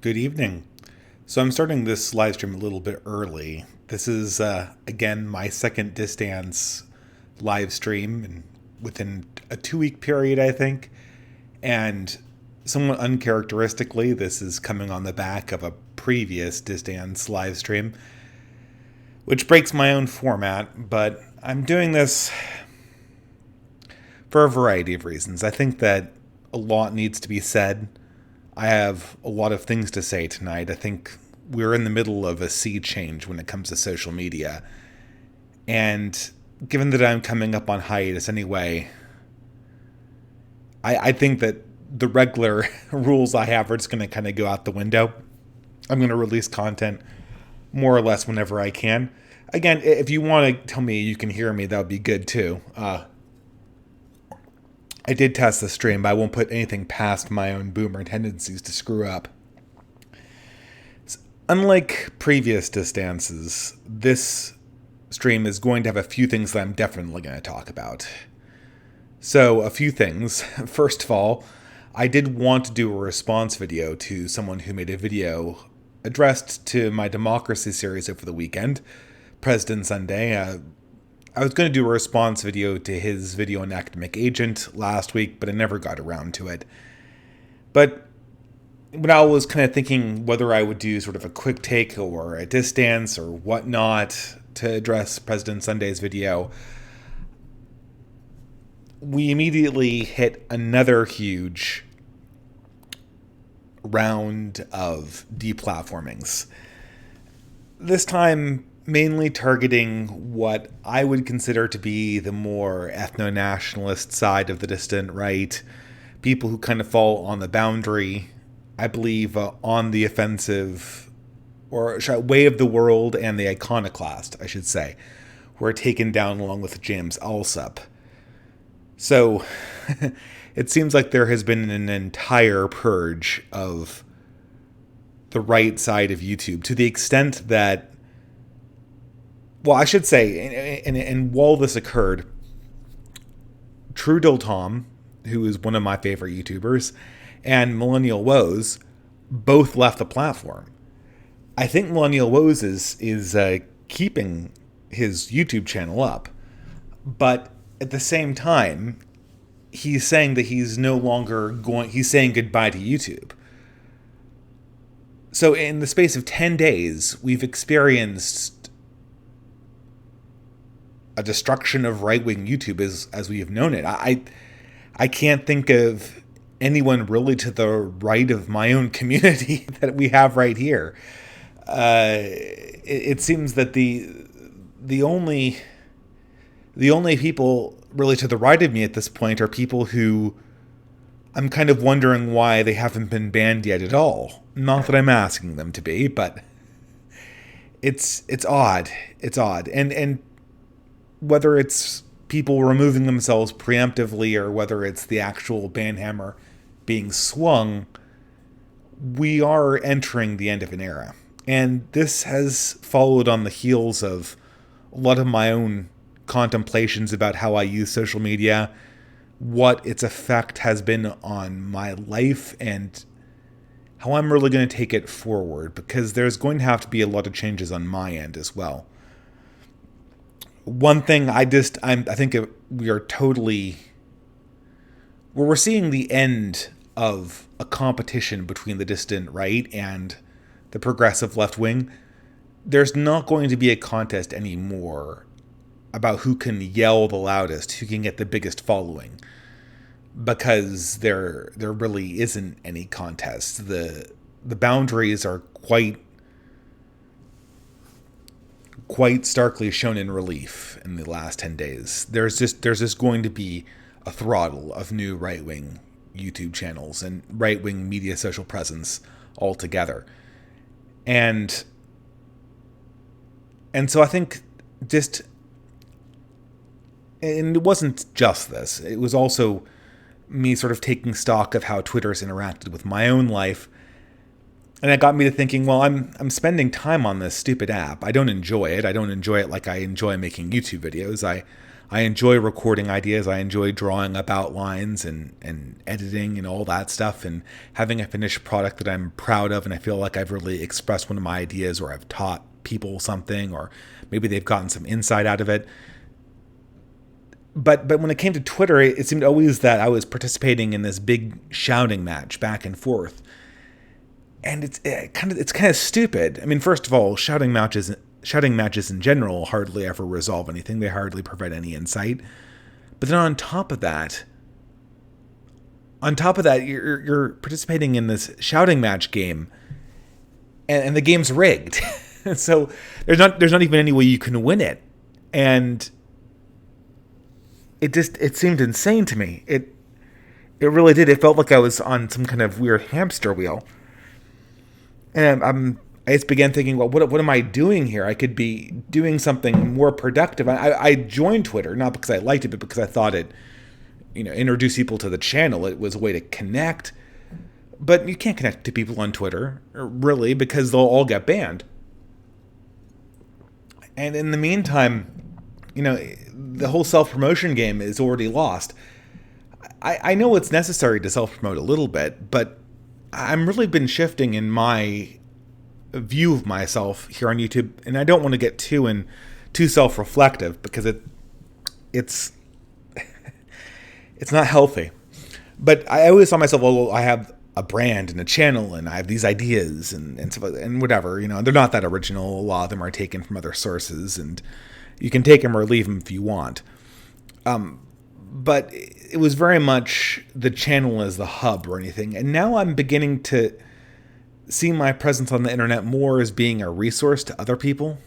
Good evening. So I'm starting this live stream a little bit early. This is again my second distance live stream and within a 2 week period, I think. And somewhat uncharacteristically, this is coming on the back of a previous distance live stream, which breaks my own format, but I'm doing this for a variety of reasons. I think that a lot needs to be said. I have a lot of things to say tonight. I think we're in the middle of a sea change when it comes to social media. And given that I'm coming up on hiatus anyway, I think that the regular rules I have are just going to kind of go out the window. I'm going to release content more or less whenever I can. Again, if you want to tell me you can hear me, that would be good too. I did test the stream, but I won't put anything past my own boomer tendencies to screw up. Unlike previous distances, this stream is going to have a few things that I'm definitely going to talk about. So, a few things. First of all, I did want to do a response video to someone who made a video addressed to my democracy series over the weekend, President Sunday. I was going to do a response video to his video on academic agent last week, but I never got around to it. But when I was kind of thinking whether I would do sort of a quick take or a distance or whatnot to address President Sunday's video, we immediately hit another huge round of deplatformings. This time, mainly targeting what I would consider to be the more ethno-nationalist side of the distant right, people who kind of fall on the boundary, I believe, on the offensive, or way of the world and the iconoclast, I should say, were taken down along with James Alsup. So, it seems like there has been an entire purge of the right side of YouTube, to the extent that, well, I should say, and while this occurred, True Tom, who is one of my favorite YouTubers, and Millennial Woes both left the platform. I think Millennial Woes is keeping his YouTube channel up, but at the same time, he's saying that he's no longer he's saying goodbye to YouTube. So in the space of 10 days, we've experienced a destruction of right-wing YouTube as we have known it. I can't think of anyone really to the right of my own community that we have right here. It seems that the only people really to the right of me at this point are people who I'm kind of wondering why they haven't been banned yet at all. Not that I'm asking them to be, but it's odd. It's odd. And whether it's people removing themselves preemptively or whether it's the actual ban hammer being swung, we are entering the end of an era. And this has followed on the heels of a lot of my own contemplations about how I use social media, what its effect has been on my life, and how I'm really going to take it forward, because there's going to have to be a lot of changes on my end as well. One thing I think we're seeing the end of a competition between the distant right and the progressive left wing. There's not going to be a contest anymore about who can yell the loudest, who can get the biggest following, because there really isn't any contest. The boundaries are quite starkly shown in relief in the last 10 days. There's just going to be a throttle of new right-wing YouTube channels and right-wing media social presence altogether. And so I think just, and it wasn't just this, it was also me sort of taking stock of how Twitter's interacted with my own life And it got me to thinking, well, I'm spending time on this stupid app. I don't enjoy it. I don't enjoy it like I enjoy making YouTube videos. I enjoy recording ideas. I enjoy drawing up outlines and editing and all that stuff and having a finished product that I'm proud of and I feel like I've really expressed one of my ideas or I've taught people something or maybe they've gotten some insight out of it. But when it came to Twitter, it seemed always that I was participating in this big shouting match back and forth. And it's kind of stupid. I mean, first of all, shouting matches in general hardly ever resolve anything. They hardly provide any insight. But then on top of that, you're participating in this shouting match game, and the game's rigged. So there's not even any way you can win it, and it seemed insane to me. It really did. It felt like I was on some kind of weird hamster wheel. And I just began thinking, well, what am I doing here? I could be doing something more productive. I joined Twitter, not because I liked it, but because I thought it, introduced people to the channel. It was a way to connect. But you can't connect to people on Twitter, really, because they'll all get banned. And in the meantime, the whole self-promotion game is already lost. I know it's necessary to self-promote a little bit, but I'm really been shifting in my view of myself here on YouTube, and I don't want to get too self-reflective because it's not healthy. But I always saw myself, well, I have a brand and a channel, and I have these ideas and stuff, and whatever. They're not that original. A lot of them are taken from other sources, and you can take them or leave them if you want. But it was very much the channel as the hub or anything. And now I'm beginning to see my presence on the internet more as being a resource to other people.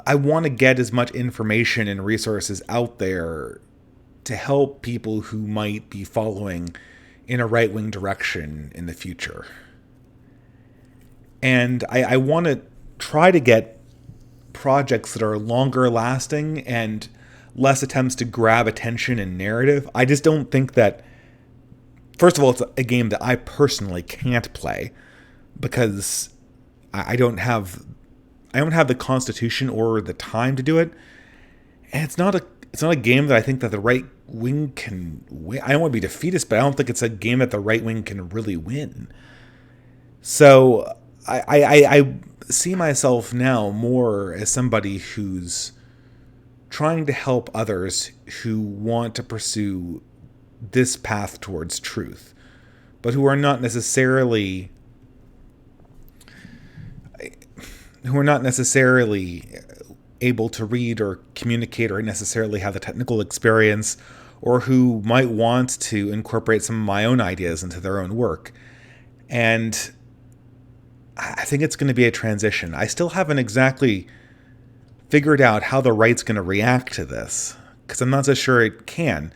I want to get as much information and resources out there to help people who might be following in a right-wing direction in the future. And I want to try to get projects that are longer lasting and less attempts to grab attention and narrative. I just don't think that, first of all, it's a game that I personally can't play because I don't have the constitution or the time to do it. And it's not a game that I think that the right wing can win. I don't want to be defeatist, but I don't think it's a game that the right wing can really win. So I see myself now more as somebody who's trying to help others who want to pursue this path towards truth, but who are not necessarily able to read or communicate or necessarily have the technical experience, or who might want to incorporate some of my own ideas into their own work. And I think it's going to be a transition. I still haven't exactly figured out how the right's going to react to this, because I'm not so sure it can.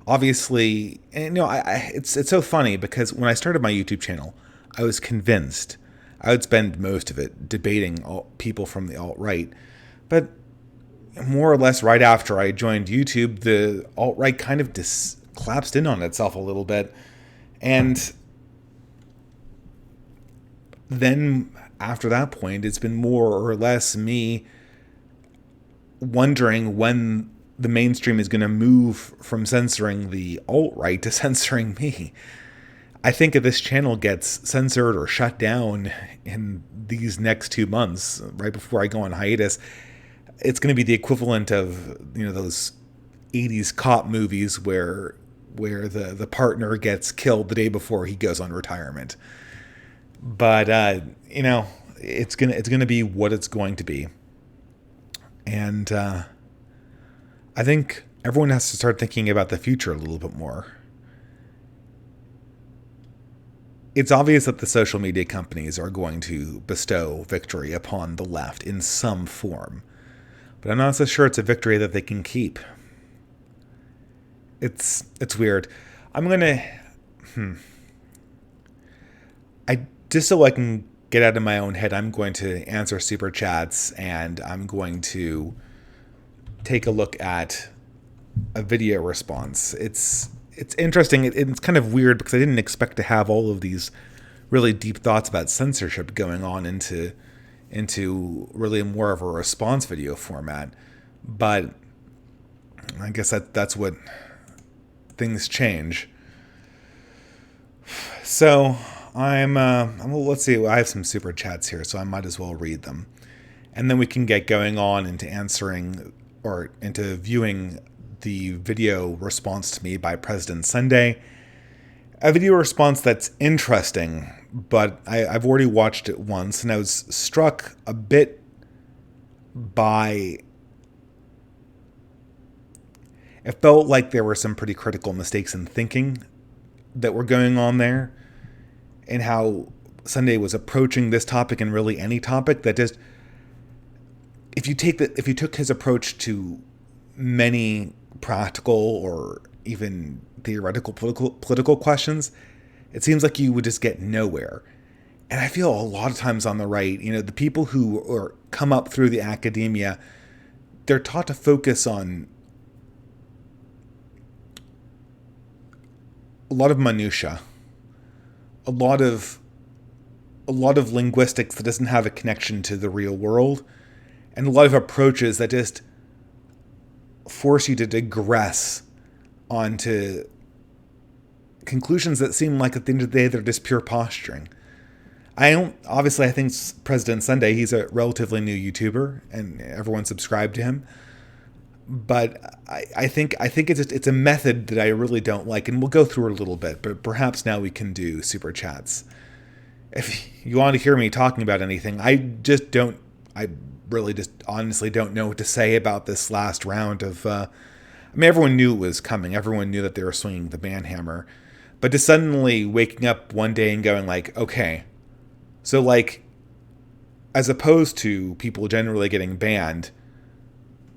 Obviously, and it's so funny because when I started my YouTube channel, I was convinced I would spend most of it debating people from the alt-right. But more or less right after I joined YouTube, the alt-right kind of collapsed in on itself a little bit. And then after that point, it's been more or less me wondering when the mainstream is going to move from censoring the alt-right to censoring me. I think if this channel gets censored or shut down in these next 2 months, right before I go on hiatus, it's going to be the equivalent of those 80s cop movies where the partner gets killed the day before he goes on retirement. But it's gonna be what it's going to be, and I think everyone has to start thinking about the future a little bit more. It's obvious that the social media companies are going to bestow victory upon the left in some form, but I'm not so sure it's a victory that they can keep. It's weird. I'm gonna just so I can get out of my own head, I'm going to answer super chats, and I'm going to take a look at a video response. It's interesting. It's kind of weird because I didn't expect to have all of these really deep thoughts about censorship going on into really more of a response video format. But I guess that's what things change. So well, let's see. I have some super chats here, so I might as well read them, and then we can get going on into answering or into viewing the video response to me by President Sunday. A video response that's interesting, but I've already watched it once, and I was struck a bit by. It felt like there were some pretty critical mistakes in thinking that were going on there, and how Sunday was approaching this topic and really any topic that just, if you took his approach to many practical or even theoretical political questions, it seems like you would just get nowhere. And I feel a lot of times on the right, the people who come up through the academia, they're taught to focus on a lot of minutia, a lot of linguistics that doesn't have a connection to the real world, and a lot of approaches that just force you to digress onto conclusions that seem like at the end of the day they're just pure posturing. I think President Sunday, he's a relatively new YouTuber and everyone subscribed to him. But I think it's a method that I really don't like, and we'll go through it a little bit, but perhaps now we can do super chats. If you want to hear me talking about anything, I really just honestly don't know what to say about this last round of, everyone knew it was coming. Everyone knew that they were swinging the ban hammer. But just suddenly waking up one day and going like, okay, so like, as opposed to people generally getting banned,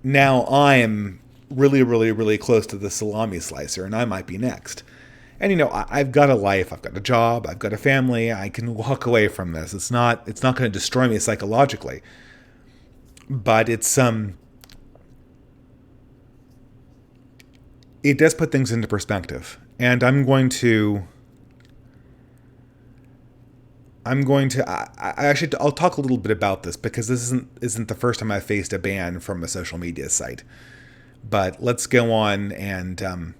now I am really, really, really close to the salami slicer, and I might be next. And I've got a life, I've got a job, I've got a family. I can walk away from this. It's not going to destroy me psychologically. But it does put things into perspective. And I'll talk a little bit about this, because this isn't the first time I've faced a ban from a social media site. But let's go on and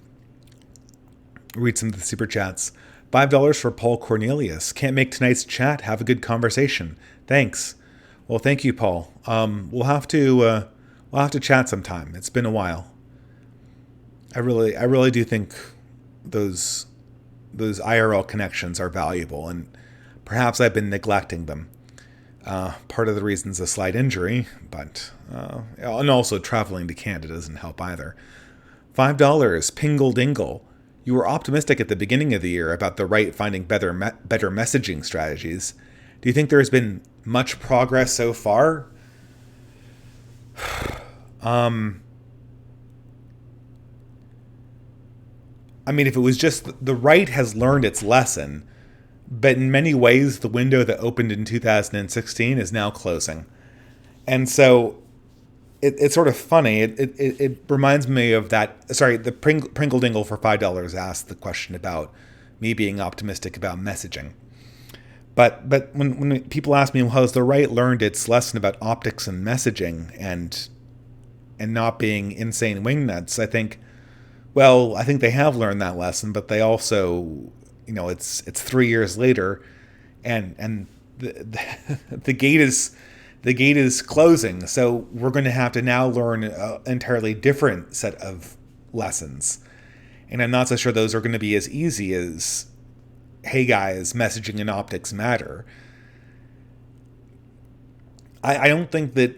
read some of the super chats. $5 for Paul Cornelius. Can't make tonight's chat. Have a good conversation. Thanks. Well, thank you, Paul. We'll have to chat sometime. It's been a while. I really do think those IRL connections are valuable, and perhaps I've been neglecting them. Part of the reason's a slight injury, but and also traveling to Canada doesn't help either. $5, Pingle Dingle. You were optimistic at the beginning of the year about the right finding better messaging strategies. Do you think there has been much progress so far? If it was just the right has learned its lesson, but in many ways the window that opened in 2016 is now closing. And so it's sort of funny. It reminds me of that. Sorry, the Pringle Dingle for $5 asked the question about me being optimistic about messaging. But when people ask me, well, has the right learned its lesson about optics and messaging and not being insane wingnuts? I think they have learned that lesson, but they also, it's 3 years later, and the gate is closing. So we're going to have to now learn an entirely different set of lessons, and I'm not so sure those are going to be as easy as, hey guys, messaging and optics matter. I don't think that,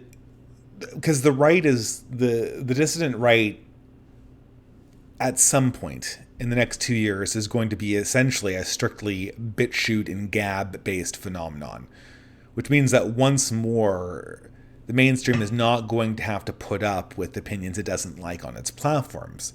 because the right is the dissident right at some point in the next 2 years is going to be essentially a strictly BitChute and Gab based phenomenon, which means that once more the mainstream is not going to have to put up with opinions it doesn't like on its platforms.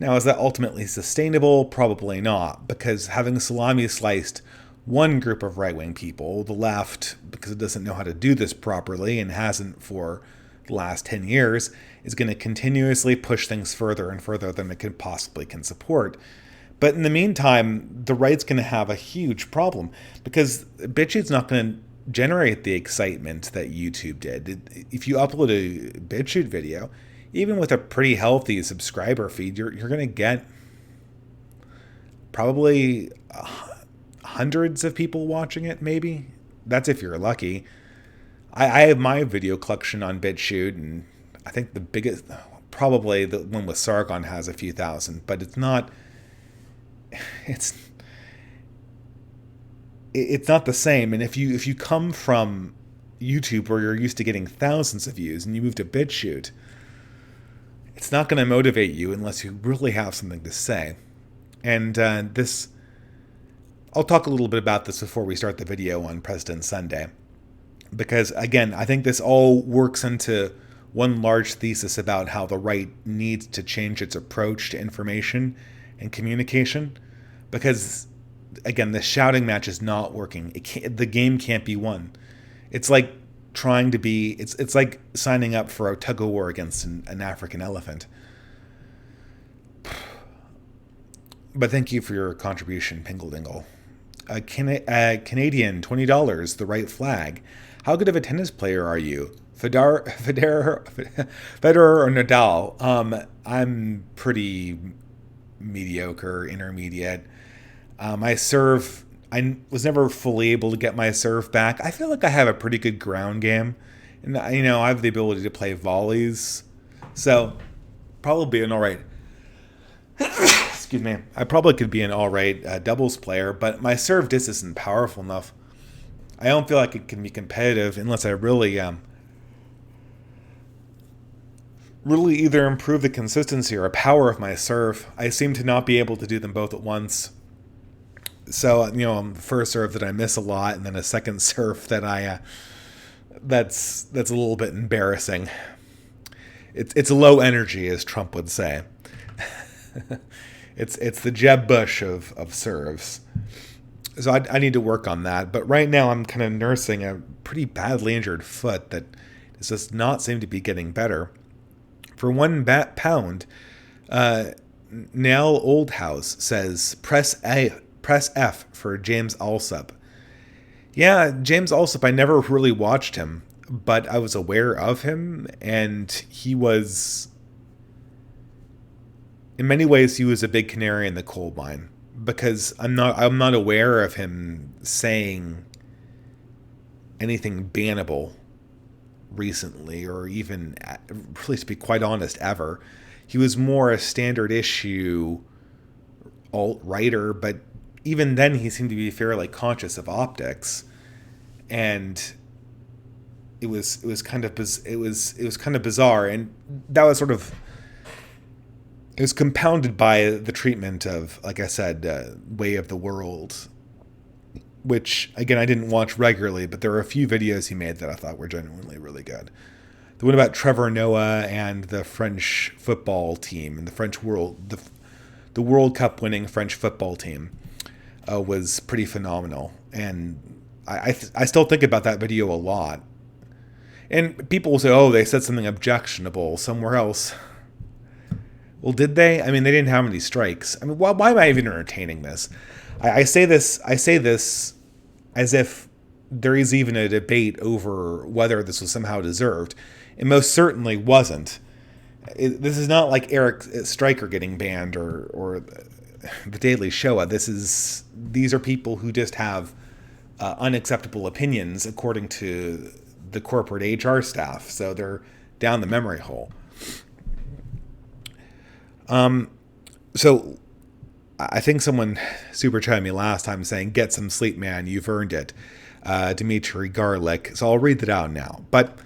Now, is that ultimately sustainable? Probably not, because having salami sliced one group of right-wing people, the left, because it doesn't know how to do this properly and hasn't for the last 10 years, is going to continuously push things further and further than it can support. But in the meantime, the right's going to have a huge problem because BitChute's not going to generate the excitement that YouTube did. If you upload a BitChute video, even with a pretty healthy subscriber feed, you're going to get probably hundreds of people watching it, maybe. That's if you're lucky. I have my video collection on BitChute, and I think the biggest, probably the one with Sargon has a few thousand, but it's not the same. And if you come from YouTube where you're used to getting thousands of views and you move to BitChute, it's not going to motivate you unless you really have something to say. And I'll talk a little bit about this before we start the video on President Sunday, because again, I think this all works into one large thesis about how the right needs to change its approach to information and communication, because again, the shouting match is not working. The game can't be won. It's like trying to be. It's like signing up for a tug of war against an African elephant. But thank you for your contribution, Pingle Dingle. Canadian, $20, the right flag. How good of a tennis player are you? Federer or Nadal? I'm pretty mediocre, intermediate. My serve, I was never fully able to get my serve back. I feel like I have a pretty good ground game. And, I have the ability to play volleys. So, probably an all right... Excuse me. I probably could be an all right doubles player, but my serve disc isn't powerful enough. I don't feel like it can be competitive unless I really either improve the consistency or power of my serve. I seem to not be able to do them both at once. So, the first serve that I miss a lot, and then a second serve that that's a little bit embarrassing. It's low energy, as Trump would say. It's the Jeb Bush of serves. So I need to work on that. But right now I'm kind of nursing a pretty badly injured foot that does not seem to be getting better. For £1, Nell Oldhouse says, press F for James Alsop. Yeah, James Alsop, I never really watched him, but I was aware of him, and he was... in many ways, he was a big canary in the coal mine, because I'm not aware of him saying anything bannable recently, or even, really to be quite honest, ever. He was more a standard issue alt-righter, but even then he seemed to be fairly conscious of optics, and it was kind of bizarre, and that was sort of... it was compounded by the treatment of, like I said, Way of the World, which, again, I didn't watch regularly, but there were a few videos he made that I thought were genuinely really good. The one about Trevor Noah and the French football team and the World Cup winning French football team was pretty phenomenal. And I still think about that video a lot. And people will say, oh, they said something objectionable somewhere else. Well, did they? I mean, they didn't have any strikes. I mean, why am I even entertaining this? I say this as if there is even a debate over whether this was somehow deserved. It most certainly wasn't. This is not like Eric Stryker getting banned or the Daily Shoah. These are people who just have unacceptable opinions according to the corporate HR staff. So they're down the memory hole. So I think someone super chatted me last time saying, get some sleep, man. You've earned it. Dimitri Garlic. So I'll read that out now. But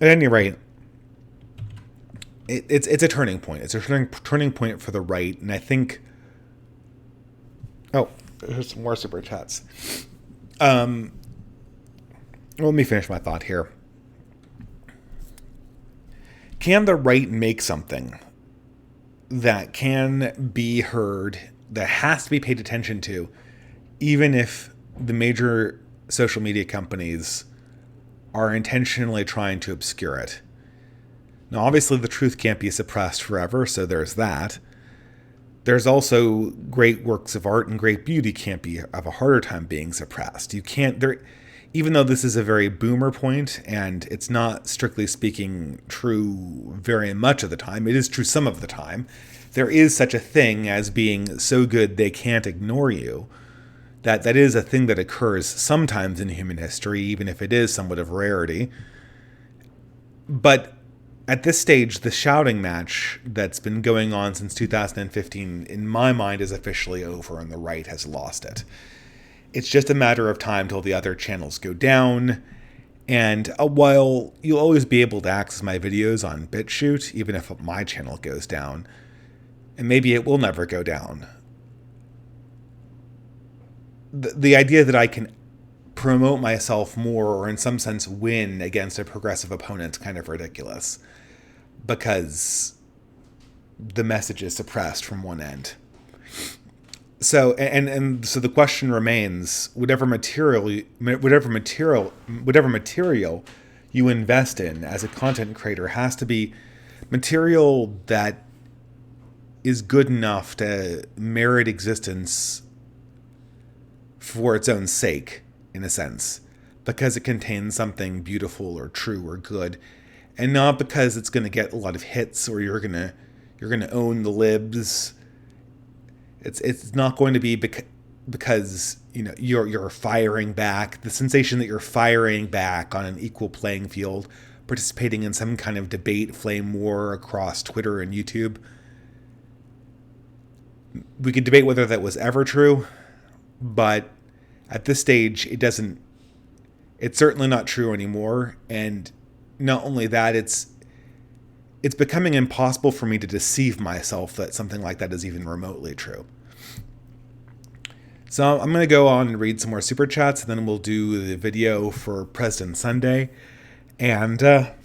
at any rate, it's a turning point. It's a turning point for the right. And I think, oh, there's some more super chats. Let me finish my thought here. Can the right make something that can be heard, that has to be paid attention to, even if the major social media companies are intentionally trying to obscure it? Now, obviously, the truth can't be suppressed forever, so there's that. there's also great works of art and great beauty can't be have a harder time being suppressed. You can't there, even though this is a very boomer point and it's not strictly speaking true very much of the time, it is true some of the time. There is such a thing as being so good they can't ignore you. That is a thing that occurs sometimes in human history, even if it is somewhat of rarity. But at this stage, the shouting match that's been going on since 2015, in my mind, is officially over and the right has lost it. It's just a matter of time till the other channels go down. And while you'll always be able to access my videos on BitChute, even if my channel goes down, and maybe it will never go down, the idea that I can promote myself more or in some sense win against a progressive opponent is kind of ridiculous because the message is suppressed from one end. So so the question remains: whatever material you invest in as a content creator has to be material that is good enough to merit existence for its own sake, in a sense, because it contains something beautiful or true or good, and not because it's going to get a lot of hits or you're going to own the libs. It's not going to be because you're firing back, the sensation that you're firing back on an equal playing field, participating in some kind of debate flame war across Twitter and YouTube. We could debate whether that was ever true, but at this stage, it's certainly not true anymore. And not only that, it's becoming impossible for me to deceive myself that something like that is even remotely true. So I'm going to go on and read some more super chats, and then we'll do the video for President Sunday and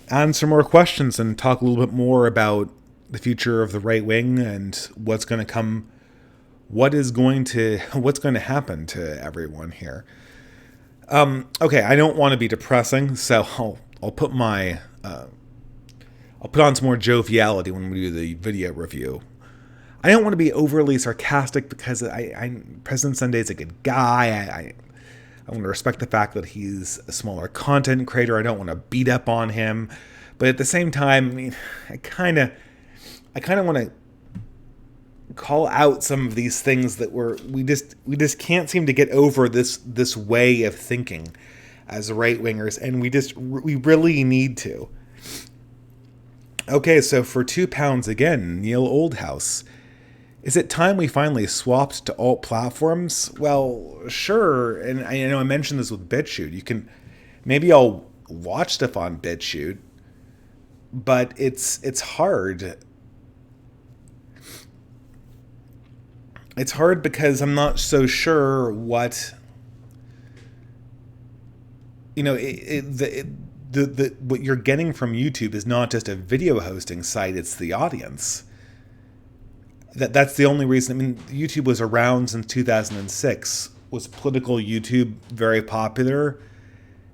answer more questions and talk a little bit more about the future of the right wing and what's going to come. What's going to happen to everyone here? Okay, I don't want to be depressing, so I'll put on some more joviality when we do the video review. I don't want to be overly sarcastic because President Sunday's a good guy. I want to respect the fact that he's a smaller content creator. I don't want to beat up on him, but at the same time, I mean, I kind of want to call out some of these things that we just can't seem to get over this way of thinking as right wingers, and we really need to. Okay, so for £2 again, Neil Oldhouse. Is it time we finally swapped to alt platforms? Well, sure. And I mentioned this with BitChute. Maybe I'll watch stuff on BitChute, but it's hard. It's hard because I'm not so sure what what you're getting from YouTube is not just a video hosting site, it's the audience. That's the only reason. I mean, YouTube was around since 2006. Was political YouTube very popular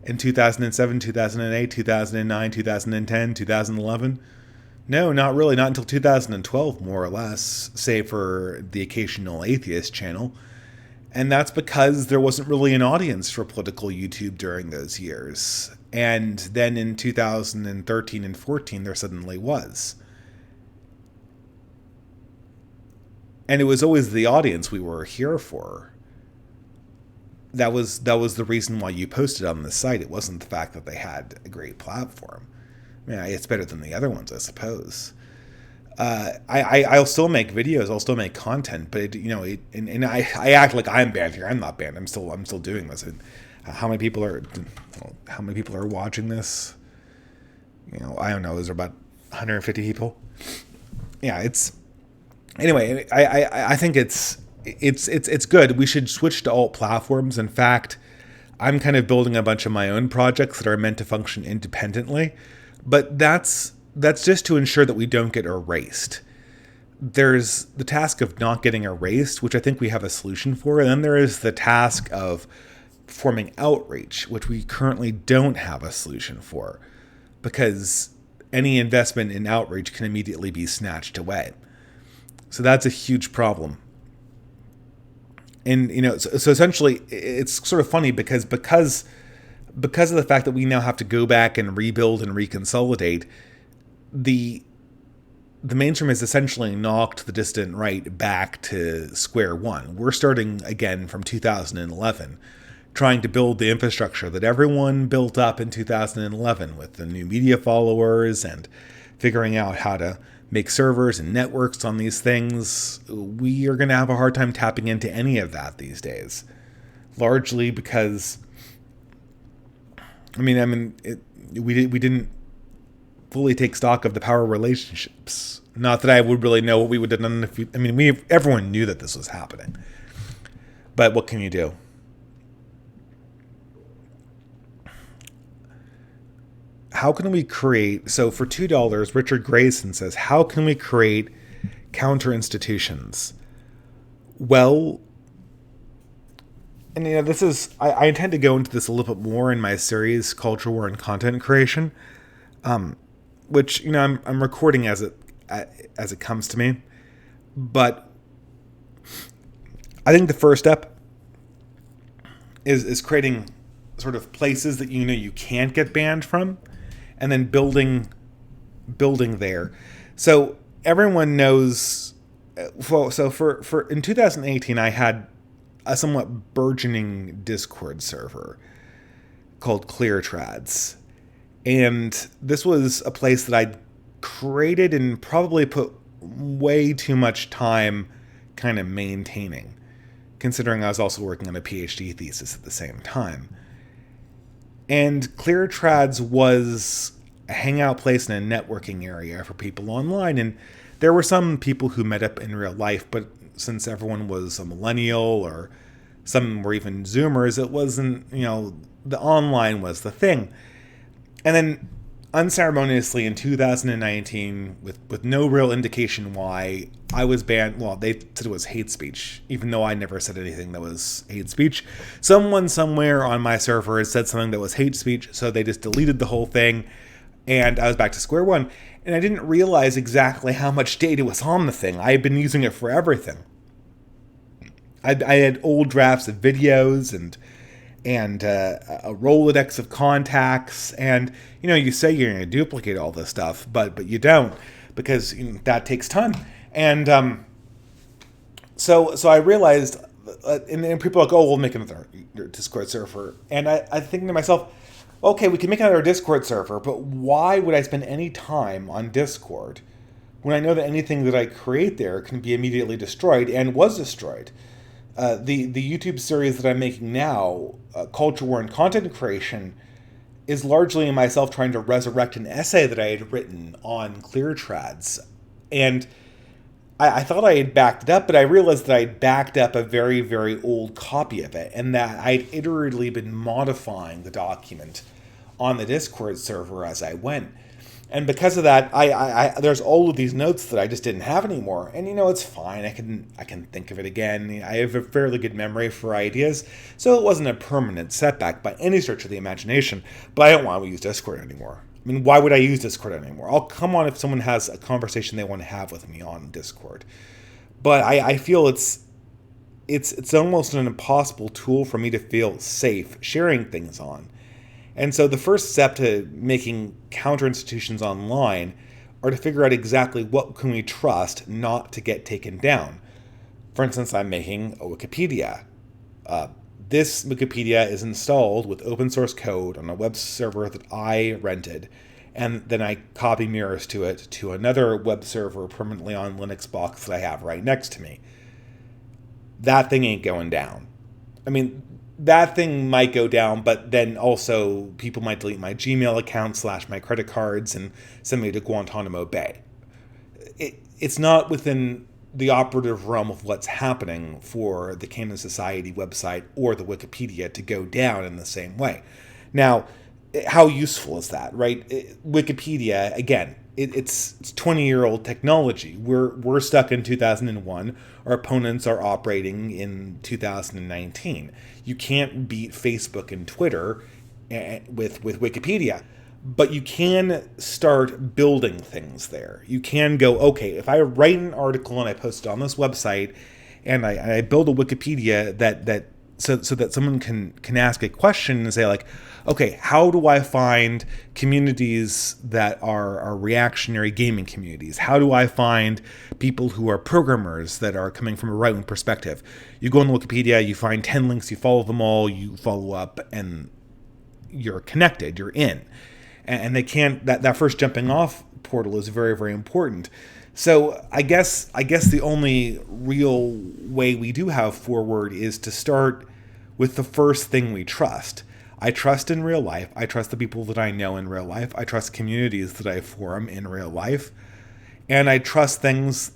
in 2007, 2008, 2009, 2010, 2011? No, not really. Not until 2012, more or less, save for the occasional atheist channel. And that's because there wasn't really an audience for political YouTube during those years. And then in 2013 and 14, there suddenly was. And it was always the audience we were here for. That was the reason why you posted on the site. It wasn't the fact that they had a great platform. I mean, it's better than the other ones, I suppose. I'll still make videos. I'll still make content, but I act like I'm banned here. I'm not banned. I'm still doing this. How many people are watching this? I don't know. There's about 150 people. Yeah, anyway. I think it's good. We should switch to alt platforms. In fact, I'm kind of building a bunch of my own projects that are meant to function independently, but that's just to ensure that we don't get erased. There's the task of not getting erased, which I think we have a solution for, and then there is the task of performing outreach, which we currently don't have a solution for, because any investment in outreach can immediately be snatched away. So that's a huge problem. And so essentially, it's sort of funny because of the fact that we now have to go back and rebuild and reconsolidate, the mainstream has essentially knocked the dissident right back to square one. We're starting again from 2011, trying to build the infrastructure that everyone built up in 2011 with the new media followers and figuring out how to make servers and networks on these things. We are going to have a hard time tapping into any of that these days, largely because, we didn't fully take stock of the power relationships. Not that I would really know what we would have done if everyone knew that this was happening. But what can you do? How can we create, so for $2, Richard Grayson says, how can we create counter institutions? Well, and this is, I intend to go into this a little bit more in my series, Culture War and Content Creation, which, I'm recording as it comes to me. But I think the first step is creating sort of places that you can't get banned from, and then building there. So everyone knows. So for in 2018, I had a somewhat burgeoning Discord server called ClearTrads, and this was a place that I created and probably put way too much time kind of maintaining, considering I was also working on a PhD thesis at the same time. And ClearTrads was a hangout place and a networking area for people online. And there were some people who met up in real life, but since everyone was a millennial or some were even Zoomers, it wasn't, the online was the thing. And then unceremoniously in 2019, with no real indication why, I was banned. Well, they said it was hate speech, even though I never said anything that was hate speech. Someone somewhere on my server had said something that was hate speech, so they just deleted the whole thing, and I was back to square one. And I didn't realize exactly how much data was on the thing. I had been using it for everything. I had old drafts of videos and a Rolodex of contacts, and you say you're going to duplicate all this stuff, but you don't, because that takes time. And so I realized, and people are like, oh, we'll make another Discord server, and I think to myself, okay, we can make another Discord server, but why would I spend any time on Discord when I know that anything that I create there can be immediately destroyed and was destroyed? The YouTube series that I'm making now, Culture War and Content Creation, is largely myself trying to resurrect an essay that I had written on ClearTrads. And I thought I had backed it up, but I realized that I had backed up a very, very old copy of it, and that I had iteratively been modifying the document on the Discord server as I went. And because of that, I there's all of these notes that I just didn't have anymore. And it's fine. I can think of it again. I have a fairly good memory for ideas, so it wasn't a permanent setback by any stretch of the imagination. But I don't want to use Discord anymore. Why would I use Discord anymore? I'll come on if someone has a conversation they want to have with me on Discord. But I feel it's almost an impossible tool for me to feel safe sharing things on. And so the first step to making counter institutions online are to figure out exactly what can we trust not to get taken down. For instance, I'm making a Wikipedia. This Wikipedia is installed with open source code on a web server that I rented, and then I copy mirrors to it to another web server permanently on Linux box that I have right next to me. That thing ain't going down. That thing might go down, but then also people might delete my Gmail account / my credit cards and send me to Guantanamo Bay. It's not within the operative realm of what's happening for the Canon Society website or the Wikipedia to go down in the same way. Now, how useful is that, right? Wikipedia, again, it's 20-year-old technology. We're stuck in 2001. Our opponents are operating in 2019. You can't beat Facebook and Twitter with Wikipedia. But you can start building things there. You can go, okay, if I write an article and I post it on this website, and I build a Wikipedia so that someone can ask a question and say, like, okay, how do I find communities that are reactionary gaming communities? How do I find people who are programmers that are coming from a right-wing perspective? You go on Wikipedia, you find 10 links, you follow them all, you follow up, and you're connected, you're in. And they can't, that first jumping off portal is very, very important. So I guess the only real way we do have forward is to start with the first thing we trust. I trust in real life. I trust the people that I know in real life. I trust communities that I form in real life. And I trust systems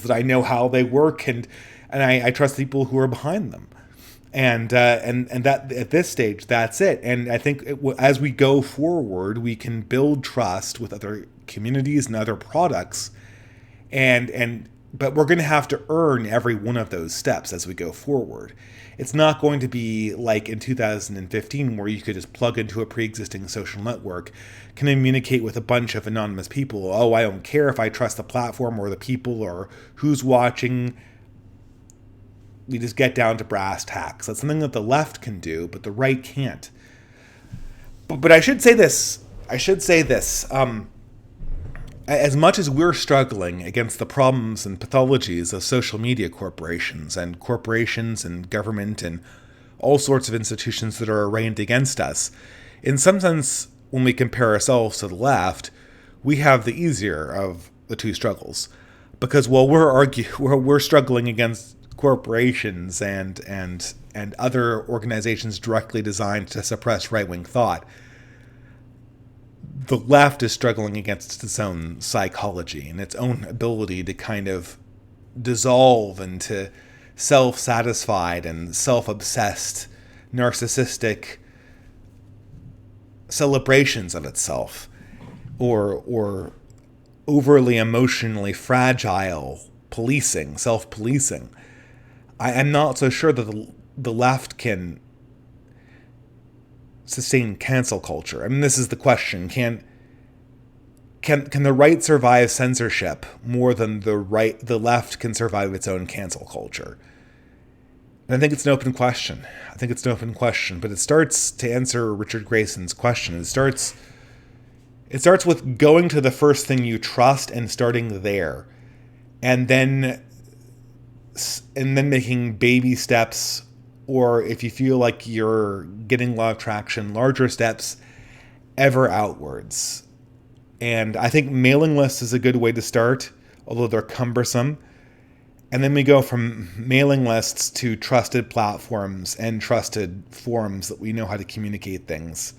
that I know how they work, and I trust the people who are behind them. And that at this stage, that's it. And I think as we go forward, we can build trust with other communities and other products, but we're going to have to earn every one of those steps as we go forward. It's not going to be like in 2015 where you could just plug into a pre-existing social network, communicate with a bunch of anonymous people. Oh, I don't care if I trust the platform or the people or who's watching. We just get down to brass tacks. That's something that the left can do, but the right can't. But I should say this. As much as we're struggling against the problems and pathologies of social media corporations and government and all sorts of institutions that are arraigned against us, in some sense, when we compare ourselves to the left, we have the easier of the two struggles. Because while we're struggling against corporations and other organizations directly designed to suppress right-wing thought, the left is struggling against its own psychology and its own ability to kind of dissolve into self-satisfied and self-obsessed, narcissistic celebrations of itself, or overly emotionally fragile self-policing. I'm not so sure that the left can sustain cancel culture. I mean, this is the question. Can the right survive censorship more than the left can survive its own cancel culture? And I think it's an open question. But it starts, to answer Richard Grayson's question, it starts with going to the first thing you trust and starting there. And then making baby steps, or if you feel like you're getting a lot of traction, larger steps ever outwards. And I think mailing lists is a good way to start, although they're cumbersome. And then we go from mailing lists to trusted platforms and trusted forums that we know how to communicate things,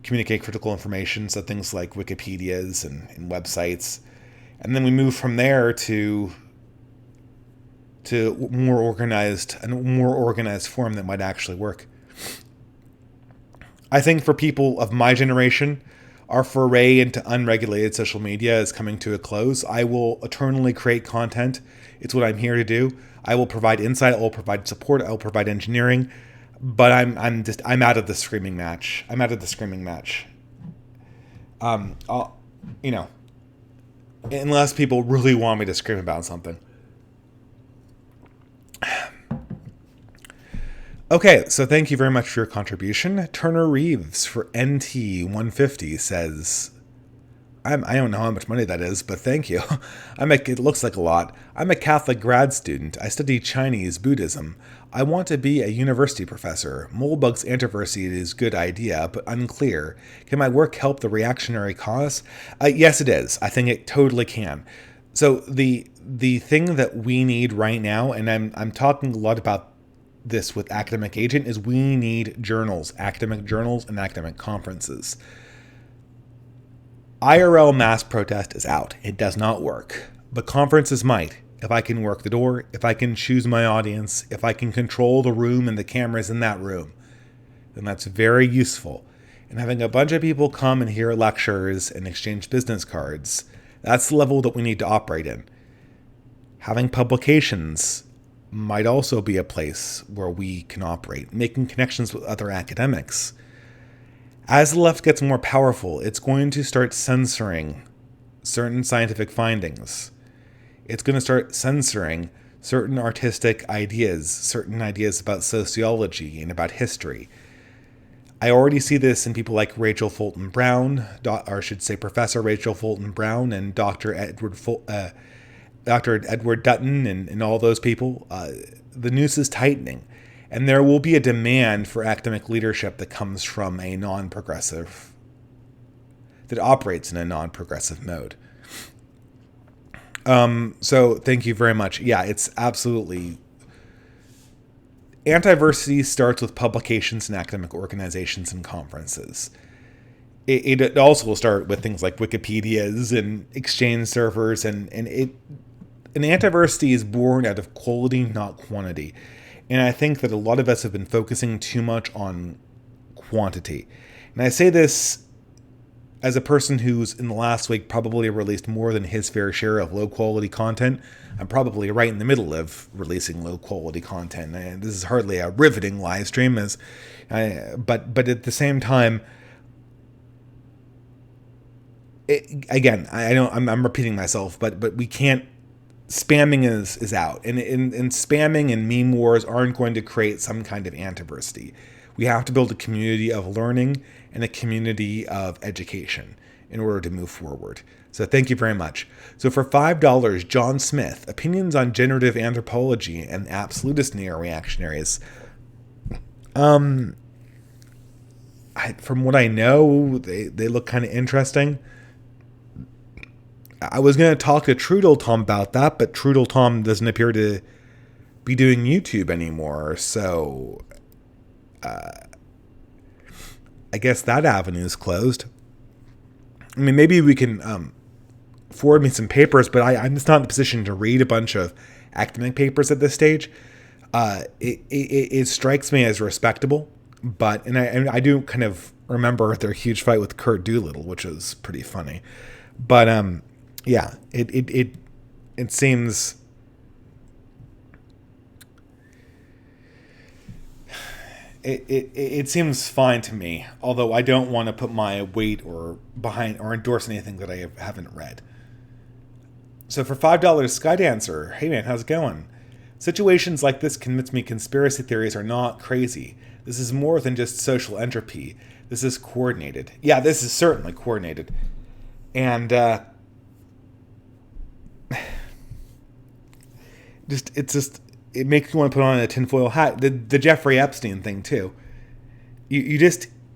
communicate critical information, so things like Wikipedias and websites. And then we move from there to a more organized form that might actually work. I think for people of my generation, our foray into unregulated social media is coming to a close. I will eternally create content. It's what I'm here to do. I will provide insight. I will provide support. I will provide engineering. But I'm out of the screaming match. Unless people really want me to scream about something. Okay, so thank you very much for your contribution. Turner Reeves for NT150 says, I don't know how much money that is, but thank you. It looks like a lot. I'm a Catholic grad student. I study Chinese Buddhism. I want to be a university professor. Moldbug's antiversy is a good idea, but unclear. Can my work help the reactionary cause? Yes, it is. I think it totally can. So the thing that we need right now, and I'm talking a lot about this with Academic Agent, is we need journals, academic journals and academic conferences. IRL mass protest is out. It does not work. But conferences might. If I can work the door, if I can choose my audience, if I can control the room and the cameras in that room, then that's very useful. And having a bunch of people come and hear lectures and exchange business cards, that's the level that we need to operate in. Having publications might also be a place where we can operate, making connections with other academics. As the left gets more powerful, it's going to start censoring certain scientific findings. It's going to start censoring certain artistic ideas, certain ideas about sociology and about history. I already see this in people like Rachel Fulton Brown, or I should say Professor Rachel Fulton Brown, and Dr. Edward Dutton, and all those people. The noose is tightening, and there will be a demand for academic leadership that comes from a non-progressive, that operates in a non-progressive mode. So thank you very much. Yeah, it's absolutely... Antiversity starts with publications and academic organizations and conferences. It also will start with things like Wikipedias and Exchange servers, and antiversity is born out of quality, not quantity. And I think that a lot of us have been focusing too much on quantity. And I say this as a person who's in the last week probably released more than his fair share of low quality content. I'm probably right in the middle of releasing low quality content. And this is hardly a riveting live stream, but at the same time, I'm repeating myself, but we can't. Spamming is out, and spamming and meme wars aren't going to create some kind of antiversity. We have to build a community of learning and a community of education in order to move forward. So thank you very much. So for $5, John Smith, opinions on generative anthropology and absolutist neo-reactionaries. From what I know, they look kind of interesting. I was going to talk to Trudel Tom about that, but Trudel Tom doesn't appear to be doing YouTube anymore, so I guess that avenue is closed. I mean, maybe we can forward me some papers, but I'm just not in the position to read a bunch of academic papers at this stage. It strikes me as respectable, but I do kind of remember their huge fight with Kurt Doolittle, which was pretty funny. But yeah, it seems it seems fine to me, although I don't want to put my weight or behind or endorse anything that I haven't read. So for $5, Skydancer, hey man, how's it going? Situations like this convince me conspiracy theories are not crazy. This is more than just social entropy. This is coordinated. Yeah, this is certainly coordinated. And it makes you want to put on a tinfoil hat. The Jeffrey Epstein thing too. You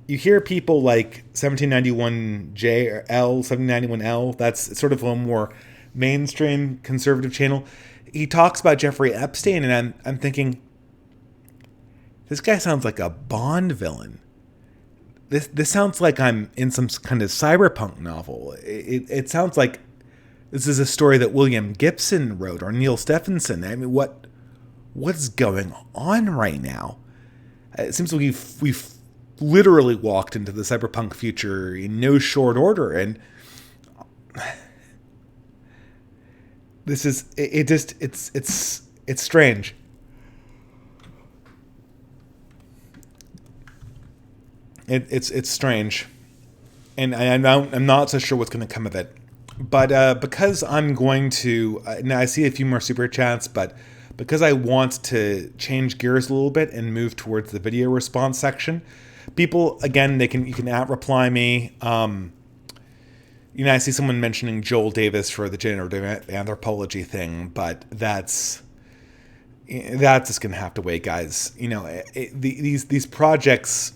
hear people like 1791J or L, 1791L. That's sort of a more mainstream conservative channel. He talks about Jeffrey Epstein, and I'm thinking, this guy sounds like a Bond villain. This sounds like I'm in some kind of cyberpunk novel. It sounds like this is a story that William Gibson wrote or Neil Stephenson. I mean, what's going on right now? It seems like we've literally walked into the cyberpunk future in no short order, and this is it's strange. It's strange, and I'm not so sure what's going to come of it. But because I'm going to now, I see a few more super chats, but because I want to change gears a little bit and move towards the video response section, people again you can reply me. I see someone mentioning Joel Davis for the generative anthropology thing, but that's just going to have to wait, guys. These projects,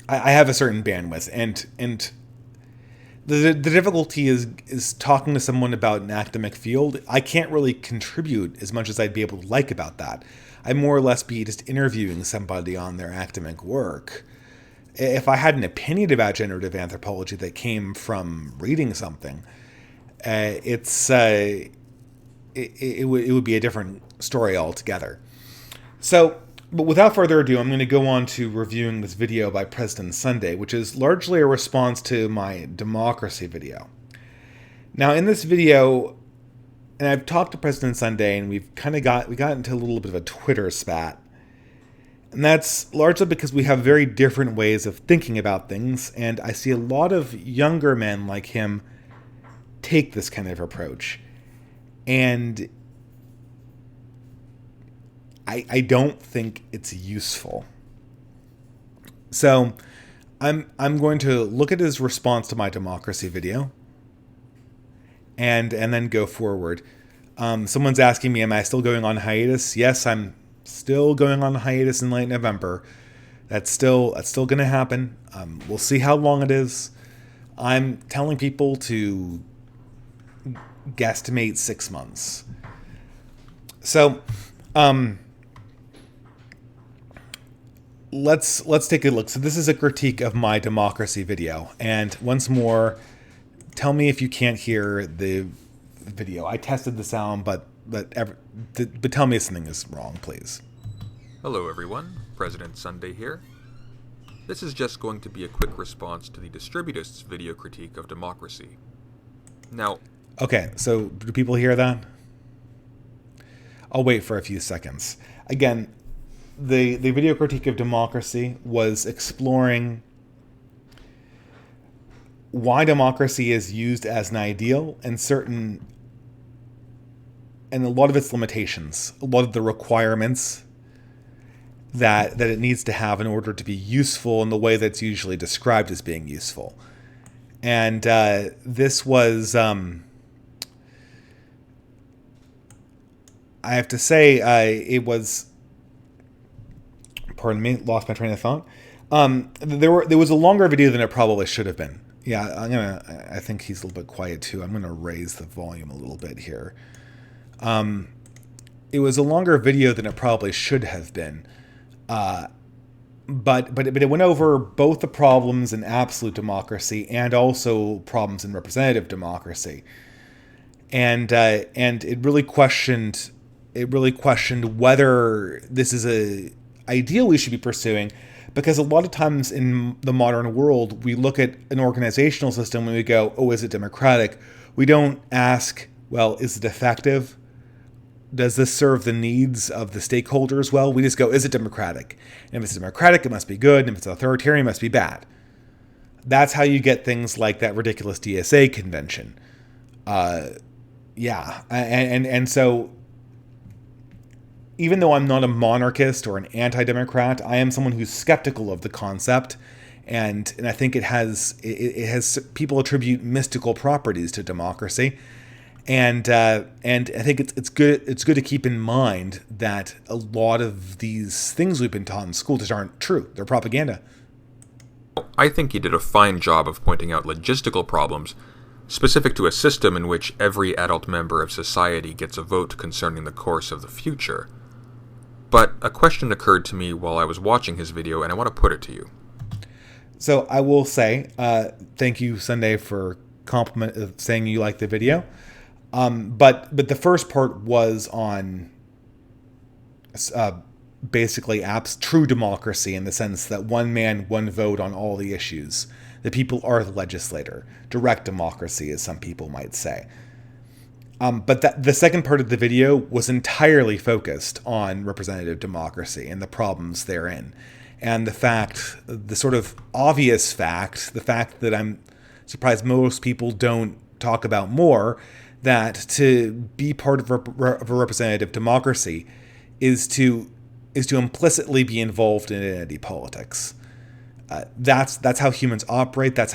I have a certain bandwidth, and the difficulty is talking to someone about an academic field. I can't really contribute as much as I'd be able to like about that. I more or less be just interviewing somebody on their academic work. If I had an opinion about generative anthropology that came from reading something, it would be a different story altogether. So, but without further ado, I'm going to go on to reviewing this video by President Sunday, which is largely a response to my democracy video. Now, in this video, and I've talked to President Sunday, and we got into a little bit of a Twitter spat. And that's largely because we have very different ways of thinking about things, and I see a lot of younger men like him take this kind of approach. And I don't think it's useful. So I'm going to look at his response to my democracy video and then go forward. Someone's asking me, am I still going on hiatus? Yes, I'm still going on hiatus in late November. That's still going to happen. We'll see how long it is. I'm telling people to guesstimate 6 months. So, let's take a look. So this is a critique of my democracy video, and once more, tell me if you can't hear the video. I tested the sound, but tell me if something is wrong, please. Hello everyone, President Sunday here. This is just going to be a quick response to the Distributists' video critique of democracy. Now, okay, so do people hear that? I'll wait for a few seconds. Again, the video critique of democracy was exploring why democracy is used as an ideal and a lot of its limitations, a lot of the requirements that it needs to have in order to be useful in the way that's usually described as being useful. And this was, I have to say, it was, pardon me, lost my train of thought. There was a longer video than it probably should have been. Yeah, I think he's a little bit quiet too. I'm gonna raise the volume a little bit here. It was a longer video than it probably should have been. But it went over both the problems in absolute democracy and also problems in representative democracy. And it really questioned whether this is a ideal we should be pursuing, because a lot of times in the modern world, we look at an organizational system and we go, oh, is it democratic? We don't ask, well, is it effective? Does this serve the needs of the stakeholders well? We just go, is it democratic? And if it's democratic, it must be good. And if it's authoritarian, it must be bad. That's how you get things like that ridiculous DSA convention. And so even though I'm not a monarchist or an anti-democrat, I am someone who's skeptical of the concept, and I think it has people attribute mystical properties to democracy, and I think it's good to keep in mind that a lot of these things we've been taught in school just aren't true. They're propaganda. I think he did a fine job of pointing out logistical problems specific to a system in which every adult member of society gets a vote concerning the course of the future. But a question occurred to me while I was watching his video, and I want to put it to you. So I will say, thank you, Sunday, for saying you like the video. But the first part was on basically true democracy, in the sense that one man, one vote on all the issues. The people are the legislator. Direct democracy, as some people might say. But the second part of the video was entirely focused on representative democracy and the problems therein. And the sort of obvious fact, the fact that I'm surprised most people don't talk about more, that to be part of a representative democracy is to implicitly be involved in identity politics. That's how humans operate. That's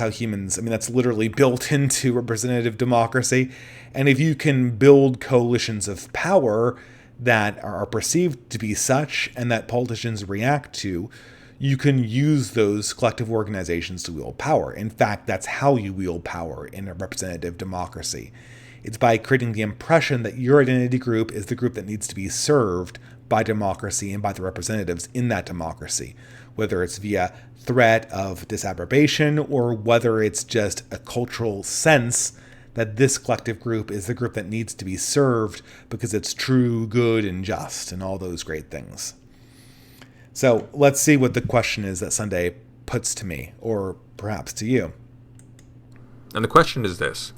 literally built into representative democracy. And if you can build coalitions of power that are perceived to be such and that politicians react to, you can use those collective organizations to wield power. In fact, that's how you wield power in a representative democracy. It's by creating the impression that your identity group is the group that needs to be served by democracy and by the representatives in that democracy, whether it's via threat of disapprobation or whether it's just a cultural sense that this collective group is the group that needs to be served because it's true, good, and just, and all those great things. So let's see what the question is that Sunday puts to me, or perhaps to you. And the question is this: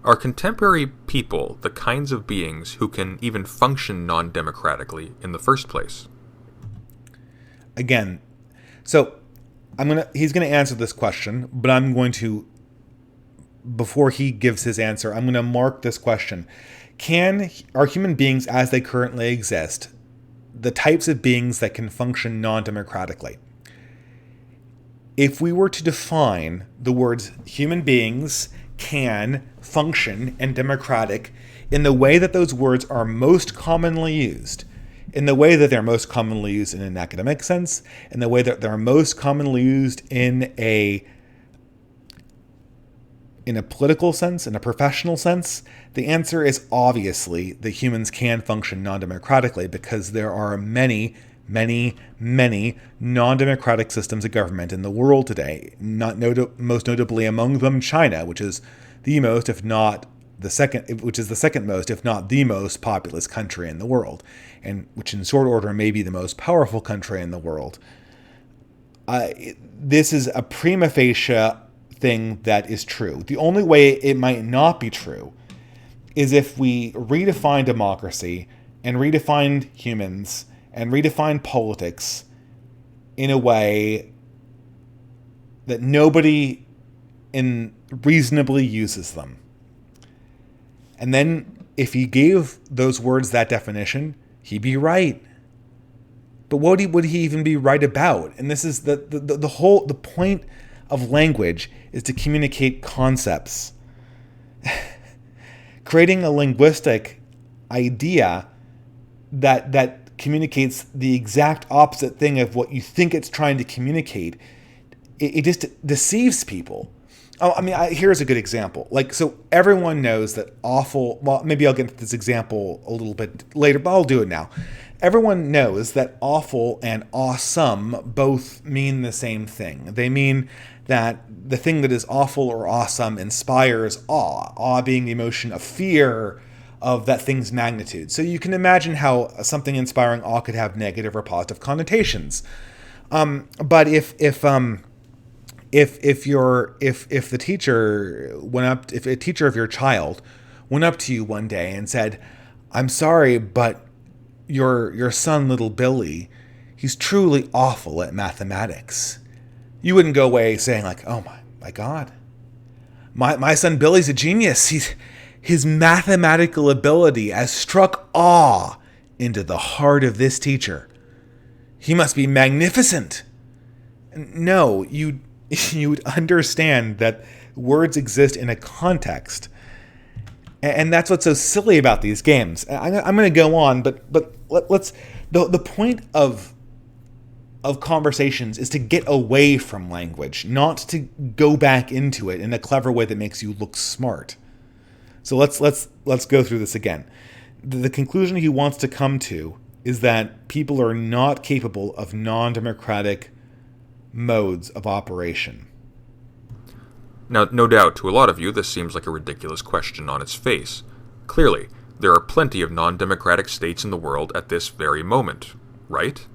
are contemporary people the kinds of beings who can even function non-democratically in the first place? again, so he's gonna answer this question, but I'm going to, before he gives his answer, I'm gonna mark this question. Are human beings as they currently exist the types of beings that can function non-democratically? If we were to define the words human beings, can, function, and democratic in the way that those words are most commonly used, in the way that they're most commonly used in an academic sense, in the way that they're most commonly used in a political sense, in a professional sense, the answer is obviously that humans can function non-democratically, because there are many, many, many non-democratic systems of government in the world today. Most notably among them, China, which is the most, if not the second, which is the second most, if not the most populous country in the world, and which in short order may be the most powerful country in the world. This is a prima facie thing that is true. The only way it might not be true is if we redefine democracy and redefine humans and redefine politics in a way that nobody reasonably uses them. And then if he gave those words that definition, he'd be right. But what would he even be right about? And this is the point of language is to communicate concepts. Creating a linguistic idea that communicates the exact opposite thing of what you think it's trying to communicate, it just deceives people. Here's a good example. So everyone knows that awful, well, maybe I'll get into this example a little bit later, but I'll do it now. Everyone knows that awful and awesome both mean the same thing. They mean that the thing that is awful or awesome inspires awe, awe being the emotion of fear of that thing's magnitude. So you can imagine how something inspiring awe could have negative or positive connotations. But if a teacher of your child went up to you one day and said, "I'm sorry, but your son, little Billy, he's truly awful at mathematics," you wouldn't go away saying like, "Oh my God, my son Billy's a genius. His mathematical ability has struck awe into the heart of this teacher. He must be magnificent." No, you would understand that words exist in a context. And that's what's so silly about these games. I'm going to go on, but let's. The point of conversations is to get away from language, not to go back into it in a clever way that makes you look smart. So let's go through this again. The conclusion he wants to come to is that people are not capable of non-democratic modes of operation. Now, no doubt, to a lot of you, this seems like a ridiculous question on its face. Clearly, there are plenty of non-democratic states in the world at this very moment, right?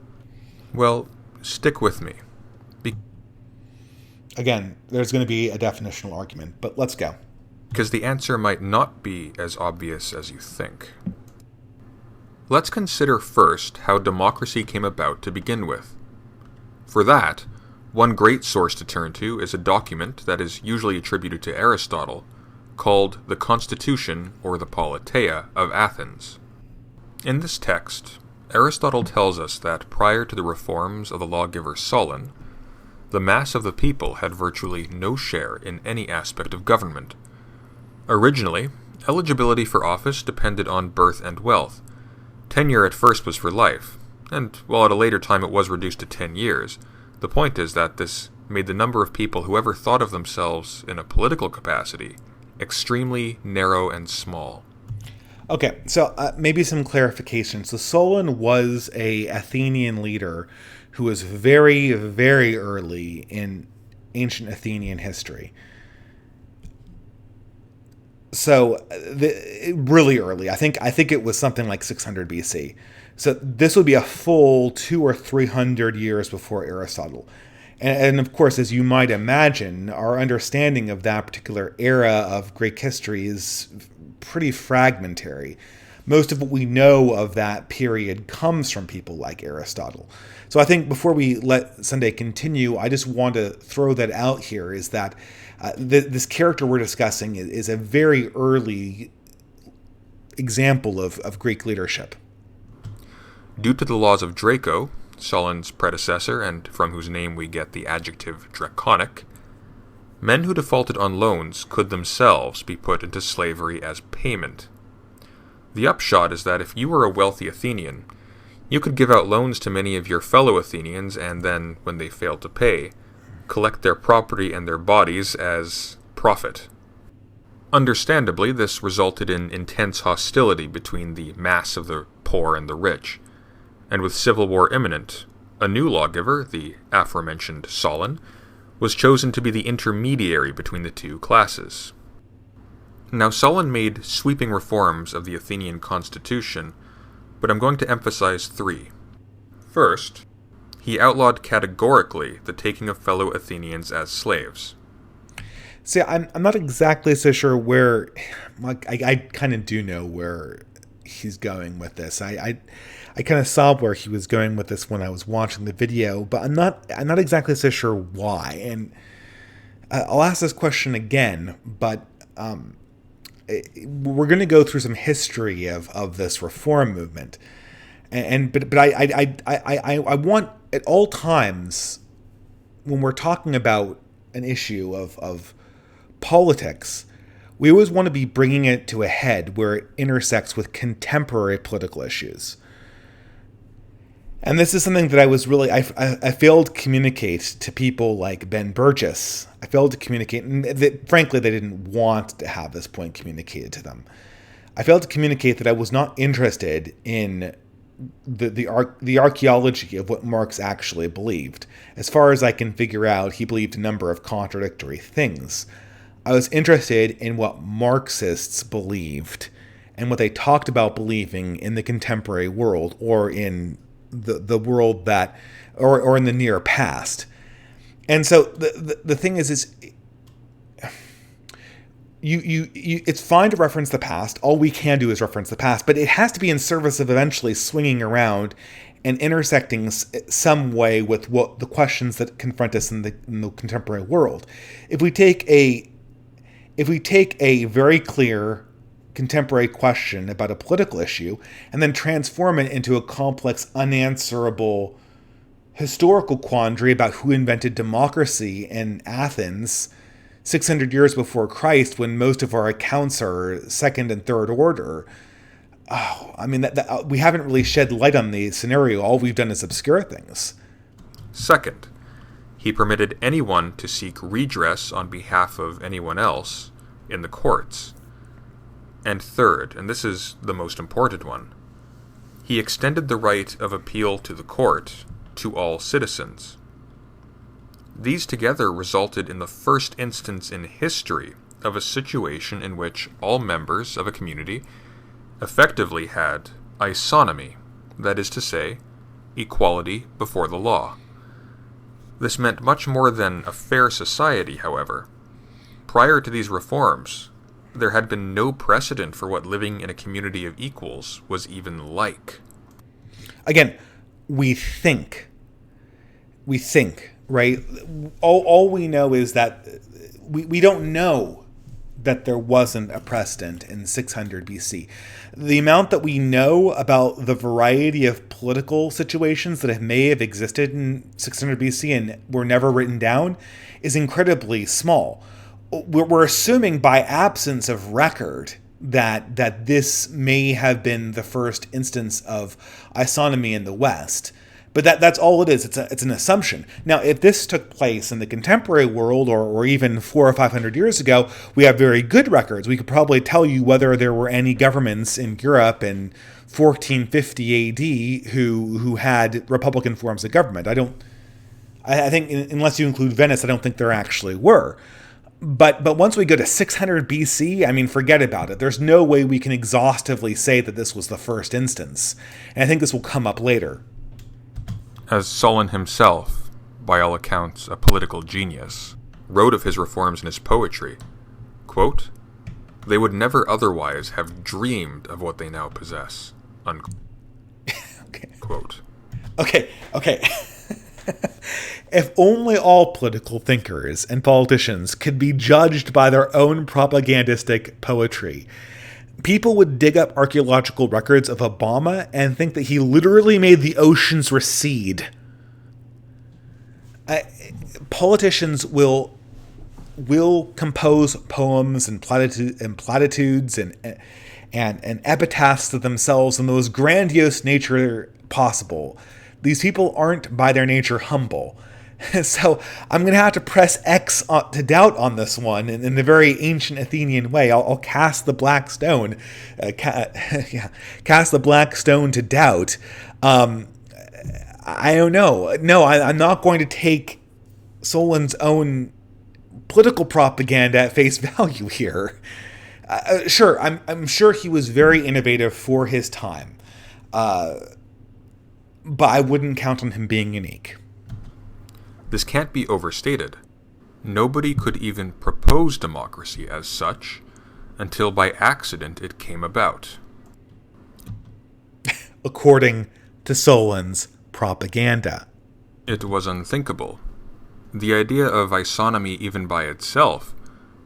Well, stick with me. Again, there's going to be a definitional argument, but let's go. Because the answer might not be as obvious as you think. Let's consider first how democracy came about to begin with. For that, one great source to turn to is a document that is usually attributed to Aristotle, called the Constitution or the Politeia of Athens. In this text, Aristotle tells us that prior to the reforms of the lawgiver Solon, the mass of the people had virtually no share in any aspect of government. Originally, eligibility for office depended on birth and wealth. Tenure at first was for life, and while at a later time it was reduced to 10 years, the point is that this made the number of people who ever thought of themselves in a political capacity extremely narrow and small. Okay, so maybe some clarification. So Solon was a Athenian leader who was very, very early in ancient Athenian history. So really early. I think it was something like 600 BC. So this would be a full 200 or 300 years before Aristotle. And of course, as you might imagine, our understanding of that particular era of Greek history is pretty fragmentary. most of what we know of that period comes from people like Aristotle. So I think before we let Sunday continue, I just want to throw that out here, is that this character we're discussing is a very early example of Greek leadership. Due to the laws of Draco, Solon's predecessor, and from whose name we get the adjective draconic, men who defaulted on loans could themselves be put into slavery as payment. The upshot is that if you were a wealthy Athenian, you could give out loans to many of your fellow Athenians and then, when they failed to pay, collect their property and their bodies as profit. Understandably, this resulted in intense hostility between the mass of the poor and the rich, and with civil war imminent, a new lawgiver, the aforementioned Solon, was chosen to be the intermediary between the two classes. Now, Solon made sweeping reforms of the Athenian constitution, but I'm going to emphasize three. First, he outlawed categorically the taking of fellow Athenians as slaves. See, I'm not exactly so sure where, I kind of do know where he's going with this. I kind of saw where he was going with this when I was watching the video, but I'm not exactly so sure why. And I'll ask this question again, but we're going to go through some history of this reform movement, but I want at all times when we're talking about an issue of politics, we always want to be bringing it to a head where it intersects with contemporary political issues. And this is something that I failed to communicate to people like Ben Burgess. I failed to communicate, and frankly, they didn't want to have this point communicated to them. I failed to communicate that I was not interested in the archaeology of what Marx actually believed. As far as I can figure out, he believed a number of contradictory things. I was interested in what Marxists believed and what they talked about believing in the contemporary world, or in the world that, or in the near past. And so the thing is it's fine to reference the past. All we can do is reference the past, but it has to be in service of eventually swinging around and intersecting some way with what the questions that confront us in the contemporary world. If we take a very clear contemporary question about a political issue and then transform it into a complex, unanswerable historical quandary about who invented democracy in Athens 600 years before Christ, when most of our accounts are second and third order, we haven't really shed light on the scenario. All we've done is obscure things. Second, he permitted anyone to seek redress on behalf of anyone else in the courts. And third, and this is the most important one, he extended the right of appeal to the court to all citizens. These together resulted in the first instance in history of a situation in which all members of a community effectively had isonomy, that is to say, equality before the law. This meant much more than a fair society, however. Prior to these reforms, there had been no precedent for what living in a community of equals was even like. Again, we think, right? All we know is that we don't know that there wasn't a precedent in 600 BC. The amount that we know about the variety of political situations that may have existed in 600 BC and were never written down is incredibly small. We're assuming by absence of record that this may have been the first instance of isonomy in the West. But that's all it is. It's an assumption. Now, if this took place in the contemporary world or even 400 or 500 years ago, we have very good records. We could probably tell you whether there were any governments in Europe in 1450 AD who had republican forms of government. I think unless you include Venice, I don't think there actually were. But once we go to 600 BC, forget about it. There's no way we can exhaustively say that this was the first instance. And I think this will come up later. As Solon himself, by all accounts a political genius, wrote of his reforms in his poetry, quote, They would never otherwise have dreamed of what they now possess. Okay. Unquote. Okay. If only all political thinkers and politicians could be judged by their own propagandistic poetry, people would dig up archaeological records of Obama and think that he literally made the oceans recede. Politicians will compose poems and platitudes and epitaphs to themselves in the most grandiose nature possible. These people aren't by their nature humble. So I'm going to have to press X to doubt on this one in the very ancient Athenian way. I'll cast the black stone. Cast the black stone to doubt. I don't know. No, I'm not going to take Solon's own political propaganda at face value here. Sure, I'm sure he was very innovative for his time, but I wouldn't count on him being unique. This can't be overstated. Nobody could even propose democracy as such until by accident it came about. According to Solon's propaganda. It was unthinkable. The idea of isonomy even by itself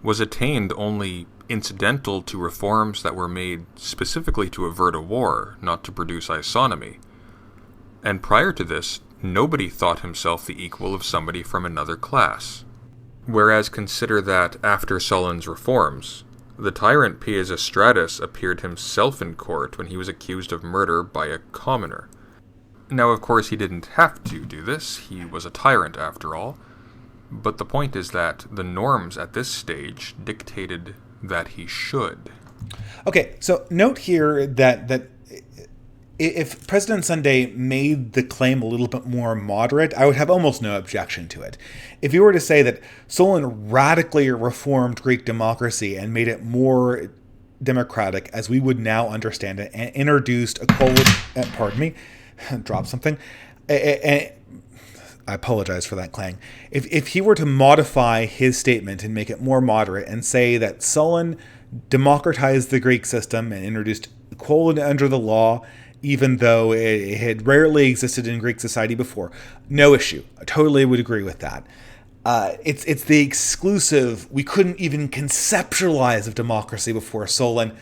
was attained only incidental to reforms that were made specifically to avert a war, not to produce isonomy. And prior to this, nobody thought himself the equal of somebody from another class. Whereas consider that after Solon's reforms, the tyrant Pisistratus appeared himself in court when he was accused of murder by a commoner. Now, of course, he didn't have to do this. He was a tyrant after all. But the point is that the norms at this stage dictated that he should. Okay, so note here that if President Sunday made the claim a little bit more moderate, I would have almost no objection to it. If you were to say that Solon radically reformed Greek democracy and made it more democratic as we would now understand it, and introduced equality, drop something. I apologize for that clang. If he were to modify his statement and make it more moderate and say that Solon democratized the Greek system and introduced equality under the law, even though it had rarely existed in Greek society before, no issue. I totally would agree with that. It's the exclusive, we couldn't even conceptualize of democracy before Solon.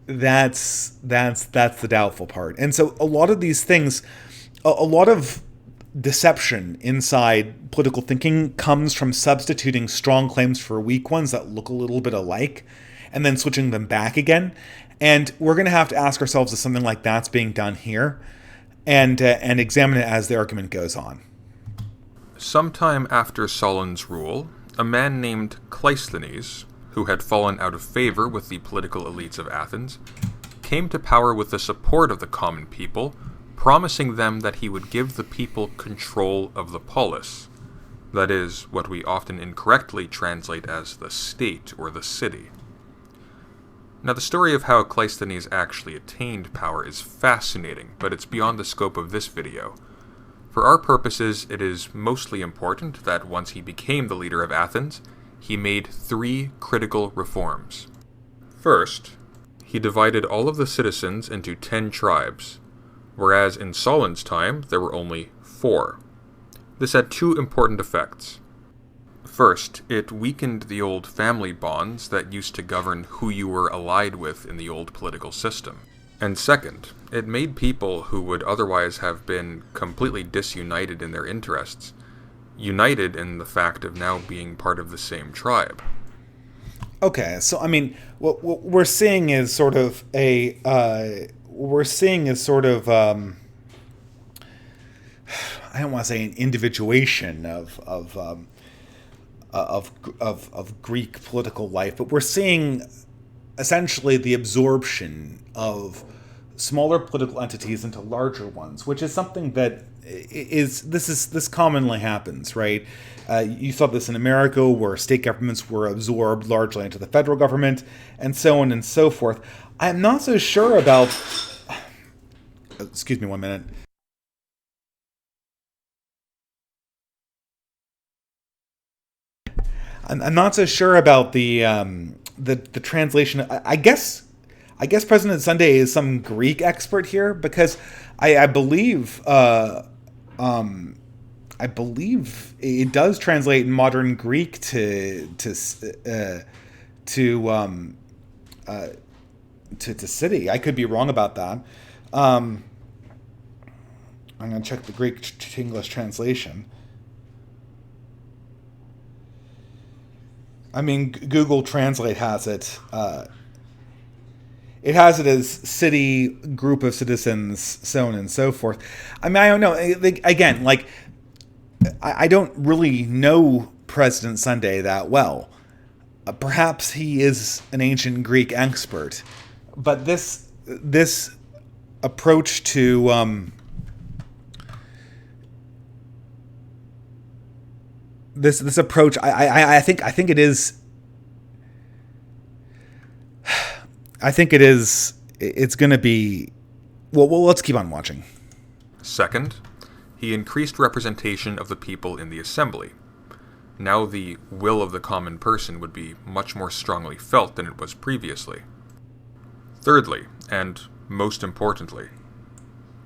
That's the doubtful part. And so a lot of these things, a lot of deception inside political thinking comes from substituting strong claims for weak ones that look a little bit alike and then switching them back again. And we're going to have to ask ourselves if something like that's being done here and examine it as the argument goes on. Sometime after Solon's rule, a man named Cleisthenes, who had fallen out of favor with the political elites of Athens, came to power with the support of the common people, promising them that he would give the people control of the polis, that is, what we often incorrectly translate as the state or the city. Now, the story of how Cleisthenes actually attained power is fascinating, but it's beyond the scope of this video. For our purposes, it is mostly important that once he became the leader of Athens, he made 3 critical reforms. First, he divided all of the citizens into 10 tribes, whereas in Solon's time there were only 4. This had 2 important effects. First, it weakened the old family bonds that used to govern who you were allied with in the old political system. And second, it made people who would otherwise have been completely disunited in their interests, united in the fact of now being part of the same tribe. Okay, so I mean, what we're seeing is sort of I don't want to say an individuation of Greek political life, but we're seeing essentially the absorption of smaller political entities into larger ones, which is something that this commonly happens, right? You saw this in America, where state governments were absorbed largely into the federal government, and so on and so forth. I'm not so sure about. Excuse me 1 minute. I'm not so sure about the the translation. I guess President Sunday is some Greek expert here, because I believe I believe it does translate in modern Greek to to city. I could be wrong about that. Um, I'm gonna check the Greek to English translation. I mean, Google Translate has it. It has it as city, group of citizens, so on and so forth. I mean, I don't know. Again, like, I don't really know President Sunday that well. Perhaps he is an ancient Greek expert, but this approach to this approach, I think it is. I think it is. It's going to be. Well, let's keep on watching. Second, he increased representation of the people in the assembly. Now the will of the common person would be much more strongly felt than it was previously. Thirdly, and most importantly,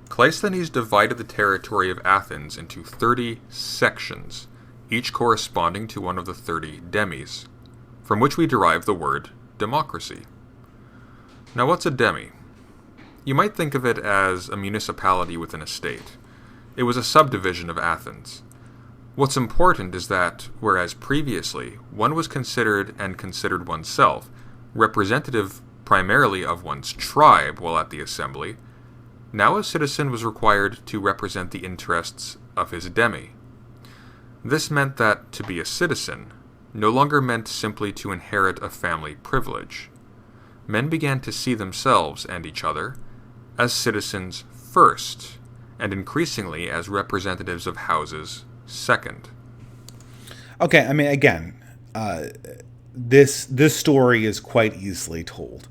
Cleisthenes divided the territory of Athens into 30 sections, each corresponding to one of the 30 demis, from which we derive the word democracy. Now, what's a demi? You might think of it as a municipality within a state. It was a subdivision of Athens. What's important is that, whereas previously one was considered and considered oneself representative primarily of one's tribe while at the assembly, now a citizen was required to represent the interests of his demi. This meant that to be a citizen no longer meant simply to inherit a family privilege. Men began to see themselves and each other as citizens first, and increasingly as representatives of houses second. Okay, I mean, again, this story is quite easily told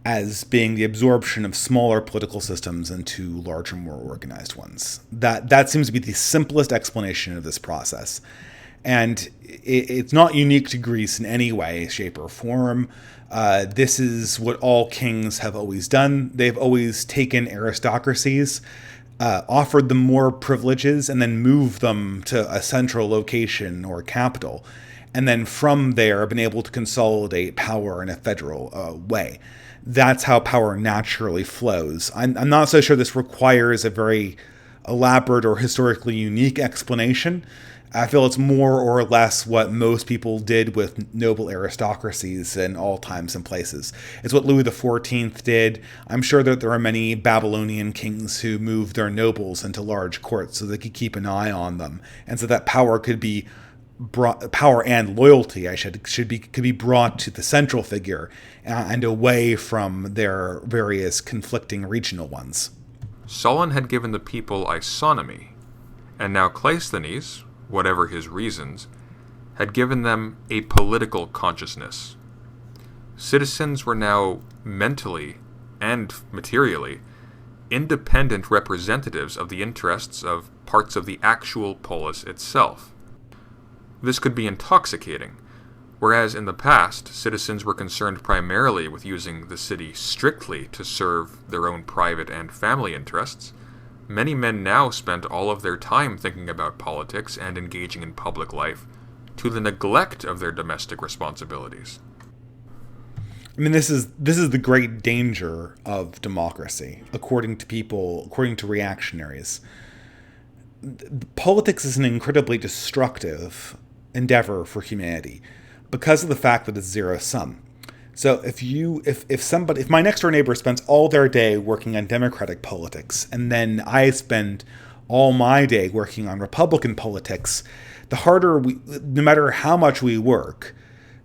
as being the absorption of smaller political systems into larger, more organized ones. That seems to be the simplest explanation of this process. And it's not unique to Greece in any way, shape, or form. This is what all kings have always done. They've always taken aristocracies, offered them more privileges, and then moved them to a central location or capital. And then from there, been able to consolidate power in a federal way. That's how power naturally flows. I'm not so sure this requires a very elaborate or historically unique explanation. I feel it's more or less what most people did with noble aristocracies in all times and places. It's what Louis XIV did. I'm sure that there are many Babylonian kings who moved their nobles into large courts so they could keep an eye on them, and so that power could be brought, power and loyalty, could be brought to the central figure and away from their various conflicting regional ones. Solon had given the people isonomy, and now Cleisthenes, whatever his reasons, had given them a political consciousness. Citizens were now mentally and materially independent representatives of the interests of parts of the actual polis itself. This could be intoxicating, whereas in the past, citizens were concerned primarily with using the city strictly to serve their own private and family interests. Many men now spent all of their time thinking about politics and engaging in public life to the neglect of their domestic responsibilities. I mean, this is the great danger of democracy, according to reactionaries. Politics is an incredibly destructive endeavor for humanity because of the fact that it's zero sum. So if my next door neighbor spends all their day working on Democratic politics, and then I spend all my day working on Republican politics, no matter how much we work,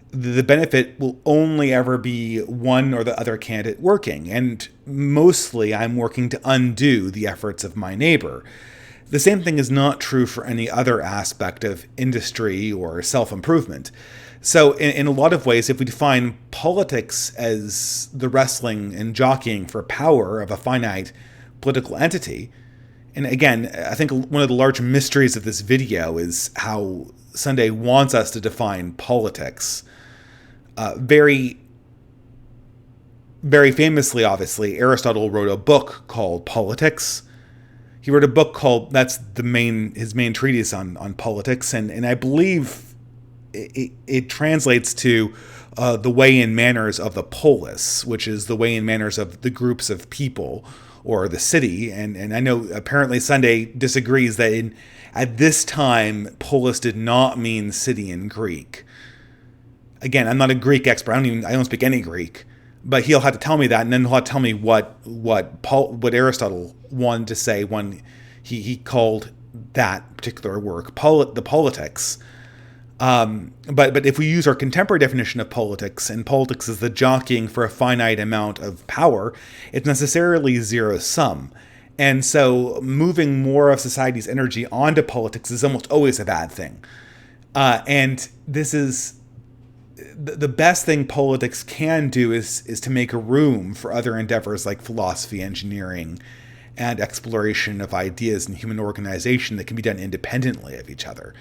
the benefit will only ever be one or the other candidate working. And mostly I'm working to undo the efforts of my neighbor. The same thing is not true for any other aspect of industry or self-improvement. So in a lot of ways, if we define politics as the wrestling and jockeying for power of a finite political entity, and again, I think one of the large mysteries of this video is how Sunday wants us to define politics. Very, very famously, obviously, Aristotle wrote a book called Politics. He wrote a book called, that's his main treatise on politics, and I believe it translates to the way and manners of the polis, which is the way and manners of the groups of people or the city. And I know apparently Sunday disagrees that at this time, polis did not mean city in Greek. Again, I'm not a Greek expert. I don't speak any Greek, but he'll have to tell me that, and then he'll have to tell me what Aristotle wanted to say when he called that particular work the Politics. But if we use our contemporary definition of politics, and politics is the jockeying for a finite amount of power, it's necessarily zero sum. And so moving more of society's energy onto politics is almost always a bad thing. And this is the best thing politics can do is to make room for other endeavors like philosophy, engineering, and exploration of ideas and human organization that can be done independently of each other.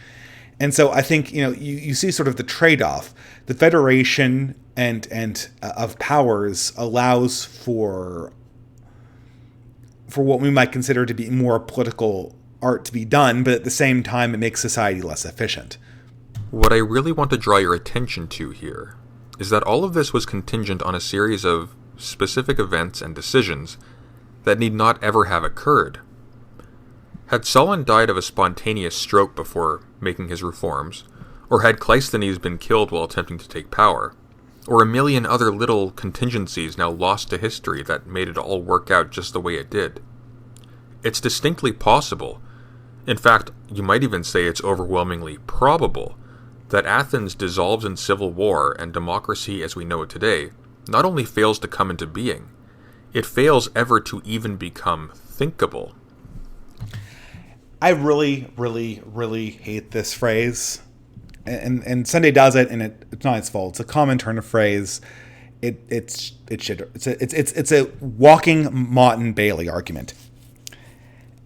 And so I think, you see sort of the trade-off. The federation and of powers allows for what we might consider to be more political art to be done, but at the same time it makes society less efficient. What I really want to draw your attention to here is that all of this was contingent on a series of specific events and decisions that need not ever have occurred. Had Solon died of a spontaneous stroke before making his reforms, or had Cleisthenes been killed while attempting to take power, or a million other little contingencies now lost to history that made it all work out just the way it did, it's distinctly possible, in fact, you might even say it's overwhelmingly probable, that Athens dissolves in civil war and democracy as we know it today not only fails to come into being, it fails ever to even become thinkable. I really, really, really hate this phrase, and Sunday does it, and it's not its fault. It's a common turn of phrase. It's a walking Mott and Bailey argument.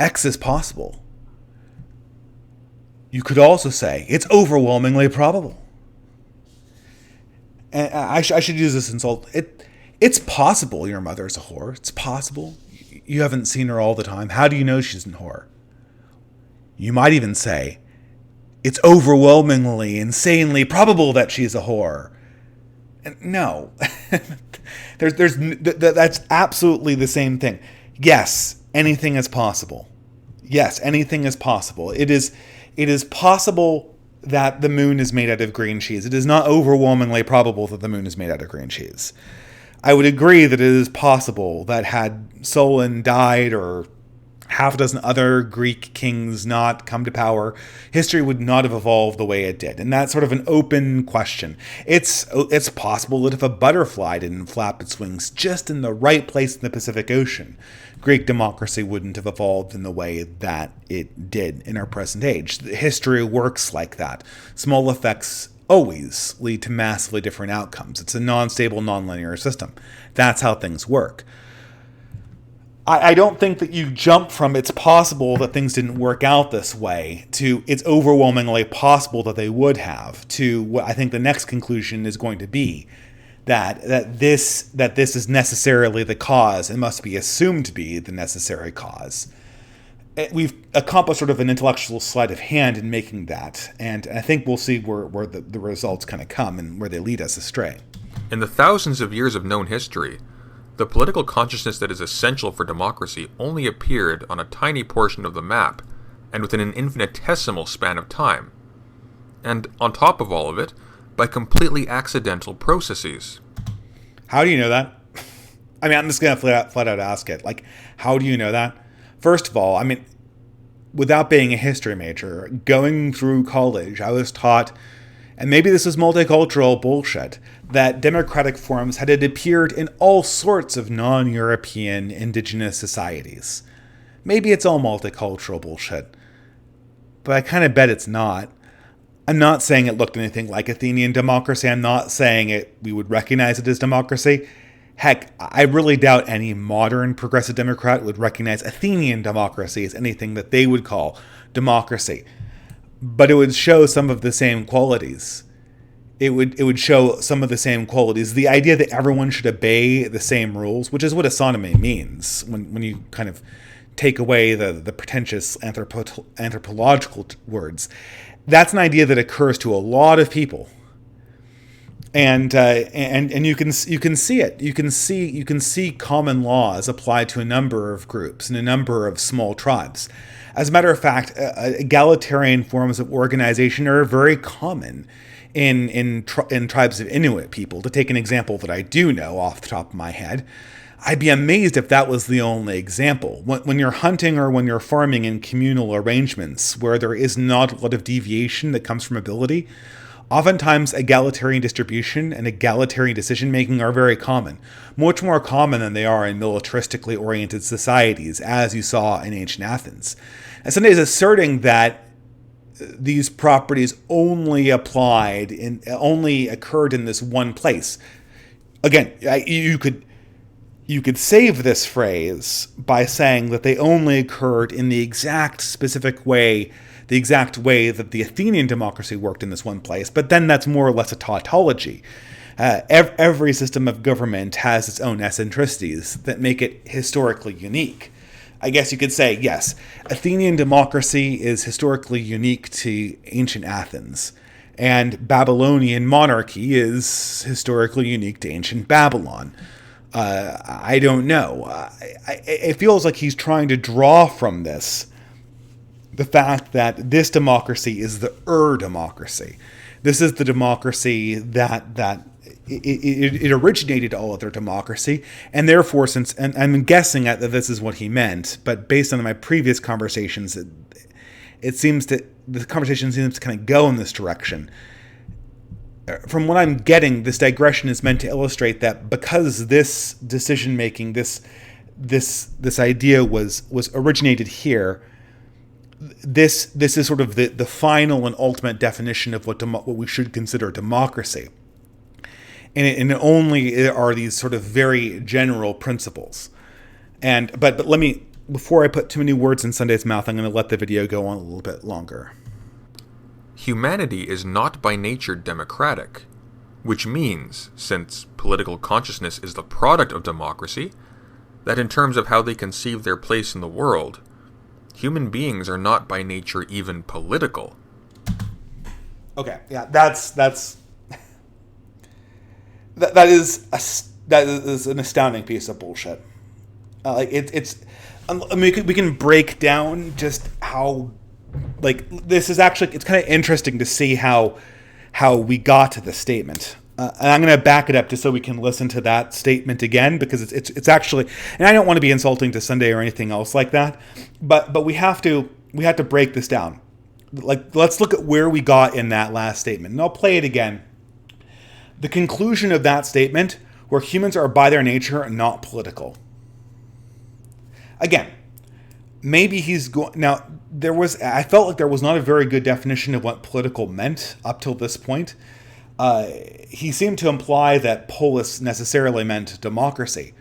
X is possible. You could also say it's overwhelmingly probable. And I should use this insult. It's possible your mother's a whore. It's possible. You haven't seen her all the time. How do you know she's a whore? You might even say, it's overwhelmingly, insanely probable that she's a whore. And no. That's absolutely the same thing. Yes, anything is possible. Yes, anything is possible. It is possible that the moon is made out of green cheese. It is not overwhelmingly probable that the moon is made out of green cheese. I would agree that it is possible that had Solon died or half a dozen other Greek kings not come to power, history would not have evolved the way it did. And that's sort of an open question. It's possible that if a butterfly didn't flap its wings just in the right place in the Pacific Ocean, Greek democracy wouldn't have evolved in the way that it did in our present age. History works like that. Small effects always lead to massively different outcomes. It's a non-stable, non-linear system. That's how things work. I don't think that you jump from it's possible that things didn't work out this way to it's overwhelmingly possible that they would have to what I think the next conclusion is going to be that this is necessarily the cause and must be assumed to be the necessary cause. We've accomplished sort of an intellectual sleight of hand in making that, and I think we'll see where the results kind of come and where they lead us astray. In the thousands of years of known history, the political consciousness that is essential for democracy only appeared on a tiny portion of the map, and within an infinitesimal span of time. And on top of all of it, by completely accidental processes. How do you know that? I mean, I'm just going to flat out ask it. Like, how do you know that? First of all, I mean, without being a history major, going through college, I was taught, and maybe this is multicultural bullshit, that democratic forms had appeared in all sorts of non-European indigenous societies. Maybe it's all multicultural bullshit, but I kind of bet it's not. I'm not saying it looked anything like Athenian democracy. I'm not saying we would recognize it as democracy. Heck, I really doubt any modern progressive Democrat would recognize Athenian democracy as anything that they would call democracy. But it would show some of the same qualities. it would show some of the same qualities. The idea that everyone should obey the same rules, which is what autonomy means when you kind of take away the pretentious anthropological words. That's an idea that occurs to a lot of people, and you can see it. You can see common laws applied to a number of groups and a number of small tribes. As a matter of fact, egalitarian forms of organization are very common in tribes of Inuit people. To take an example that I do know off the top of my head, I'd be amazed if that was the only example. When you're hunting or when you're farming in communal arrangements where there is not a lot of deviation that comes from ability, oftentimes egalitarian distribution and egalitarian decision-making are very common. Much more common than they are in militaristically oriented societies, as you saw in ancient Athens. And Sunday is asserting that these properties only occurred in this one place. Again, you could save this phrase by saying that they only occurred in the exact specific way, the exact way that the Athenian democracy worked in this one place, but then that's more or less a tautology. Every system of government has its own eccentricities that make it historically unique. I guess you could say, yes, Athenian democracy is historically unique to ancient Athens, and Babylonian monarchy is historically unique to ancient Babylon. I don't know. It feels like he's trying to draw from this the fact that this democracy is the democracy. This is the democracy that it originated all other democracy, and therefore, and I'm guessing that this is what he meant, but based on my previous conversations, it seems that the conversation seems to kind of go in this direction. From what I'm getting, this digression is meant to illustrate that because this decision making, this idea was originated here, this is sort of the final and ultimate definition of what we should consider democracy. And it only are these sort of very general principles. But let me, before I put too many words in Sunday's mouth, I'm going to let the video go on a little bit longer. Humanity is not by nature democratic, which means, since political consciousness is the product of democracy, that in terms of how they conceive their place in the world, human beings are not by nature even political. Okay, yeah, that is an astounding piece of bullshit. We can break down just how, this is actually, it's kind of interesting to see how we got to this statement. And I'm going to back it up just so we can listen to that statement again, because it's actually, and I don't want to be insulting to Sunday or anything else like that, but we have to break this down. Let's look at where we got in that last statement, and I'll play it again. The conclusion of that statement, where humans are by their nature not political. Again, maybe he's going, now I felt like there was not a very good definition of what political meant up till this point. He seemed to imply that polis necessarily meant democracy.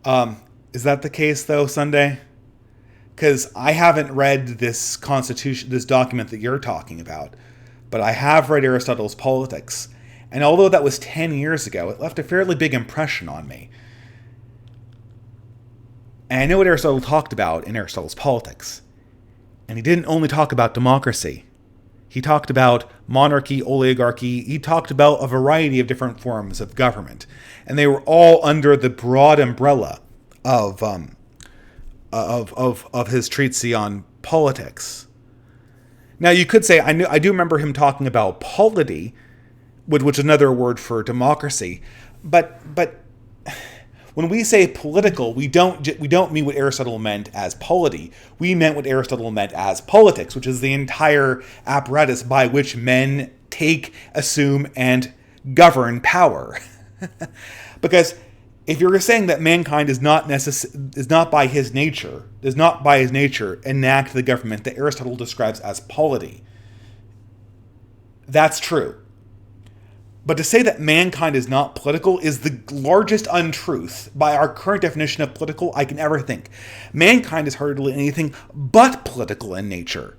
Is that the case though, Sunday? Because I haven't read this constitution, this document that you're talking about, but I have read Aristotle's Politics. And although that was 10 years ago, it left a fairly big impression on me. And I know what Aristotle talked about in Aristotle's Politics. And he didn't only talk about democracy. He talked about monarchy, oligarchy. He talked about a variety of different forms of government. And they were all under the broad umbrella of his treatise on politics. Now you could say, I do remember him talking about polity, which is another word for democracy, but when we say political, we don't mean what Aristotle meant as polity. We meant what Aristotle meant as politics, which is the entire apparatus by which men take, assume, and govern power. Because if you're saying that mankind does not by his nature enact the government that Aristotle describes as polity, that's true. But to say that mankind is not political is the largest untruth by our current definition of political I can ever think. Mankind is hardly anything but political in nature.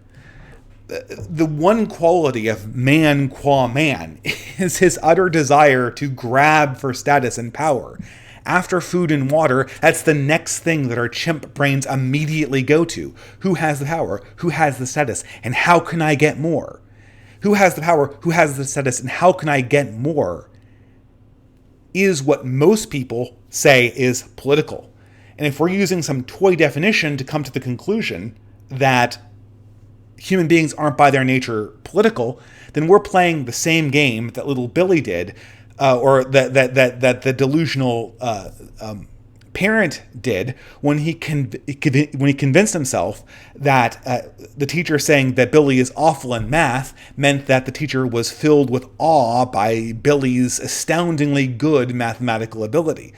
the one quality of man qua man is his utter desire to grab for status and power. After food and water, that's the next thing that our chimp brains immediately go to. Who has the power? Who has the status? And how can I get more? Who has the power? Who has the status? And how can I get more? Is what most people say is political. And if we're using some toy definition to come to the conclusion that human beings aren't by their nature political, then we're playing the same game that little Billy did, or that the delusional parent did when he convinced himself that the teacher saying that Billy is awful in math meant that the teacher was filled with awe by Billy's astoundingly good mathematical ability.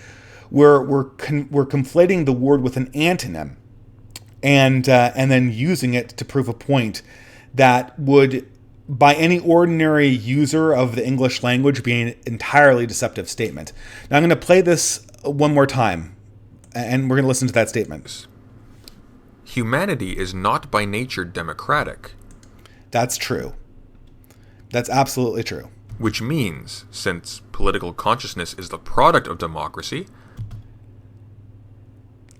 We're conflating the word with an antonym, and then using it to prove a point that would, by any ordinary user of the English language, be an entirely deceptive statement. Now I'm going to play this one more time, and we're going to listen to that statement. Humanity is not by nature democratic. That's true. That's absolutely true. Which means, since political consciousness is the product of democracy...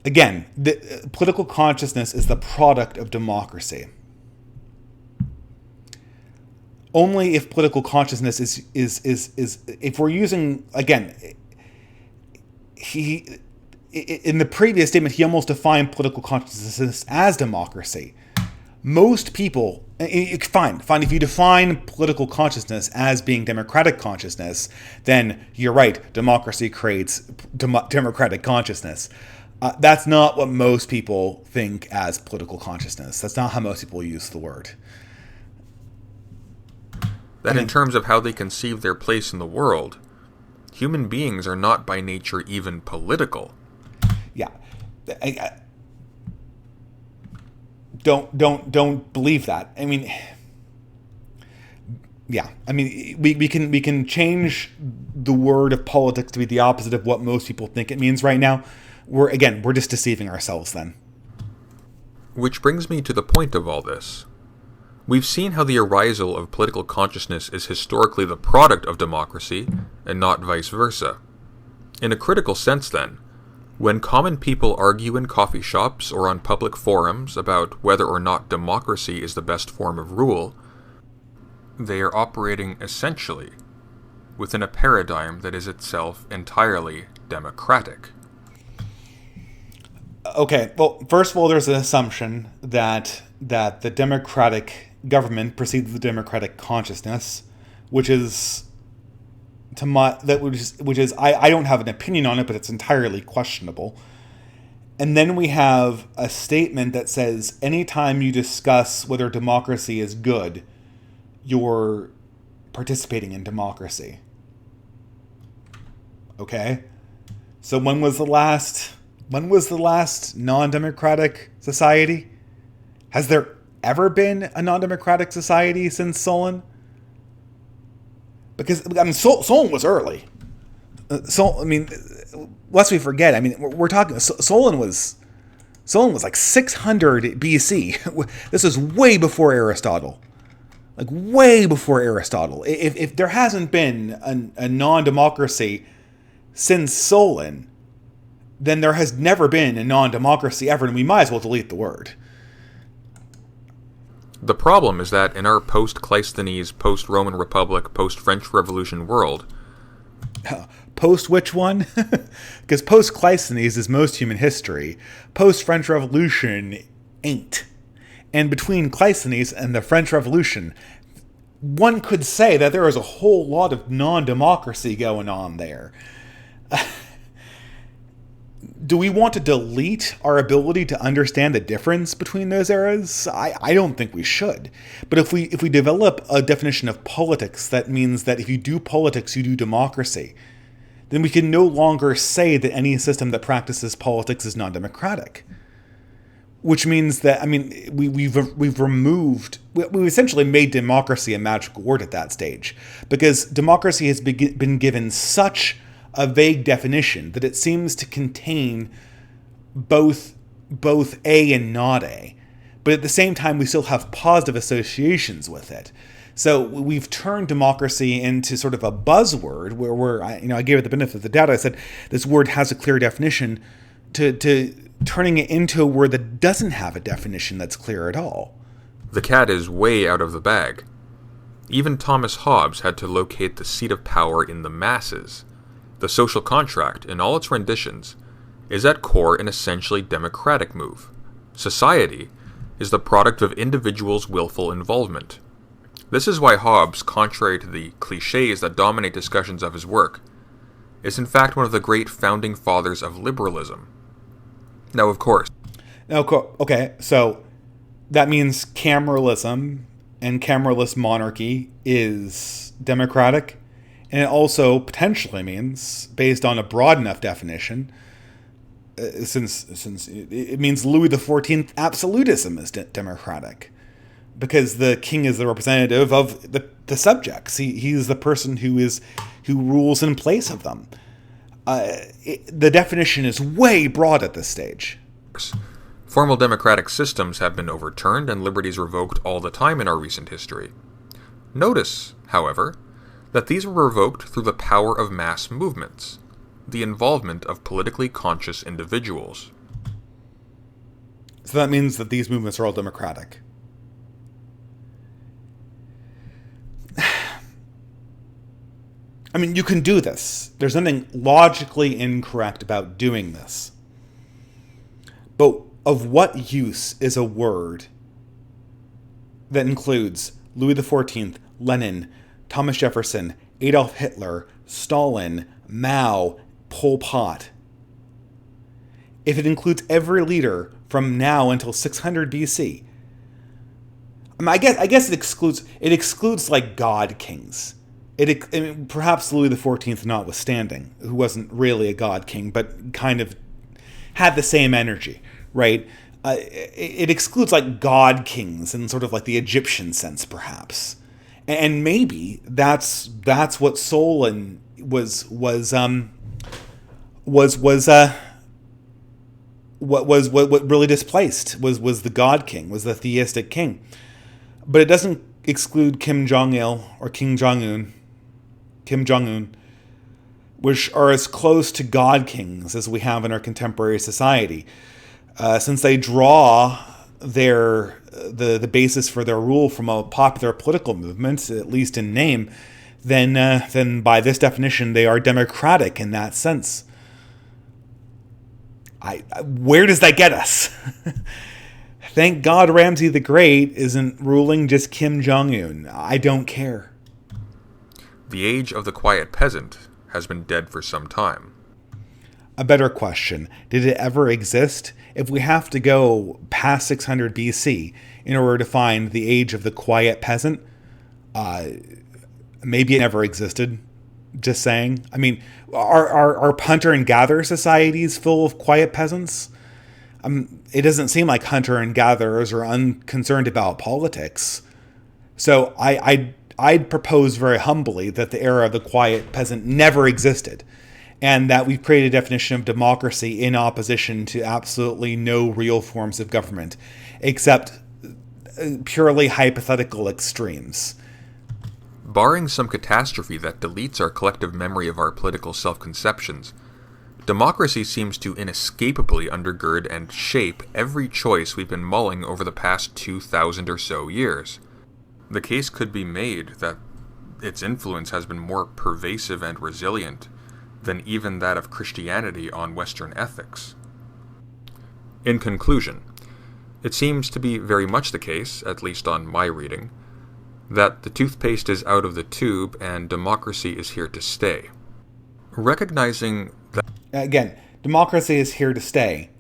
Again, the political consciousness is the product of democracy. Only if political consciousness is if we're using, again, he in the previous statement he almost defined political consciousness as democracy. Most people, fine, if you define political consciousness as being democratic consciousness, then you're right, democracy creates democratic consciousness. That's not what most people think as political consciousness. That's not how most people use the word. That in terms of how they conceive their place in the world, human beings are not by nature even political. Yeah. Don't believe that. I mean, yeah. I mean, we can change the word of politics to be the opposite of what most people think it means right now. We're just deceiving ourselves then. Which brings me to the point of all this. We've seen how the arisal of political consciousness is historically the product of democracy, and not vice versa. In a critical sense, then, when common people argue in coffee shops or on public forums about whether or not democracy is the best form of rule, they are operating essentially within a paradigm that is itself entirely democratic. Okay, well, first of all, there's an assumption that the democratic government precedes the democratic consciousness, which is I don't have an opinion on it, but it's entirely questionable. And then we have a statement that says anytime you discuss whether democracy is good, you're participating in democracy. Okay? So when was the last non-democratic society? Has there ever been a non-democratic society since Solon? Because, I mean, Solon was early. Lest we forget, I mean, we're talking, Solon was like 600 BC. This is way before Aristotle. Like, way before Aristotle. If there hasn't been a non-democracy since Solon, then there has never been a non-democracy ever, and we might as well delete the word. The problem is that in our post-Cleisthenes, post-Roman Republic, post-French Revolution world... Post which one? Because post-Cleisthenes is most human history. Post-French Revolution ain't. And between Cleisthenes and the French Revolution, one could say that there is a whole lot of non-democracy going on there. Do we want to delete our ability to understand the difference between those eras? I don't think we should. But if we develop a definition of politics that means that if you do politics, you do democracy, then we can no longer say that any system that practices politics is non-democratic. Which means that, I mean, we've essentially made democracy a magical word at that stage, because democracy has been given such a vague definition that it seems to contain both A and not A. but at the same time, we still have positive associations with it. So we've turned democracy into sort of a buzzword where I gave it the benefit of the doubt. I said this word has a clear definition, to turning it into a word that doesn't have a definition that's clear at all. The cat is way out of the bag. Even Thomas Hobbes had to locate the seat of power in the masses. The social contract, in all its renditions, is at core an essentially democratic move. Society is the product of individuals' willful involvement. This is why Hobbes, contrary to the cliches that dominate discussions of his work, is in fact one of the great founding fathers of liberalism. Now, of course. Okay, so that means cameralism and cameralist monarchy is democratic, and it also potentially means, based on a broad enough definition, since it means Louis XIV absolutism is democratic, because the king is the representative of the subjects. He's the person who rules in place of them. The definition is way broad at this stage. Formal democratic systems have been overturned and liberties revoked all the time in our recent history. Notice, however, that these were revoked through the power of mass movements, the involvement of politically conscious individuals. So that means that these movements are all democratic. I mean, you can do this. There's nothing logically incorrect about doing this. But of what use is a word that includes Louis XIV, Lenin, Thomas Jefferson, Adolf Hitler, Stalin, Mao, Pol Pot, if it includes every leader from now until 600 BC? I guess it excludes like god kings. Perhaps Louis XIV notwithstanding, who wasn't really a god king, but kind of had the same energy, right? It excludes like god kings in sort of like the Egyptian sense, perhaps, and maybe that's what Solon was what really displaced was the god king, was the theistic king. But it doesn't exclude Kim Jong-il or Kim Jong-un, which are as close to god kings as we have in our contemporary society, since they draw the basis for their rule from a popular political movement, at least in name. Then by this definition, they are democratic in that sense. Where does that get us? Thank God Ramsay the Great isn't ruling just Kim Jong-un. I don't care. The age of the quiet peasant has been dead for some time. A better question, did it ever exist? If we have to go past 600 BC in order to find the age of the quiet peasant, maybe it never existed. Just saying. I mean, are hunter and gatherer societies full of quiet peasants? It doesn't seem like hunter and gatherers are unconcerned about politics. So I'd propose very humbly that the era of the quiet peasant never existed, and that we've created a definition of democracy in opposition to absolutely no real forms of government, except purely hypothetical extremes. Barring some catastrophe that deletes our collective memory of our political self-conceptions, democracy seems to inescapably undergird and shape every choice we've been mulling over the past 2,000 or so years. The case could be made that its influence has been more pervasive and resilient than even that of Christianity on Western ethics. In conclusion, it seems to be very much the case, at least on my reading, that the toothpaste is out of the tube and democracy is here to stay. Recognizing that... Again, democracy is here to stay,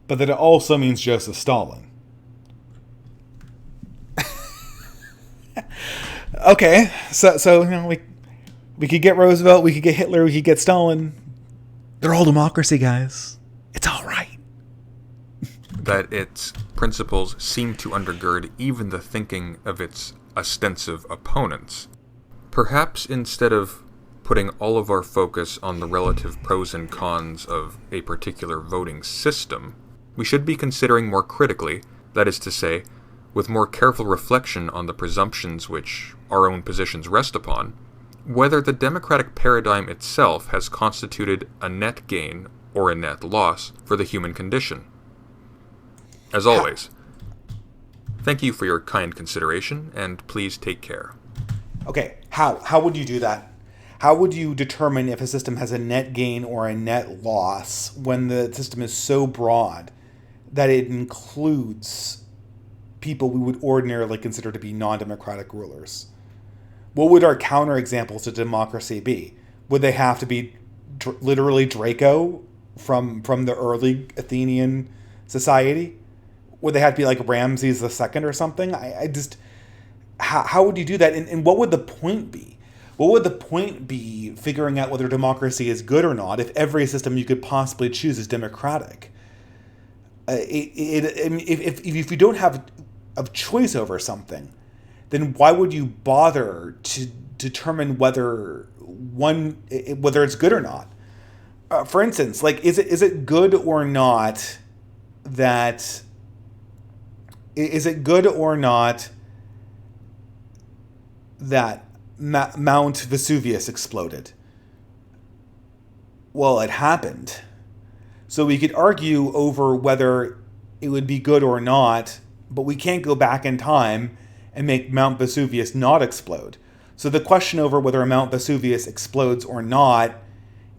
but that it also means Joseph Stalin. Okay, so we could get Roosevelt, we could get Hitler, we could get Stalin. They're all democracy, guys. It's all right. That its principles seem to undergird even the thinking of its ostensive opponents. Perhaps instead of putting all of our focus on the relative pros and cons of a particular voting system, we should be considering more critically That is to say, with more careful reflection on the presumptions which our own positions rest upon, whether the democratic paradigm itself has constituted a net gain or a net loss for the human condition. As always, thank you for your kind consideration, and please take care. Okay, how would you do that? How would you determine if a system has a net gain or a net loss when the system is so broad that it includes people we would ordinarily consider to be non-democratic rulers? What would our counterexamples to democracy be? Would they have to be literally Draco from the early Athenian society? Would they have to be like Ramses II or something? I just... How would you do that? And what would the point be? What would the point be figuring out whether democracy is good or not if every system you could possibly choose is democratic? If you don't have a choice over something, then why would you bother to determine whether it's good or not? For instance, like is it good or not that Mount Vesuvius exploded? Well, it happened. So we could argue over whether it would be good or not, but we can't go back in time and make Mount Vesuvius not explode. So the question over whether Mount Vesuvius explodes or not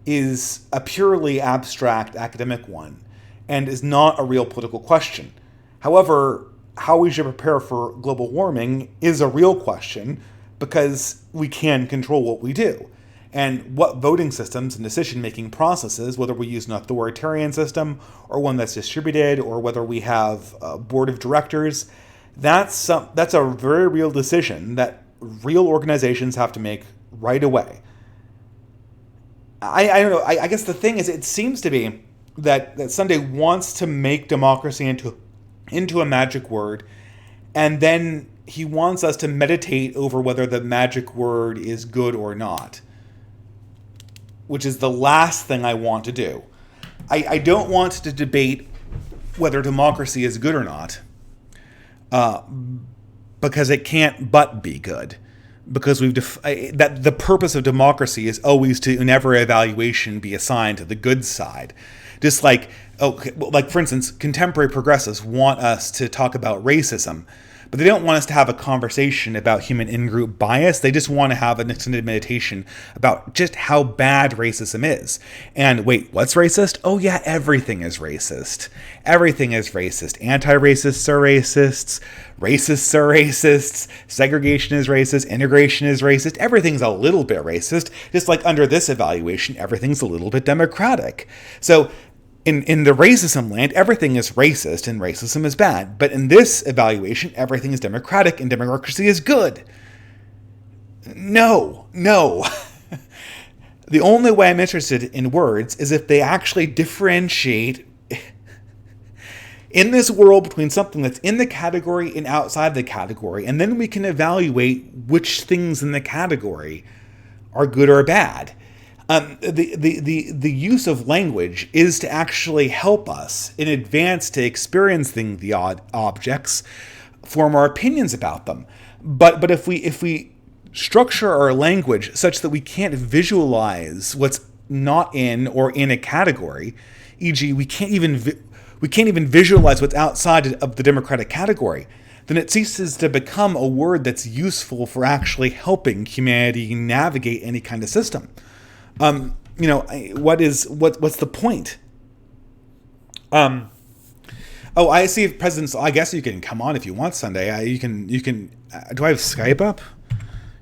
is a purely abstract academic one and is not a real political question. However, how we should prepare for global warming is a real question because we can control what we do. And what voting systems and decision-making processes, whether we use an authoritarian system or one that's distributed or whether we have a board of directors, that's a very real decision that real organizations have to make right away. I don't know. I guess the thing is, it seems to be that Sunday wants to make democracy into a magic word, and then he wants us to meditate over whether the magic word is good or not, which is the last thing I want to do. I don't want to debate whether democracy is good or not, because it can't but be good. Because that the purpose of democracy is always to, in every evaluation, be assigned to the good side. Just like, for instance, contemporary progressives want us to talk about racism, but they don't want us to have a conversation about human in-group bias. They just want to have an extended meditation about just how bad racism is. And wait, what's racist? Oh yeah, everything is racist. Everything is racist. Anti-racists are racists. Racists are racists. Segregation is racist. Integration is racist. Everything's a little bit racist. Just like under this evaluation, everything's a little bit democratic. So in the racism land, everything is racist and racism is bad. But in this evaluation, everything is democratic and democracy is good. No. The only way I'm interested in words is if they actually differentiate in this world between something that's in the category and outside the category. And then we can evaluate which things in the category are good or bad. The use of language is to actually help us in advance to experiencing the odd objects, form our opinions about them. But if we structure our language such that we can't visualize what's not in or in a category, e.g., we can't even visualize what's outside of the democratic category, then it ceases to become a word that's useful for actually helping humanity navigate any kind of system. What's the point? I see presidents. I guess you can come on if you want Sunday. You can. Do I have Skype up?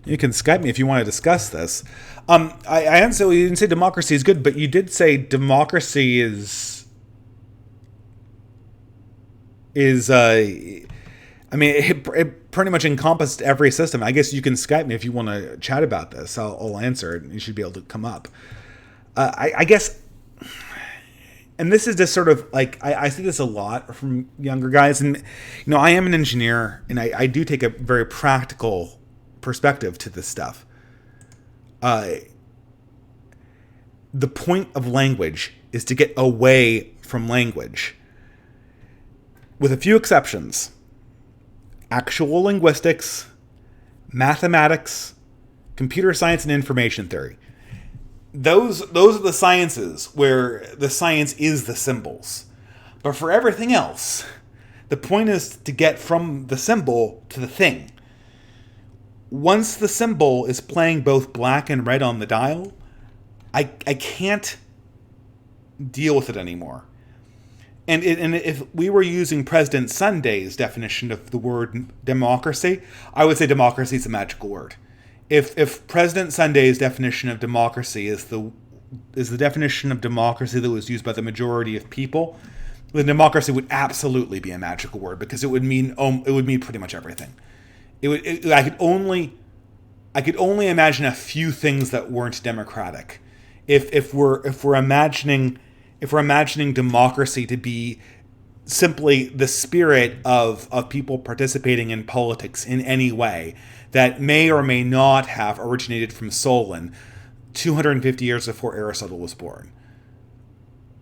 You can Skype me if you want to discuss this. I answer. You didn't say democracy is good, but you did say democracy is. It pretty much encompassed every system. I guess you can Skype me if you want to chat about this. I'll answer it, and you should be able to come up. I guess, and this is just sort of like, I see this a lot from younger guys, and I am an engineer, and I do take a very practical perspective to this stuff. The point of language is to get away from language. with a few exceptions, actual linguistics, mathematics, computer science, and information theory. Those are the sciences where the science is the symbols. But for everything else, the point is to get from the symbol to the thing. Once the symbol is playing both black and red on the dial, I can't deal with it anymore. And if we were using President Sunday's definition of the word democracy, I would say democracy is a magical word. If President Sunday's definition of democracy is the definition of democracy that was used by the majority of people, then democracy would absolutely be a magical word, because it would mean pretty much everything. I could only imagine a few things that weren't democratic. If we're imagining democracy to be simply the spirit of people participating in politics in any way that may or may not have originated from Solon 250 years before Aristotle was born.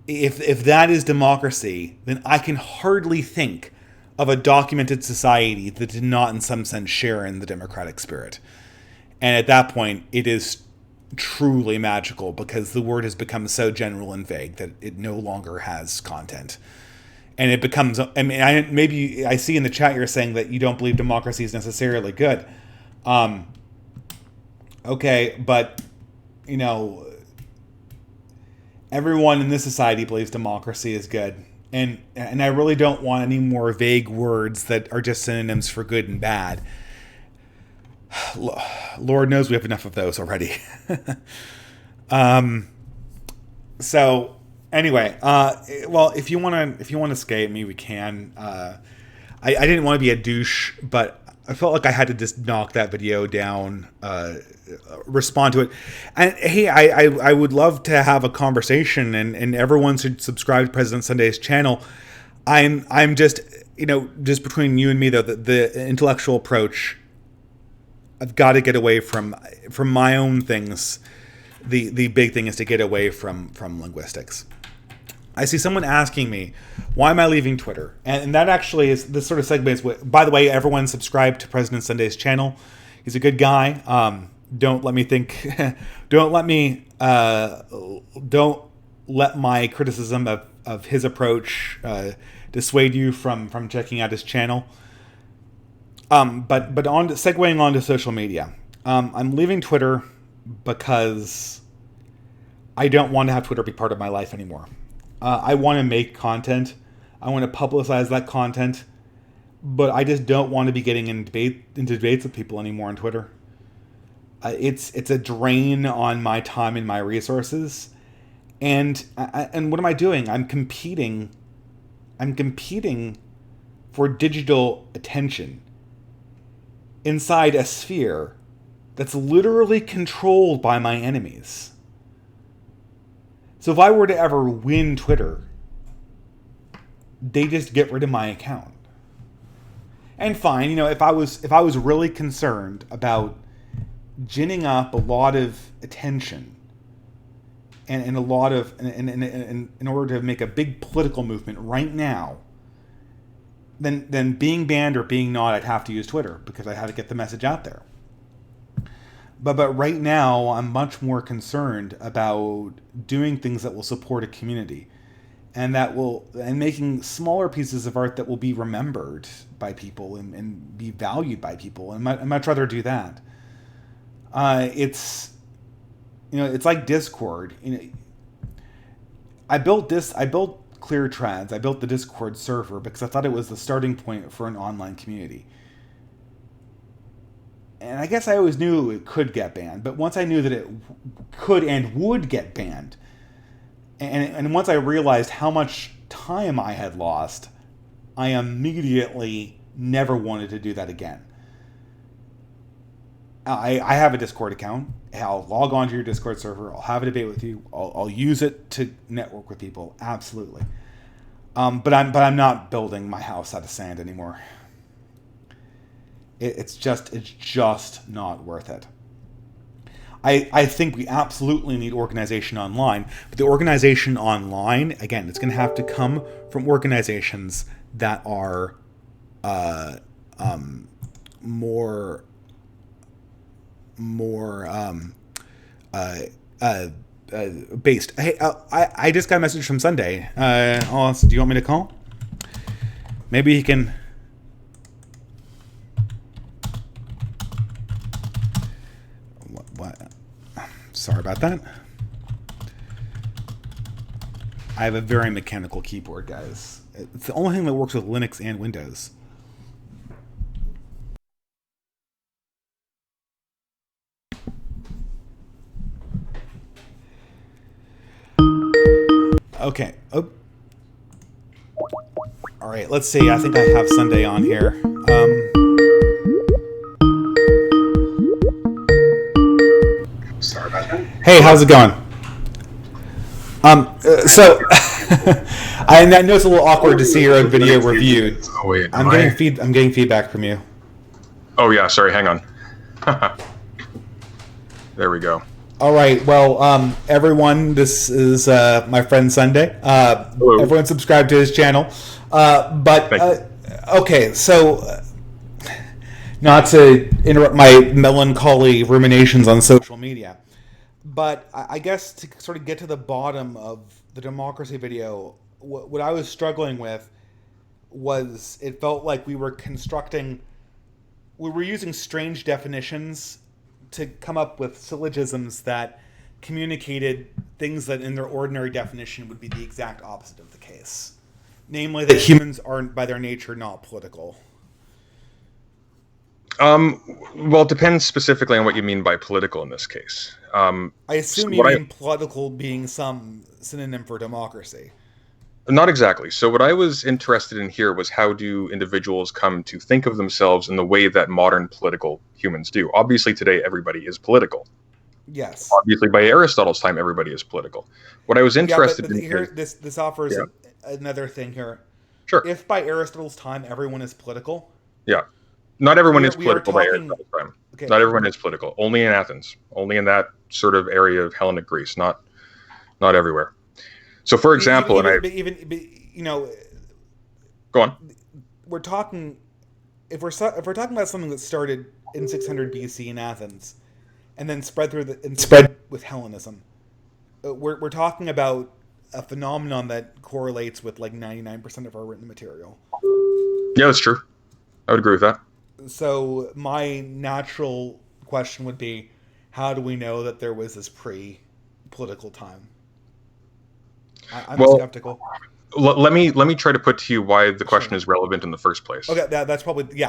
If that is democracy, then I can hardly think of a documented society that did not in some sense share in the democratic spirit. And at that point, it is truly magical, because the word has become so general and vague that it no longer has content. And it becomes, maybe I see in the chat you're saying that you don't believe democracy is necessarily good. Okay, but, everyone in this society believes democracy is good. And I really don't want any more vague words that are just synonyms for good and bad. Lord knows we have enough of those already. So anyway, well, if you want to skate me, we can. I didn't want to be a douche, but I felt like I had to just knock that video down, respond to it. And hey, I would love to have a conversation, and everyone should subscribe to President Sunday's channel. I'm just, just between you and me though, the intellectual approach, I've got to get away from my own things. The big thing is to get away from linguistics. I see someone asking me, why am I leaving Twitter? And that actually is, this sort of segues with, by the way, everyone subscribe to President Sunday's channel. He's a good guy. Don't let my criticism of his approach dissuade you from checking out his channel. But segueing onto social media, I'm leaving Twitter because I don't want to have Twitter be part of my life anymore. I want to make content. I want to publicize that content, but I just don't want to be getting into debates with people anymore on Twitter. It's a drain on my time and my resources. And what am I doing? I'm competing for digital attention inside a sphere that's literally controlled by my enemies. So if I were to ever win Twitter, they just get rid of my account. And fine, if I was really concerned about ginning up a lot of attention and a lot of in order to make a big political movement right now, then being banned or being not, I'd have to use Twitter because I had to get the message out there. But right now, I'm much more concerned about doing things that will support a community, and making smaller pieces of art that will be remembered by people and be valued by people. And I'd much rather do that. It's like Discord. I built ClearTrads. I built the Discord server because I thought it was the starting point for an online community. And I guess I always knew it could get banned, but once I knew that it could and would get banned, and once I realized how much time I had lost, I immediately never wanted to do that again. I have a Discord account. I'll log on to your Discord server. I'll have a debate with you. I'll use it to network with people. Absolutely. But I'm not building my house out of sand anymore. It's just not worth it. I think we absolutely need organization online, but the organization online, again, it's going to have to come from organizations that are uh, more more uh, uh, based. Hey, I just got a message from Sunday. Do you want me to call? Maybe he can. What? Sorry about that. I have a very mechanical keyboard, guys. It's the only thing that works with Linux and Windows. Okay. Oh. All right. Let's see. I think I have Sunday on here. Sorry about that. Hey, how's it going? So I know it's a little awkward to see your own video reviewed. Oh wait, I'm getting feedback from you. Oh yeah, sorry, hang on. There we go. All right. Well, everyone, this is my friend Sunday. Hello. Everyone subscribe to his channel. Okay, so not to interrupt my melancholy ruminations on social media, but I guess to sort of get to the bottom of the democracy video, what I was struggling with was it felt like we were using strange definitions to come up with syllogisms that communicated things that in their ordinary definition would be the exact opposite of the case. Namely, that humans aren't by their nature not political. Well, it depends specifically on what you mean by political in this case. I assume you mean political being some synonym for democracy. Not exactly. So what I was interested in here was how do individuals come to think of themselves in the way that modern political humans do. Obviously, today everybody is political. Yes. Obviously, by Aristotle's time, everybody is political. What I was interested in here, this offers another thing here. Sure. If by Aristotle's time everyone is political, yeah, not everyone is political by Aristotle's time. Okay. Not everyone is political. Only in Athens. Only in that sort of area of Hellenic Greece. Not everywhere. So, for example, you know, go on. We're talking if we're talking about something that started in 600 BC in Athens, and then spread with Hellenism. We're talking about a phenomenon that correlates with like 99% of our written material. Yeah, that's true. I would agree with that. So my natural question would be, how do we know that there was this pre-political time? I'm skeptical. Let me try to put to you why the question is relevant in the first place. Okay, that's probably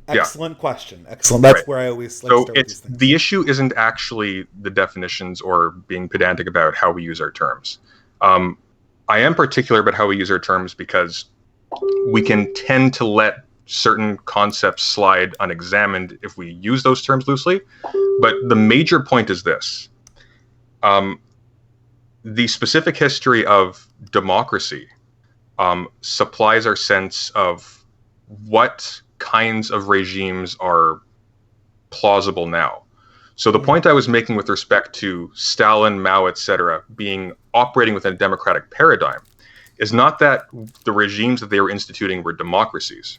excellent question. Excellent. That's where I always like to start with these things. The issue isn't actually the definitions or being pedantic about how we use our terms. I am particular about how we use our terms because we can tend to let certain concepts slide unexamined if we use those terms loosely. But the major point is this. The specific history of democracy supplies our sense of what kinds of regimes are plausible now. So the point I was making with respect to Stalin, Mao, etc., being operating within a democratic paradigm is not that the regimes that they were instituting were democracies.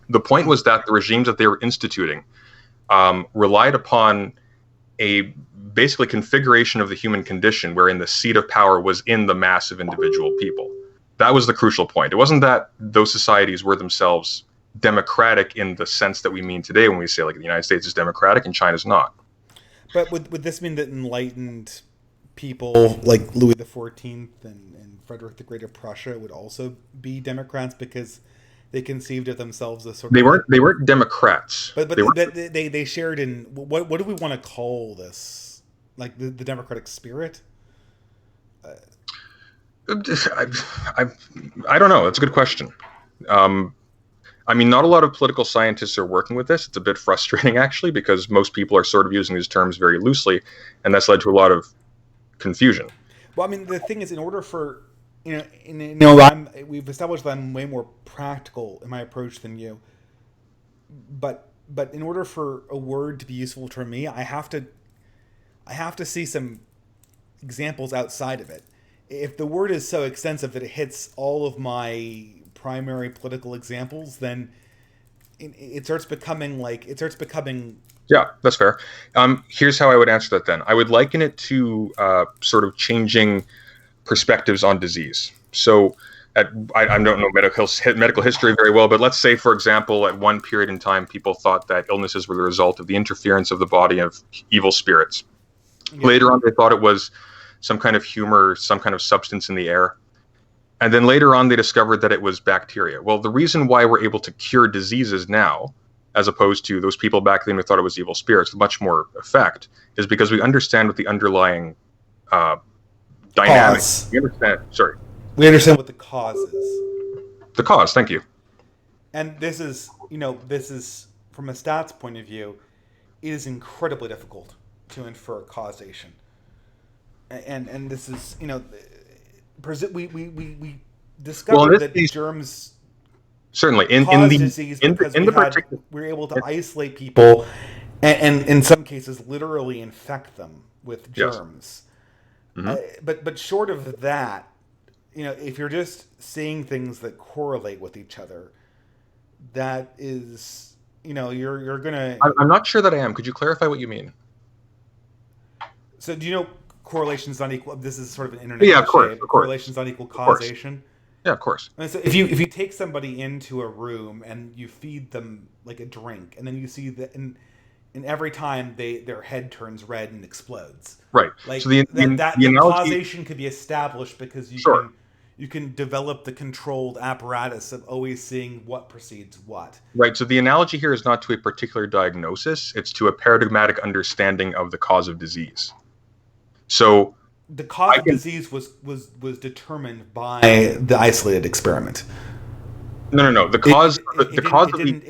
The point was that the regimes that they were instituting relied upon a basically configuration of the human condition wherein the seat of power was in the mass of individual people. That was the crucial point. It wasn't that those societies were themselves democratic in the sense that we mean today when we say like the United States is democratic and China's not. But would this mean that enlightened people like Louis XIV and Frederick the Great of Prussia would also be Democrats because they conceived of themselves as sort of... They weren't Democrats. But they shared in... What do we want to call this? Like the democratic spirit? I don't know. That's a good question. I mean, not a lot of political scientists are working with this. It's a bit frustrating, actually, because most people are sort of using these terms very loosely, and that's led to a lot of confusion. Well, I mean, the thing is, in order for... we've established that I'm way more practical in my approach than you. But in order for a word to be useful to me, I have to see some examples outside of it. If the word is so extensive that it hits all of my primary political examples, then it starts becoming Yeah, that's fair. Here's how I would answer that then. I would liken it to sort of changing perspectives on disease. So, I don't know medical history very well, but let's say, for example, at one period in time, people thought that illnesses were the result of the interference of the body of evil spirits. yeah. Later on, they thought it was some kind of humor, some kind of substance in the air. And then later on, they discovered that it was bacteria. Well, the reason why we're able to cure diseases now, as opposed to those people back then who thought it was evil spirits, with much more effect, is because we understand what the underlying dynamic. Cause. We understand. Sorry, We understand what the cause is. the cause. Thank you. And this is from a stats point of view, it is incredibly difficult to infer causation. And this is, we discovered that germs certainly in cause the disease in because the, in the particular we were able to isolate people and in some cases literally infect them with germs. Yes. But short of that, if you're just seeing things that correlate with each other, that is, you're gonna. I'm not sure that I am. Could you clarify what you mean? So do you know correlation's not equal? This is sort of an internet Yeah, cliche. of course. Correlation's not equal causation. Yeah, of course. And so if you take somebody into a room and you feed them like a drink, and then you see that and every time their head turns red and explodes. Right. Like so the analogy, causation could be established because you can develop the controlled apparatus of always seeing what precedes what. Right. So the analogy here is not to a particular diagnosis; it's to a paradigmatic understanding of the cause of disease. So the cause of disease was determined by the isolated experiment. No. The cause.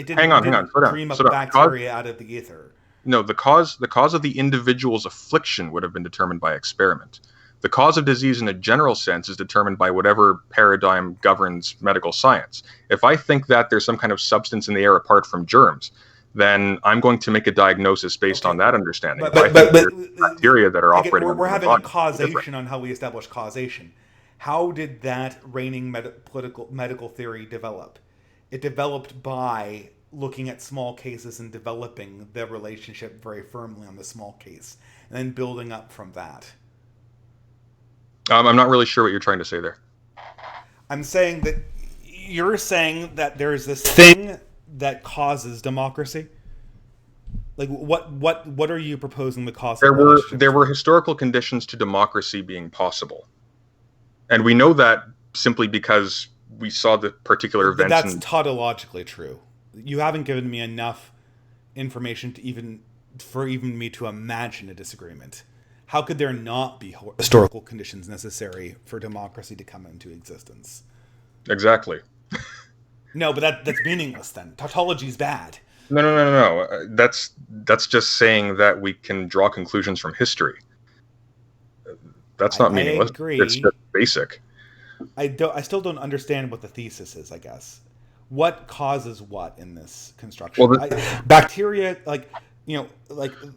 Hang on. Dream up bacteria out of the ether. No, the cause of the individual's affliction would have been determined by experiment. The cause of disease in a general sense is determined by whatever paradigm governs medical science. If I think that there's some kind of substance in the air apart from germs, then I'm going to make a diagnosis based on that understanding. But bacteria that are operating. We're having a causation on how we establish causation. How did that reigning medical theory develop? It developed by looking at small cases and developing the relationship very firmly on the small case, and then building up from that. I'm not really sure what you're trying to say there. I'm saying that you're saying that there's this thing that causes democracy. Like what are you proposing the cause? There were historical conditions to democracy being possible, and we know that simply because we saw the particular events. But that's tautologically true. You haven't given me enough information for me to imagine a disagreement. How could there not be historical conditions necessary for democracy to come into existence? Exactly. No, but that's meaningless then. Tautology is bad. No. That's just saying that we can draw conclusions from history. That's not meaningless. I agree. It's just basic. I still don't understand what the thesis is, I guess. What causes what in this construction? Well, bacteria, like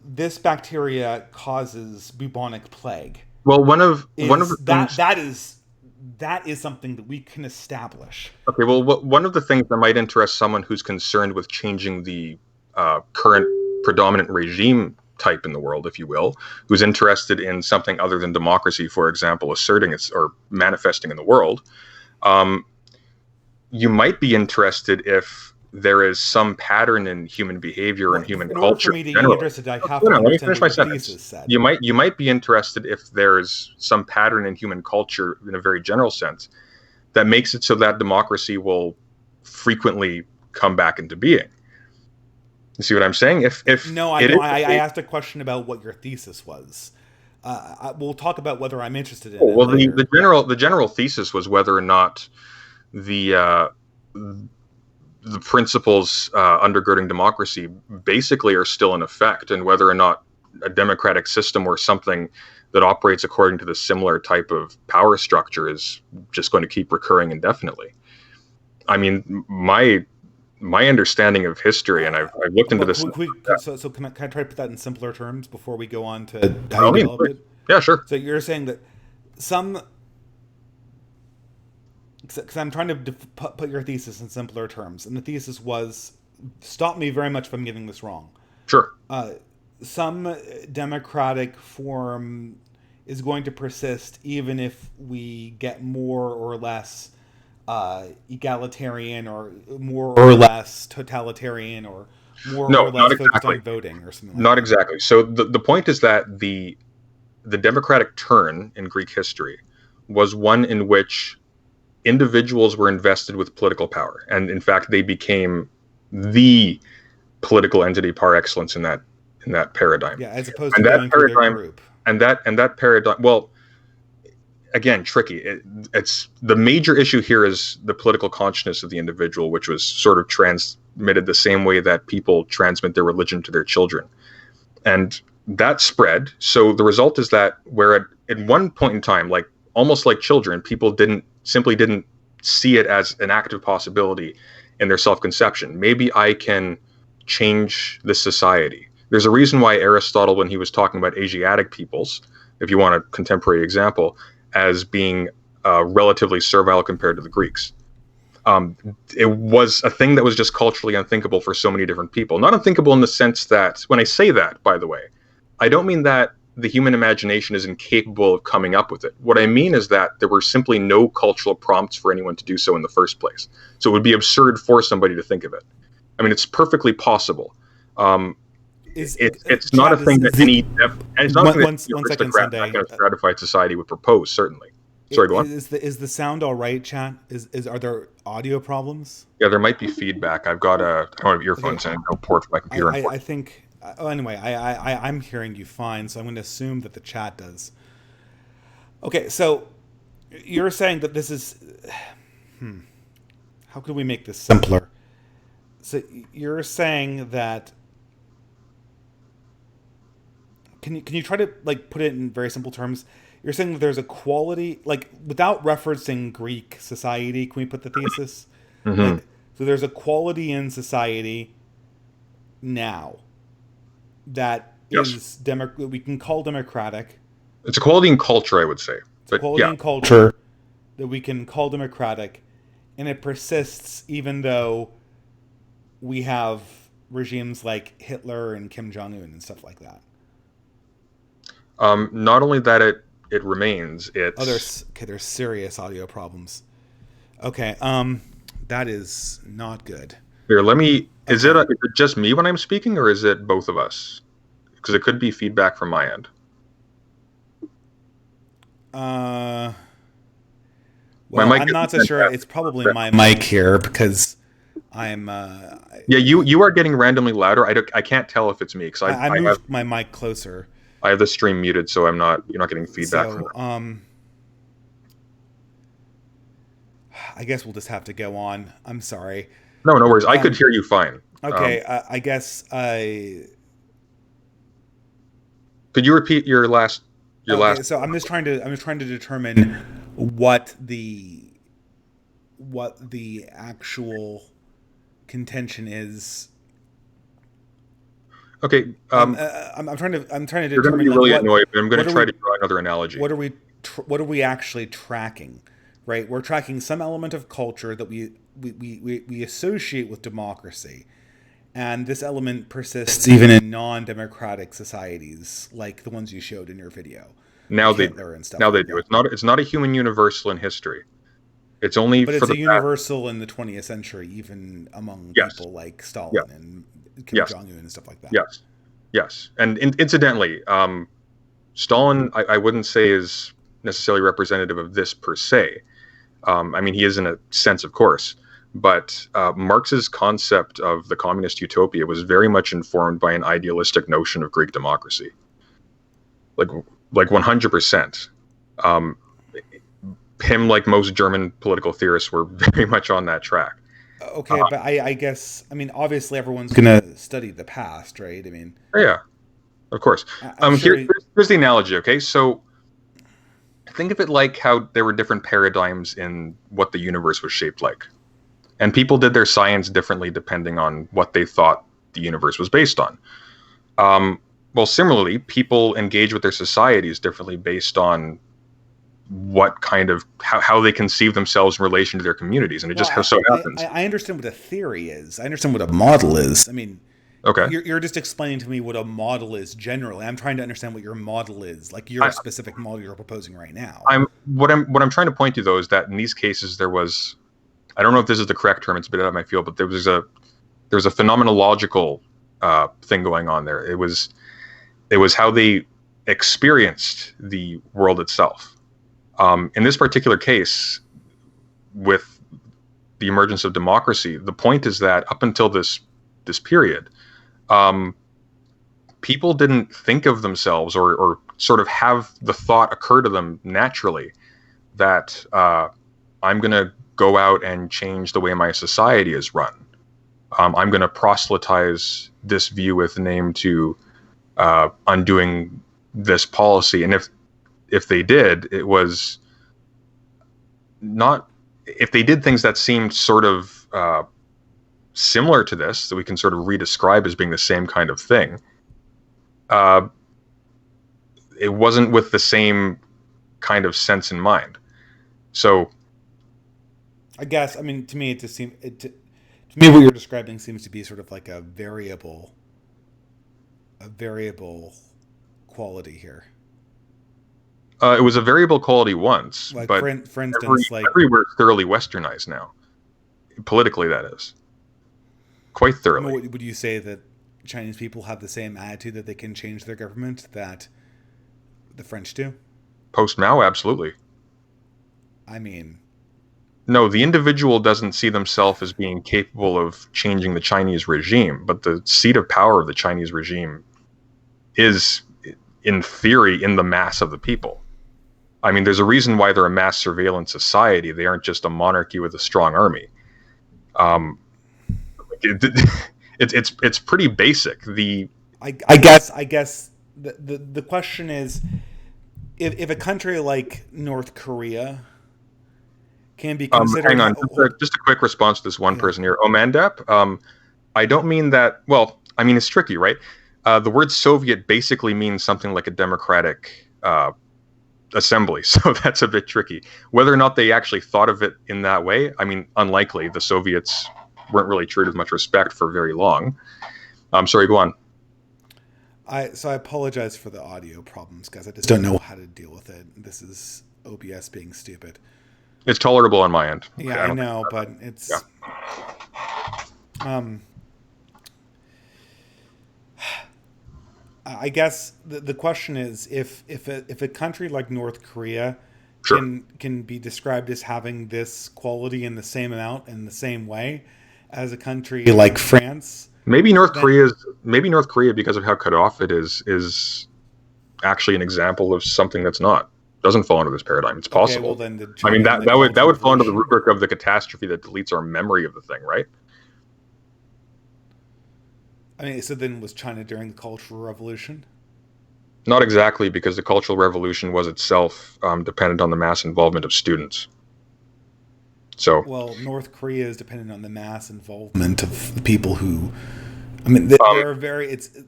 this bacteria causes bubonic plague. Well, one of the things, that is something that we can establish. Okay, well, one of the things that might interest someone who's concerned with changing the current predominant regime type in the world, if you will, who's interested in something other than democracy, for example, asserting its or manifesting in the world, you might be interested if there is some pattern in human behavior and human culture. For me to be interested, I have to let me finish my what the thesis sentence. said. You might be interested if there's some pattern in human culture in a very general sense that makes it so that democracy will frequently come back into being. You see what I'm saying? I asked a question about what your thesis was. We'll talk about whether I'm interested in it. Well, later. the general thesis was whether or not the principles undergirding democracy basically are still in effect, and whether or not a democratic system or something that operates according to the similar type of power structure is just going to keep recurring indefinitely. I mean, my understanding of history, and I've looked into this. So can I try to put that in simpler terms before we go on to how you develop it? Yeah, sure. So you're saying that some because I'm trying to put your thesis in simpler terms, and the thesis was, stop me very much if I'm getting this wrong. Sure. Some democratic form is going to persist even if we get more or less egalitarian, or more or less totalitarian, or more No, or not less focused exactly. on voting or something like Not that. exactly. So the point is that the democratic turn in Greek history was one in which individuals were invested with political power, and in fact, they became the political entity par excellence in that paradigm. Yeah, as opposed to And that going through their paradigm, group. and that paradigm. Well, again, tricky. It's the major issue here is the political consciousness of the individual, which was sort of transmitted the same way that people transmit their religion to their children, and that spread. So the result is that where at one point in time, like almost like children, people didn't see it as an active possibility in their self-conception. Maybe I can change this society. There's a reason why Aristotle, when he was talking about Asiatic peoples, if you want a contemporary example, as being relatively servile compared to the Greeks. It was a thing that was just culturally unthinkable for so many different people. Not unthinkable in the sense that, when I say that, by the way, I don't mean that the human imagination is incapable of coming up with it. What I mean is that there were simply no cultural prompts for anyone to do so in the first place. So it would be absurd for somebody to think of it. I mean, it's perfectly possible. It's not a Chad, thing that any, and it's not a thing that any one second, aristocrat back Sunday. in a stratified society would propose. Certainly. Sorry, go on. Is the sound all right, Chad? Is are there audio problems? Yeah, there might be feedback. I've got I don't have earphones Okay. and no port for my computer. I think. Oh, anyway, I'm hearing you fine, so I'm going to assume that the chat does. Okay, so you're saying that this is. How could we make this simpler? So you're saying that. Can you try to like put it in very simple terms? You're saying that there's a quality, like without referencing Greek society. Can we put the thesis? Mm-hmm. Like, so there's a quality in society now that Yes, is we can call democratic. it's equality in culture, I would say. It's a But quality yeah, in culture that we can call democratic, and it persists even though we have regimes like Hitler and Kim Jong Un and stuff like that. not only that it remains, Oh, it's there's serious audio problems. Okay, that is not good. here. Let me. Okay. Is it just me when I'm speaking, or is it both of us? Because it could be feedback from my end. Uh, My well, mic I'm not so isn't sure. It's fantastic. probably my mic here because I'm. Yeah, you are getting randomly louder. I can't tell if it's me because I moved my mic closer. I have the stream muted, so you're not getting feedback from So, that. I guess we'll just have to go on. I'm sorry. No, no worries. I could hear you fine. Okay, I guess Could you repeat your last okay, so I'm just trying to determine what the actual contention is. Okay. I'm trying to You're going to determine be like really annoyed, but I'm going what to are try we to draw another analogy. what are we actually tracking, right? We're tracking some element of culture that we associate with democracy, and this element persists even in non-democratic societies like the ones you showed in your video, Now like they Hitler and stuff now they like do. that. It's not a human universal in history. It's only But for it's the a universal in the 20th century, even among yes, people like yes, Stalin and Kim yes, Jong Un and stuff like that. yes, yes. And incidentally, Stalin, I wouldn't say is necessarily representative of this per se. I mean, he is in a sense, of course, but Marx's concept of the communist utopia was very much informed by an idealistic notion of Greek democracy, like 100%. Um, him, like most German political theorists, were very much on that track. Okay, but I guess I mean obviously everyone's gonna study the past, right? I mean, Yeah, of course. I'm sure. Here's the analogy. Okay, so think of it like how there were different paradigms in what the universe was shaped like, and people did their science differently depending on what they thought the universe was based on. Well, similarly, people engage with their societies differently based on what kind of how they conceive themselves in relation to their communities, and it Well, just so happens. I understand what a theory is. I understand what a model is. I mean, Okay, you're just explaining to me what a model is generally. I'm trying to understand what your model is, like your I, specific model you're proposing right now. I'm trying to point to though is that in these cases there was, I don't know if this is the correct term, it's a bit out of my field, but there was a phenomenological thing going on there. It was how they experienced the world itself. In this particular case, with the emergence of democracy, the point is that up until this period, um, people didn't think of themselves or sort of have the thought occur to them naturally that I'm going to go out and change the way my society is run. I'm going to proselytize this view with the name to undoing this policy. And if they did, it was not. If they did things that seemed sort of similar to this, that we can sort of redescribe as being the same kind of thing, uh, it wasn't with the same kind of sense in mind. So, I guess. I mean, to me, it just seems. To me, what you're describing seems to be sort of like a variable quality here. it was a variable quality once, Like but for instance, like everywhere it's thoroughly westernized now. Politically, that is quite I mean, thoroughly. would you say that Chinese people have the same attitude that they can change their government that the French do? Post Mao, absolutely. I mean, No, the individual doesn't see themselves as being capable of changing the Chinese regime, but the seat of power of the Chinese regime is, in theory, in the mass of the people. I mean, there's a reason why they're a mass surveillance society. They aren't just a monarchy with a strong army. Um, it, it's pretty basic. I guess the question is if a country like North Korea can be Hang considered. on, just a quick response to this one Yeah. person here, Omandap. I don't mean that. Well, I mean it's tricky, right? The word Soviet basically means something like a democratic assembly, so that's a bit tricky. Whether or not they actually thought of it in that way, I mean, unlikely. The Soviets weren't really treated with much respect for very long. I'm sorry, go on. I apologize for the audio problems, guys. I just don't know how to deal with it. This is OBS being stupid. It's tolerable on my end. Yeah, I know, but it's Yeah. um I guess the question is if a country like North Korea Sure. can be described as having this quality in the same amount in the same way as a country like France, Maybe then North Korea, because of how cut off it is actually an example of something that's not. Doesn't fall into this paradigm. It's okay, well possible. then the I mean, China and the that Cultural would fall into the Revolution. rubric of the catastrophe that deletes our memory of the thing, right? I mean, so then was China during the Cultural Revolution? Not exactly, because the Cultural Revolution was itself dependent on the mass involvement of students. So, Well, North Korea is dependent on the mass involvement of people who. I mean, um, there are very. It's it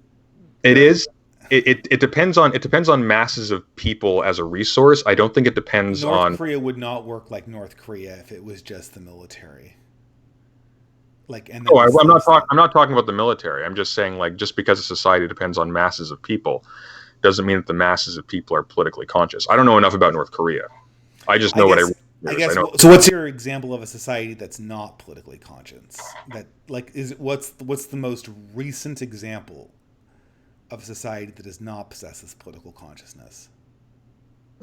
there. is. It depends on masses of people as a resource. I don't think it depends North on. Korea would not work like North Korea if it was just the military. Like, and Oh, then the slave state. I'm not talking about the military. I'm just saying, like, just because a society depends on masses of people, doesn't mean that the masses of people are politically conscious. I don't know enough about North Korea. I just I know what I guess. read. I I guess. know. So, what's your example of a society that's not politically conscious? That like is what's the most recent example of a society that does not possess this political consciousness?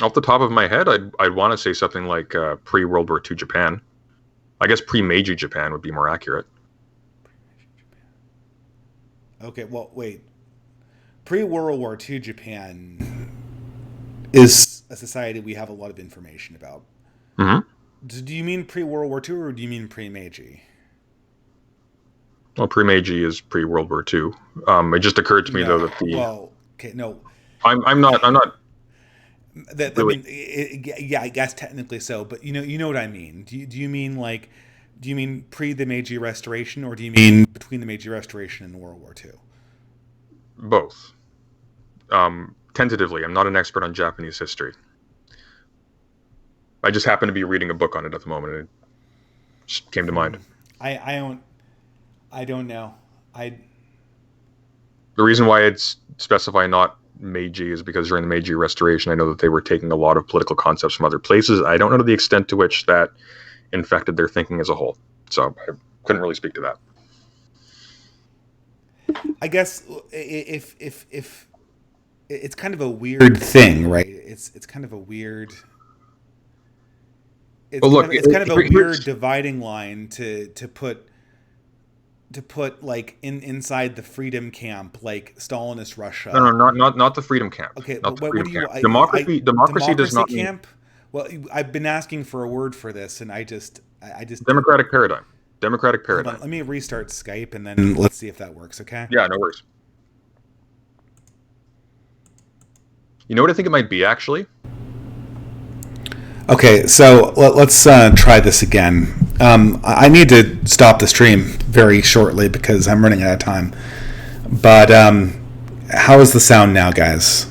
Off the top of my head, I'd want to say something like pre World War II Japan. I guess pre Meiji Japan would be more accurate. Okay. Well, wait. Pre World War II Japan is a society we have a lot of information about. Hmm. Do you mean pre World War II or do you mean pre Meiji? Well, pre Meiji is pre World War II. It just occurred to me though No. that the Well, okay, no. I'm not That I really. mean, yeah, I guess technically so, but you know what I mean. Do you mean like, do you mean pre the Meiji Restoration, or do you mean between the Meiji Restoration and World War II? Both. Tentatively, I'm not an expert on Japanese history. I just happen to be reading a book on it at the moment, and it just came to mind. I I don't know. I The reason why it's specify not Meiji is because during the Meiji Restoration, I know that they were taking a lot of political concepts from other places. I don't know the extent to which that infected their thinking as a whole, so I couldn't really speak to that. I guess if it's kind of a weird thing, right? It's kind of a weird. But look, It's kind of a weird here's dividing line to put like inside the freedom camp, like Stalinist no, no, Russia. not the freedom camp, Okay, not but the what freedom do you camp. Democracy does democracy not mean camp? Well, I've been asking for a word for this, and I just democratic paradigm. Democratic hold on. paradigm. Let me restart Skype, and then let's see if that works. Okay. Yeah, no worries. You know what I think it might be actually? Okay, so let's try this again. I need to stop the stream very shortly because I'm running out of time. But how is the sound now, guys?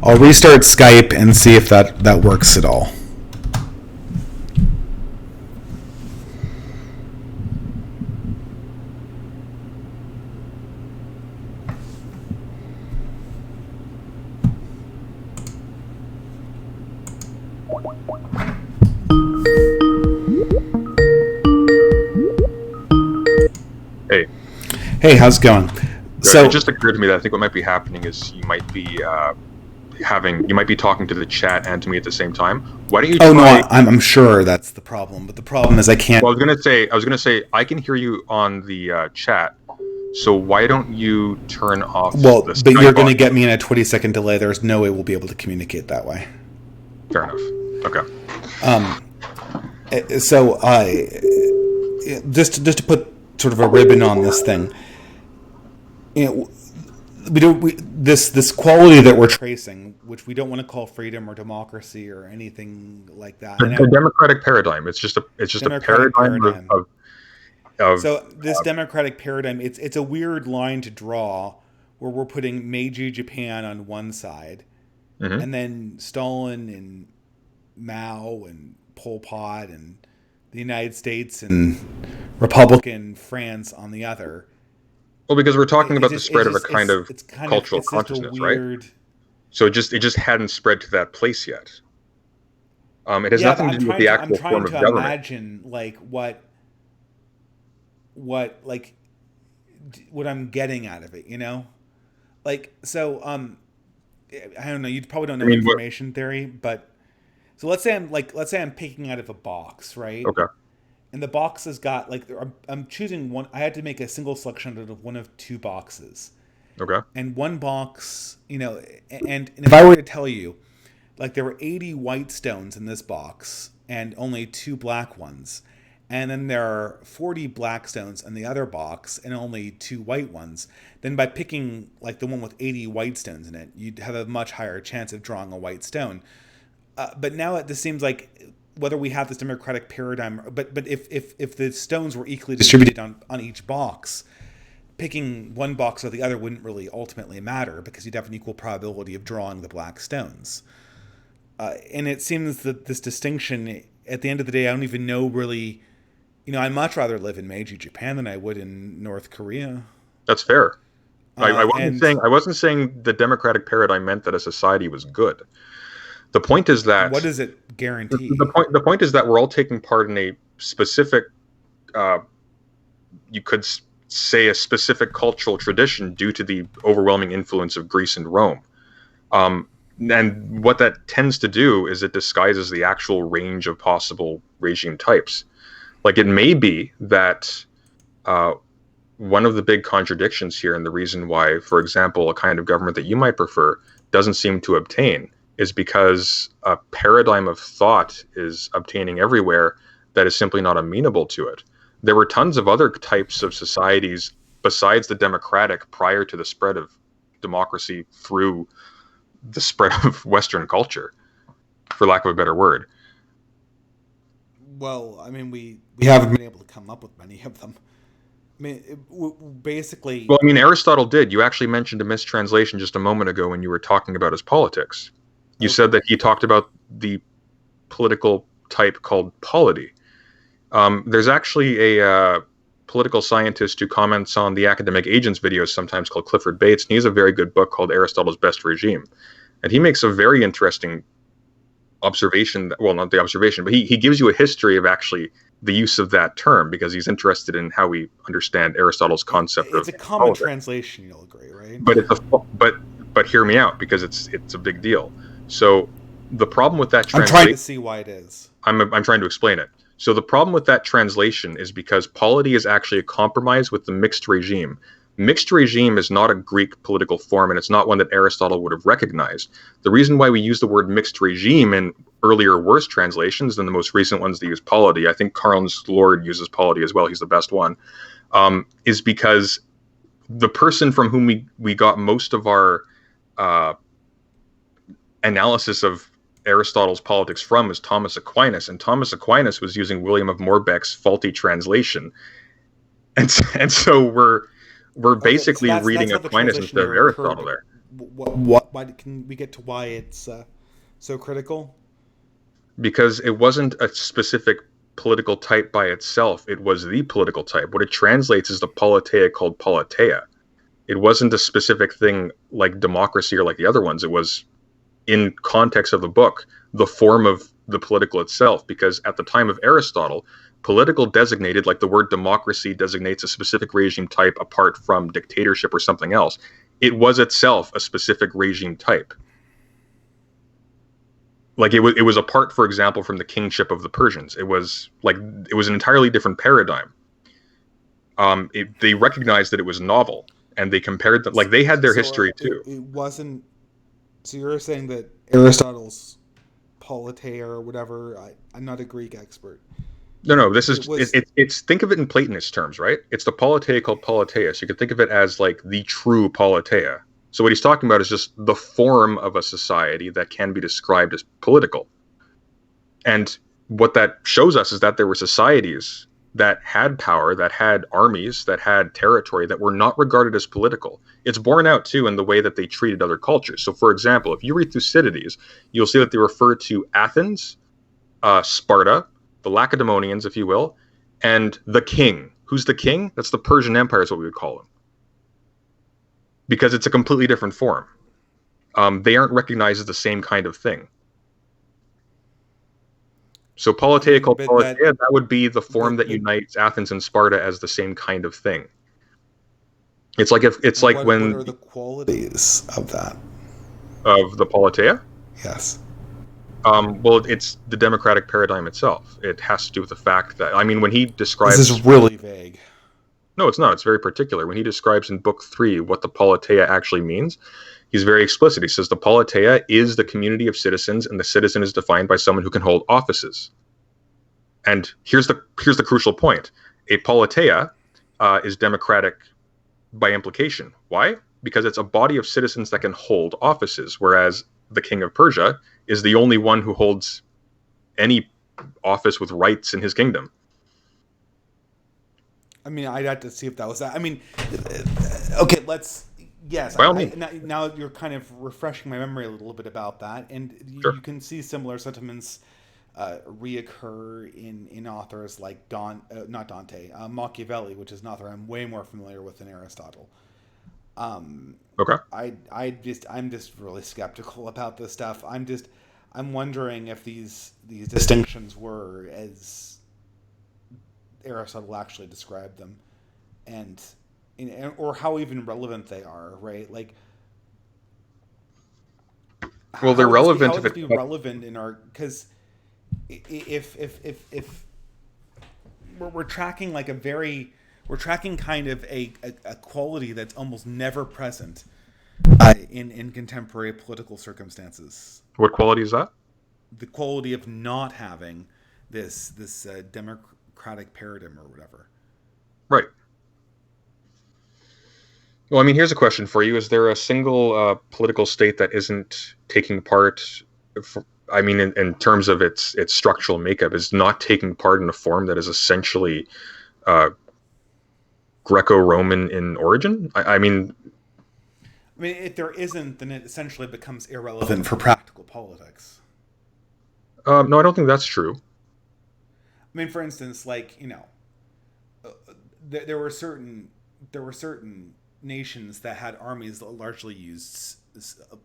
I'll restart Skype and see if that works at all. Hey, Hey, how's it going? So it just occurred to me that I think what might be happening is you might be talking to the chat and to me at the same time. Why don't you oh no, try? I'm sure that's the problem. But the problem is I can't. Well, I was gonna say, I can hear you on the chat. So why don't you turn off Well, the but you're Skype going to audio? get me in a 20-second delay. There's no way we'll be able to communicate that way. Fair enough. Okay. So just to put sort of a ribbon on this thing, you know, this quality that we're tracing, which we don't want to call freedom or democracy or anything like that. I The know democratic paradigm. It's just a democratic paradigm paradigm. of So this democratic paradigm, it's a weird line to draw, where we're putting Meiji Japan on one side, mhm. and then Stalin and Mao and Pol Pot and the United States and Republican France on the other. Well, because we're talking It about the just it's spread of a just kind of it's kind of cultural it's just a consciousness, right? weird. So it just hadn't spread to that place yet. It has Yeah, but nothing to do with the I'm actual trying form of to government. imagine like what like what I'm getting out of it, you know? Like so I don't know, you probably don't I know mean, what? information theory, but so let's say I'm picking out of a box, right? Okay, And the box has got like I'm choosing one. I had to make a single selection out of one of two boxes, okay. and one box, you know, and if I were to tell you, like there were 80 white stones in this box and only two black ones, and then there are 40 black stones in the other box and only two white ones, then by picking like the one with 80 white stones in it, you'd have a much higher chance of drawing a white stone. But now it just seems like whether we have this democratic paradigm, but if the stones were equally distributed on each box, picking one box or the other wouldn't really ultimately matter because you'd have an equal probability of drawing the black stones. And it seems that this distinction, at the end of the day, I don't even know really. You know, I'd much rather live in Meiji Japan than I would in North Korea. That's fair. And I wasn't saying the democratic paradigm meant that a society was good. The point is what that does it guarantee? the point is that we're all taking part in a specific, uh, you could say, a specific cultural tradition due to the overwhelming influence of Greece and Rome. Um, and what that tends to do is it disguises the actual range of possible regime types. Like, it may be that uh, one of the big contradictions here, and the reason why, for example, a kind of government that you might prefer doesn't seem to obtain, is because a paradigm of thought is obtaining everywhere that is simply not amenable to it. There were tons of other types of societies besides the democratic prior to the spread of democracy through the spread of Western culture, for lack of a better word. Well, I mean, we haven't been able to come up with many of them. I mean, basically, Well, I mean, Aristotle did. You actually mentioned a mistranslation just a moment ago when you were talking about his politics. You said that he talked about the political type called polity. There's actually a political scientist who comments on the academic agents videos sometimes called Clifford Bates, and he has a very good book called Aristotle's Best Regime. And he makes a very interesting observation, well, not the observation, but he gives you a history of actually the use of that term because he's interested in how we understand Aristotle's concept It's of a common politics. translation, you'll agree, right? But it's a but hear me out because it's a big deal. So the problem with that I'm translation, trying to see why it is. I'm trying to explain it. So the problem with that translation is because polity is actually a compromise with the mixed regime. Mixed regime is not a Greek political form, and it's not one that Aristotle would have recognized. The reason why we use the word mixed regime in earlier, worse translations than the most recent ones that use polity, I think Carlin's Lord uses polity as well, he's the best one, is because the person from whom we got most of our analysis of Aristotle's politics from is Thomas Aquinas, and Thomas Aquinas was using William of Moerbeck's faulty translation, and so we're basically so reading that's how the Aquinas translation instead of error Aristotle occurred. there. Why can we get to why it's so critical? Because it wasn't a specific political type by itself, it was the political type. What it translates is the politeia called politeia. It wasn't a specific thing like democracy or like the other ones. It was, in context of the book, the form of the political itself, because at the time of Aristotle, political designated, like the word democracy designates a specific regime type apart from dictatorship or something else. It was itself a specific regime type. Like it was apart, for example, from the kingship of the Persians. It was an entirely different paradigm. They recognized that it was novel, and they compared them, like they had their history too. It wasn't. So you're saying that Aristotle's politeia or whatever. I'm not a Greek expert. No. This is was it's think of it in Platonist terms, right? It's the politeia called politeia. So you could think of it as like the true politeia. So what he's talking about is just the form of a society that can be described as political. And what that shows us is that there were societies that had power, that had armies, that had territory, that were not regarded as political. It's borne out, too, in the way that they treated other cultures. So, for example, if you read Thucydides, you'll see that they refer to Athens, Sparta, the Lacedaemonians, if you will, and the king. Who's the king? That's the Persian Empire is what we would call him. Because it's a completely different form. They aren't recognized as the same kind of thing. So politeia called politeia, that would be the form that unites Athens and Sparta as the same kind of thing. It's like when... What are the qualities of that? Of the politeia? Yes. Well, it's the democratic paradigm itself. It has to do with the fact that, I mean, when he describes... This is really vague. No, it's not. It's very particular. When he describes in Book 3 what the politeia actually means, he's very explicit. He says the politeia is the community of citizens, and the citizen is defined by someone who can hold offices. And here's the crucial point. A politeia is democratic by implication. Why? Because it's a body of citizens that can hold offices, whereas the king of Persia is the only one who holds any office with rights in his kingdom. I mean, I'd have to see if that was that. I mean, okay, let's... Yes, now you're kind of refreshing my memory a little bit about that, and Sure. You can see similar sentiments reoccur in authors like Machiavelli, which is an author I'm way more familiar with than Aristotle. Okay. I'm just really skeptical about this stuff. I'm wondering if these distinctions were as Aristotle actually described them, or how even relevant they are, right? Like, well, they're relevant. How would it be relevant in our... Because if we're tracking like we're tracking kind of a quality that's almost never present in contemporary political circumstances. What quality is that? The quality of not having this democratic paradigm or whatever. Right. Well, I mean, here's a question for you. Is there a single political state that isn't taking part, in terms of its structural makeup, is not taking part in a form that is essentially Greco-Roman in origin? I mean... I mean, if there isn't, then it essentially becomes irrelevant for practical politics. No, I don't think that's true. I mean, for instance, like uh, there were certain nations that had armies that largely used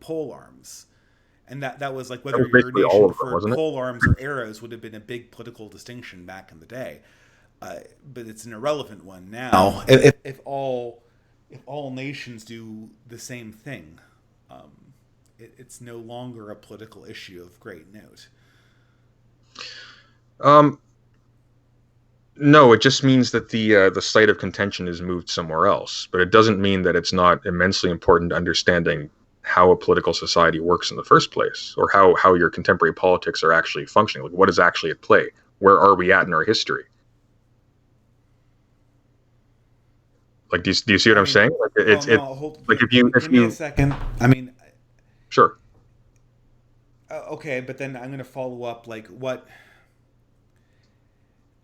pole arms, and that was like That whether was your basically all nation of them, preferred wasn't it? pole arms or arrows would have been a big political distinction back in the day. But it's an irrelevant one now. If all nations do the same thing, it's no longer a political issue of great note. Um, no, it just means that the site of contention is moved somewhere else. But it doesn't mean that it's not immensely important to understanding how a political society works in the first place, or how your contemporary politics are actually functioning. Like, what is actually at play? Where are we at in our history? Like, do you see what I I'm mean, saying? Like, well, it's no, hold. like if Give you me, if give me a you second. I mean, sure, okay, but then I'm going to follow up. Like, what?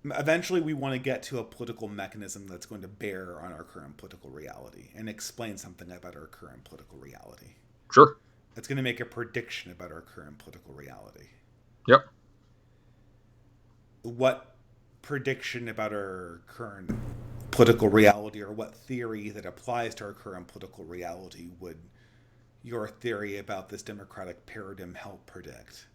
Eventually, we want to get to a political mechanism that's going to bear on our current political reality and explain something about our current political reality. sure, That's going to make a prediction about our current political reality. yep. What prediction about our current political reality, or what theory that applies to our current political reality, would your theory about this democratic paradigm help predict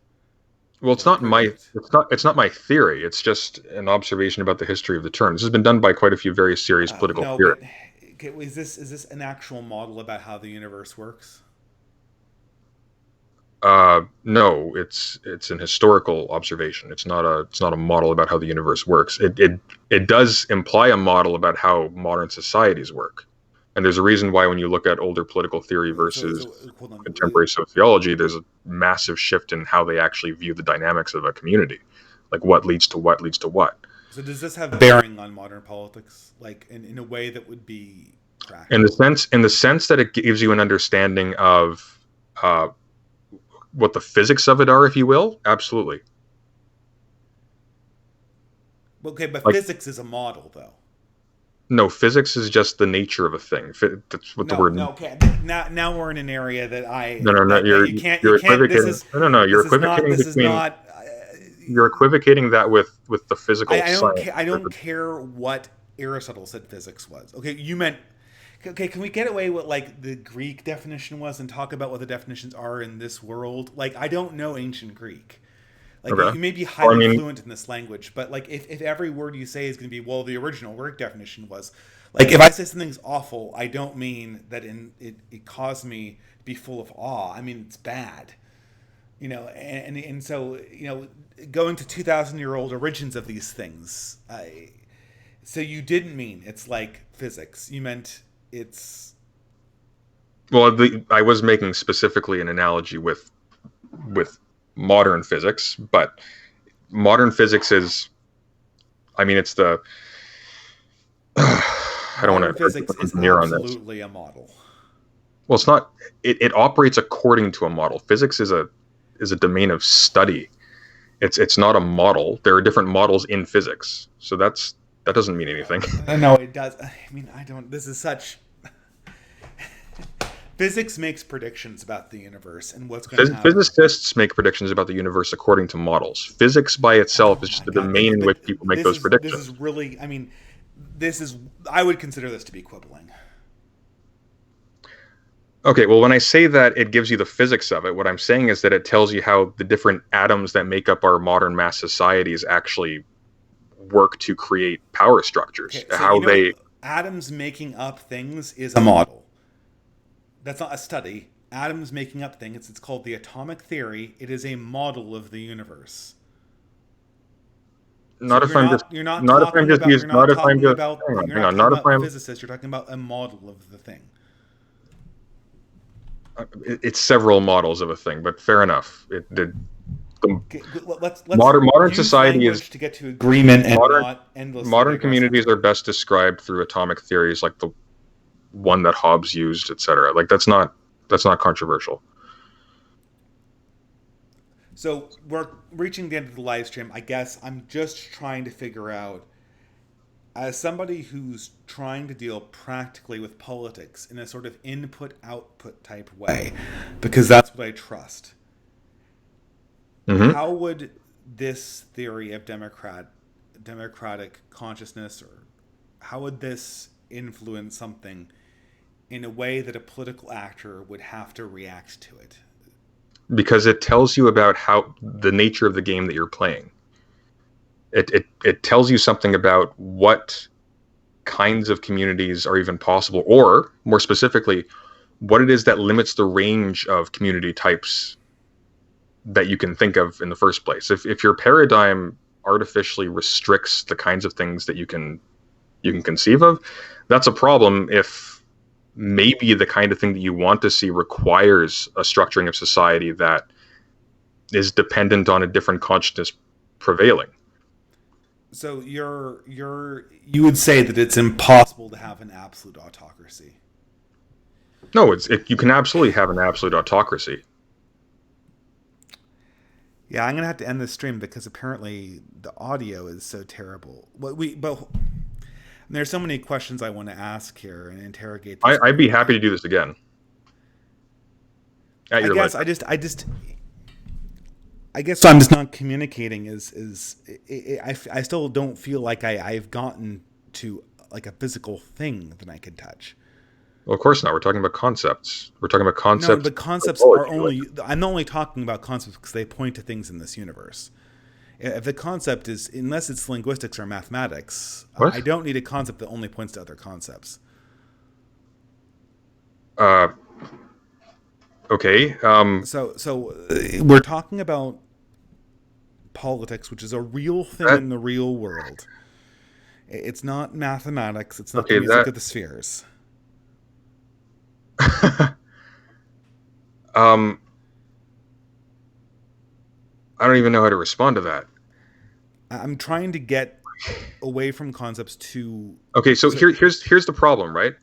Well, or predict? it's not my theory. It's just an observation about the history of the term. This has been done by quite a few very serious political No, theorists. but okay, is this an actual model about how the universe works? No, it's an historical observation. It's not a model about how the universe works. It does imply a model about how modern societies work. And there's a reason why when you look at older political theory versus Hold on. contemporary sociology, there's a massive shift in how they actually view the dynamics of a community, like what leads to what leads to what. So does this have bearing on modern politics, like in a way that would be practical? In the sense that it gives you an understanding of uh, what the physics of it are, if you will. Absolutely. Okay, but Like, physics is a model, though. no, physics is just the nature of a thing. That's what the No, word. no, okay. Now we're in an area that I No, no, no. that you can't you You're can't. This equivocating. is No, no, no. You're this is not equivocating this is between. not. You're equivocating that with the physical I don't science. care. I don't care what Aristotle said physics was. Okay, you meant. Okay, can we get away with like the Greek definition was and talk about what the definitions are in this world? Like, I don't know ancient Greek. Like, Okay. you may be Well, I highly mean, fluent in this language, but like if every word you say is going to be, well, the original Greek definition was, like, if I say something's awful, I don't mean that it caused me to be full of awe. I mean it's bad. And so going to 2,000-year-old origins of these things. So you didn't mean it's like physics. You meant it's well, I was making specifically an analogy with modern physics, but modern physics is. I mean, it's the. I don't modern want to physics is engineer on this. absolutely a model. Well, it's not. It operates according to a model. Physics is a domain of study. It's not a model. There are different models in physics, so that doesn't mean anything. No, it does. I mean, I don't. This is such. Physics makes predictions about the universe and what's going to happen. Physicists make predictions about the universe according to models. Physics by itself is Oh my just the god! domain in But which people make this those is this is predictions. really. I mean, this is. I would consider this to be quibbling. Okay, well, when I say that it gives you the physics of it, what I'm saying is that it tells you how the different atoms that make up our modern mass societies actually work to create power structures. Okay, so How they atoms making up things is a model. That's not a study. Atoms making up things. It's called the atomic theory. It is a model of the universe. So not if I'm just you're not not if I'm talking just about used not if I'm just you're hang not on, talking not if about I'm physicists. You're talking about a model of the thing. it's several models of a thing, but fair enough. The Okay, let's modern use society is language to get to agreement and modern not endlessly modern digress communities are into. best described through atomic theories like the one that Hobbes used, etc. Like that's not controversial. So we're reaching the end of the live stream. I guess I'm just trying to figure out as somebody who's trying to deal practically with politics in a sort of input output type way, because that's what I trust, Hmm. how would this theory of democratic consciousness, or how would this influence something in a way that a political actor would have to react to it? Because it tells you about how the nature of the game that you're playing. It tells you something about what kinds of communities are even possible, or more specifically, what it is that limits the range of community types that you can think of in the first place. If your paradigm artificially restricts the kinds of things that you can conceive of, that's a problem. If maybe the kind of thing that you want to see requires a structuring of society that is dependent on a different consciousness prevailing. So you would say that it's impossible to have an absolute autocracy. No, you can absolutely have an absolute autocracy. Yeah, I'm gonna have to end this stream because apparently the audio is so terrible. But there's so many questions I want to ask here and interrogate this I'd be point. happy to do this again at I your guess leisure. I guess what I'm just not communicating I still don't feel like I've gotten to like a physical thing that I can touch. Well, of course not. We're talking about concepts. We're talking about No, concepts. but concepts are Psychology, like, only. I'm only talking about concepts because they point to things in this universe. If the concept is, unless it's linguistics or mathematics, what? I don't need a concept that only points to other concepts. Uh, okay. So we're talking about politics, which is a real thing That in the real world. It's not mathematics. It's not the okay. music of the spheres. Um, I don't even know how to respond to that. I'm trying to get away from concepts to. Okay, so So here's the problem, right?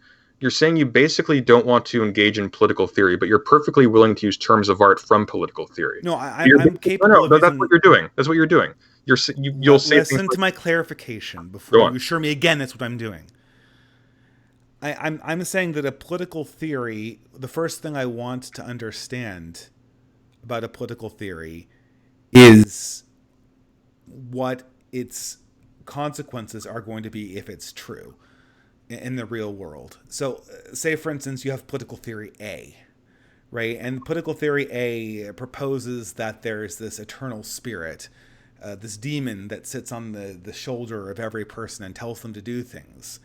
You're saying you basically don't want to engage in political theory, but you're perfectly willing to use terms of art from political theory. no, You're I'm no, capable no, of no, that's what using. you're doing. That's what you're doing. You'll say things Listen like, to my clarification "Go before on." you assure me again that's what I'm doing. I'm saying that a political theory, the first thing I want to understand about a political theory is what its consequences are going to be if it's true in the real world. So, say for instance, you have political theory A, right? And political theory A proposes that there's this eternal spirit, this demon that sits on the shoulder of every person and tells them to do things.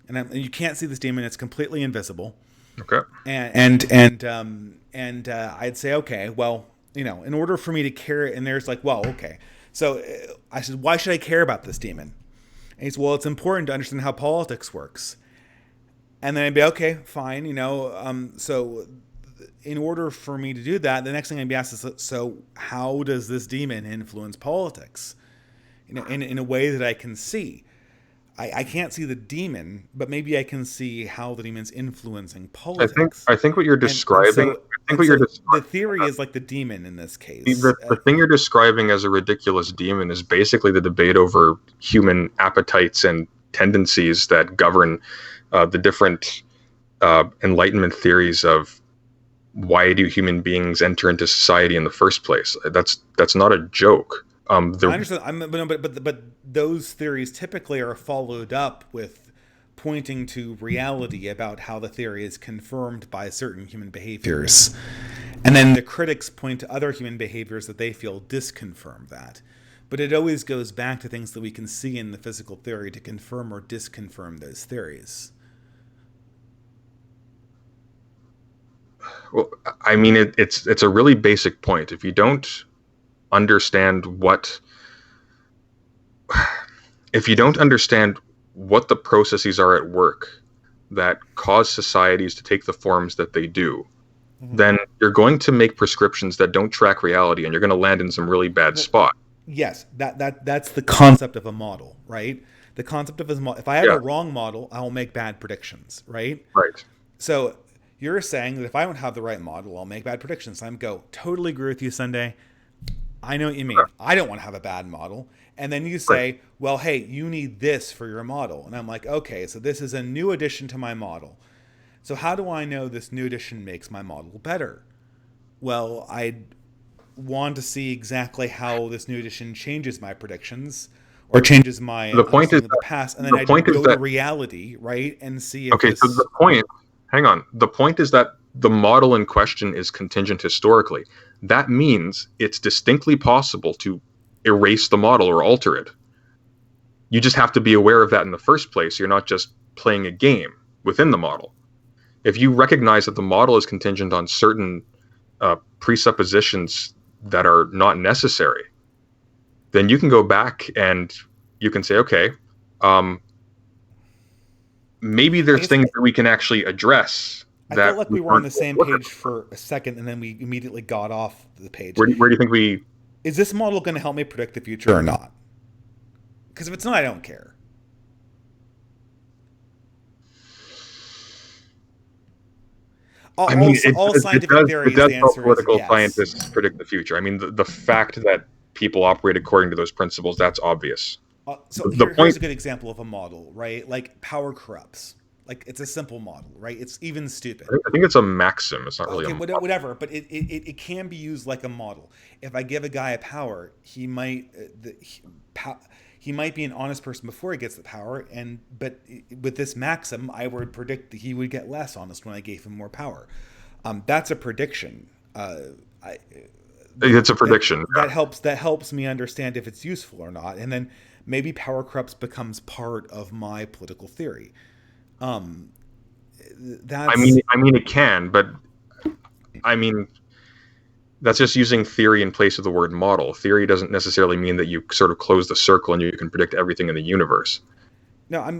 And you can't see this demon; it's completely invisible. Okay. And I'd say, okay, well, in order for me to care, and there's like, well, okay. So I said, why should I care about this demon? And he said, well, it's important to understand how politics works. And then I'd be, okay, fine, so in order for me to do that, the next thing I'd be asked is, so how does this demon influence politics? In a way that I can see. I can't see the demon, but maybe I can see how the demon's influencing I think politics. I think what you're And and describing. so I think and what you're so the describing. theory is like the demon in this case. The thing you're describing as a ridiculous demon is basically the debate over human appetites and tendencies that govern the different Enlightenment theories of why do human beings enter into society in the first place. That's not a joke. No, I understand. But those theories typically are followed up with pointing to reality about how the theory is confirmed by certain human behaviors, and then the critics point to other human behaviors that they feel disconfirm that. But it always goes back to things that we can see in the physical theory to confirm or disconfirm those theories. Well, I mean, it's a really basic point. Understand what if you don't understand what the processes are at work that cause societies to take the forms that they do, then you're going to make prescriptions that don't track reality, and you're going to land in some really bad Well, spot. yes, that's the concept of a model, right? The concept of a model. If I have Yeah, a wrong model, I will make bad predictions, right? right. So you're saying that if I don't have the right model, I'll make bad predictions. I'm totally agree with you, Sunday. I know what you mean. I don't want to have a bad model. And then you Right. say, well, hey, you need this for your model. And I'm like, okay, so this is a new addition to my model. So how do I know this new addition makes my model better? Well, I want to see exactly how this new edition changes my predictions or changes my The point is understanding of the that past, and then the I'd point is go to that reality, right, and see if okay. So the this. point, hang on. The point is that the model in question is contingent historically. That means it's distinctly possible to erase the model or alter it. You just have to be aware of that in the first place. You're not just playing a game within the model. If you recognize that the model is contingent on certain presuppositions that are not necessary, then you can go back and you can say, okay, um, maybe I there's guess things that we can actually address I felt that like we we were on aren't the able to same look at. page for a second, and then we immediately got off the page. Where do you think we? Is this model going to help me predict the future or not? Because if it's not, I don't care. I mean, All scientific it theories, does the help answer is political yes. scientists predict the future. I mean, the fact that people operate according to those principles, that's obvious. So The here's point, a good example of a model, right? Like power corrupts. Like it's a simple model, right? It's even stupid. I think it's a maxim. It's not really a Okay, model. whatever, but it can be used like a model. If I give a guy a power, he might be an honest person before he gets the power, and but with this maxim, I would predict that he would get less honest when I gave him more power. That's a prediction. I, It's a that prediction. that helps me understand if it's useful or not, and then maybe power corrupts becomes part of my political theory. Um, that's I mean, it can, but I mean, that's just using theory in place of the word model. Theory doesn't necessarily mean that you sort of close the circle and you can predict everything in the universe. No,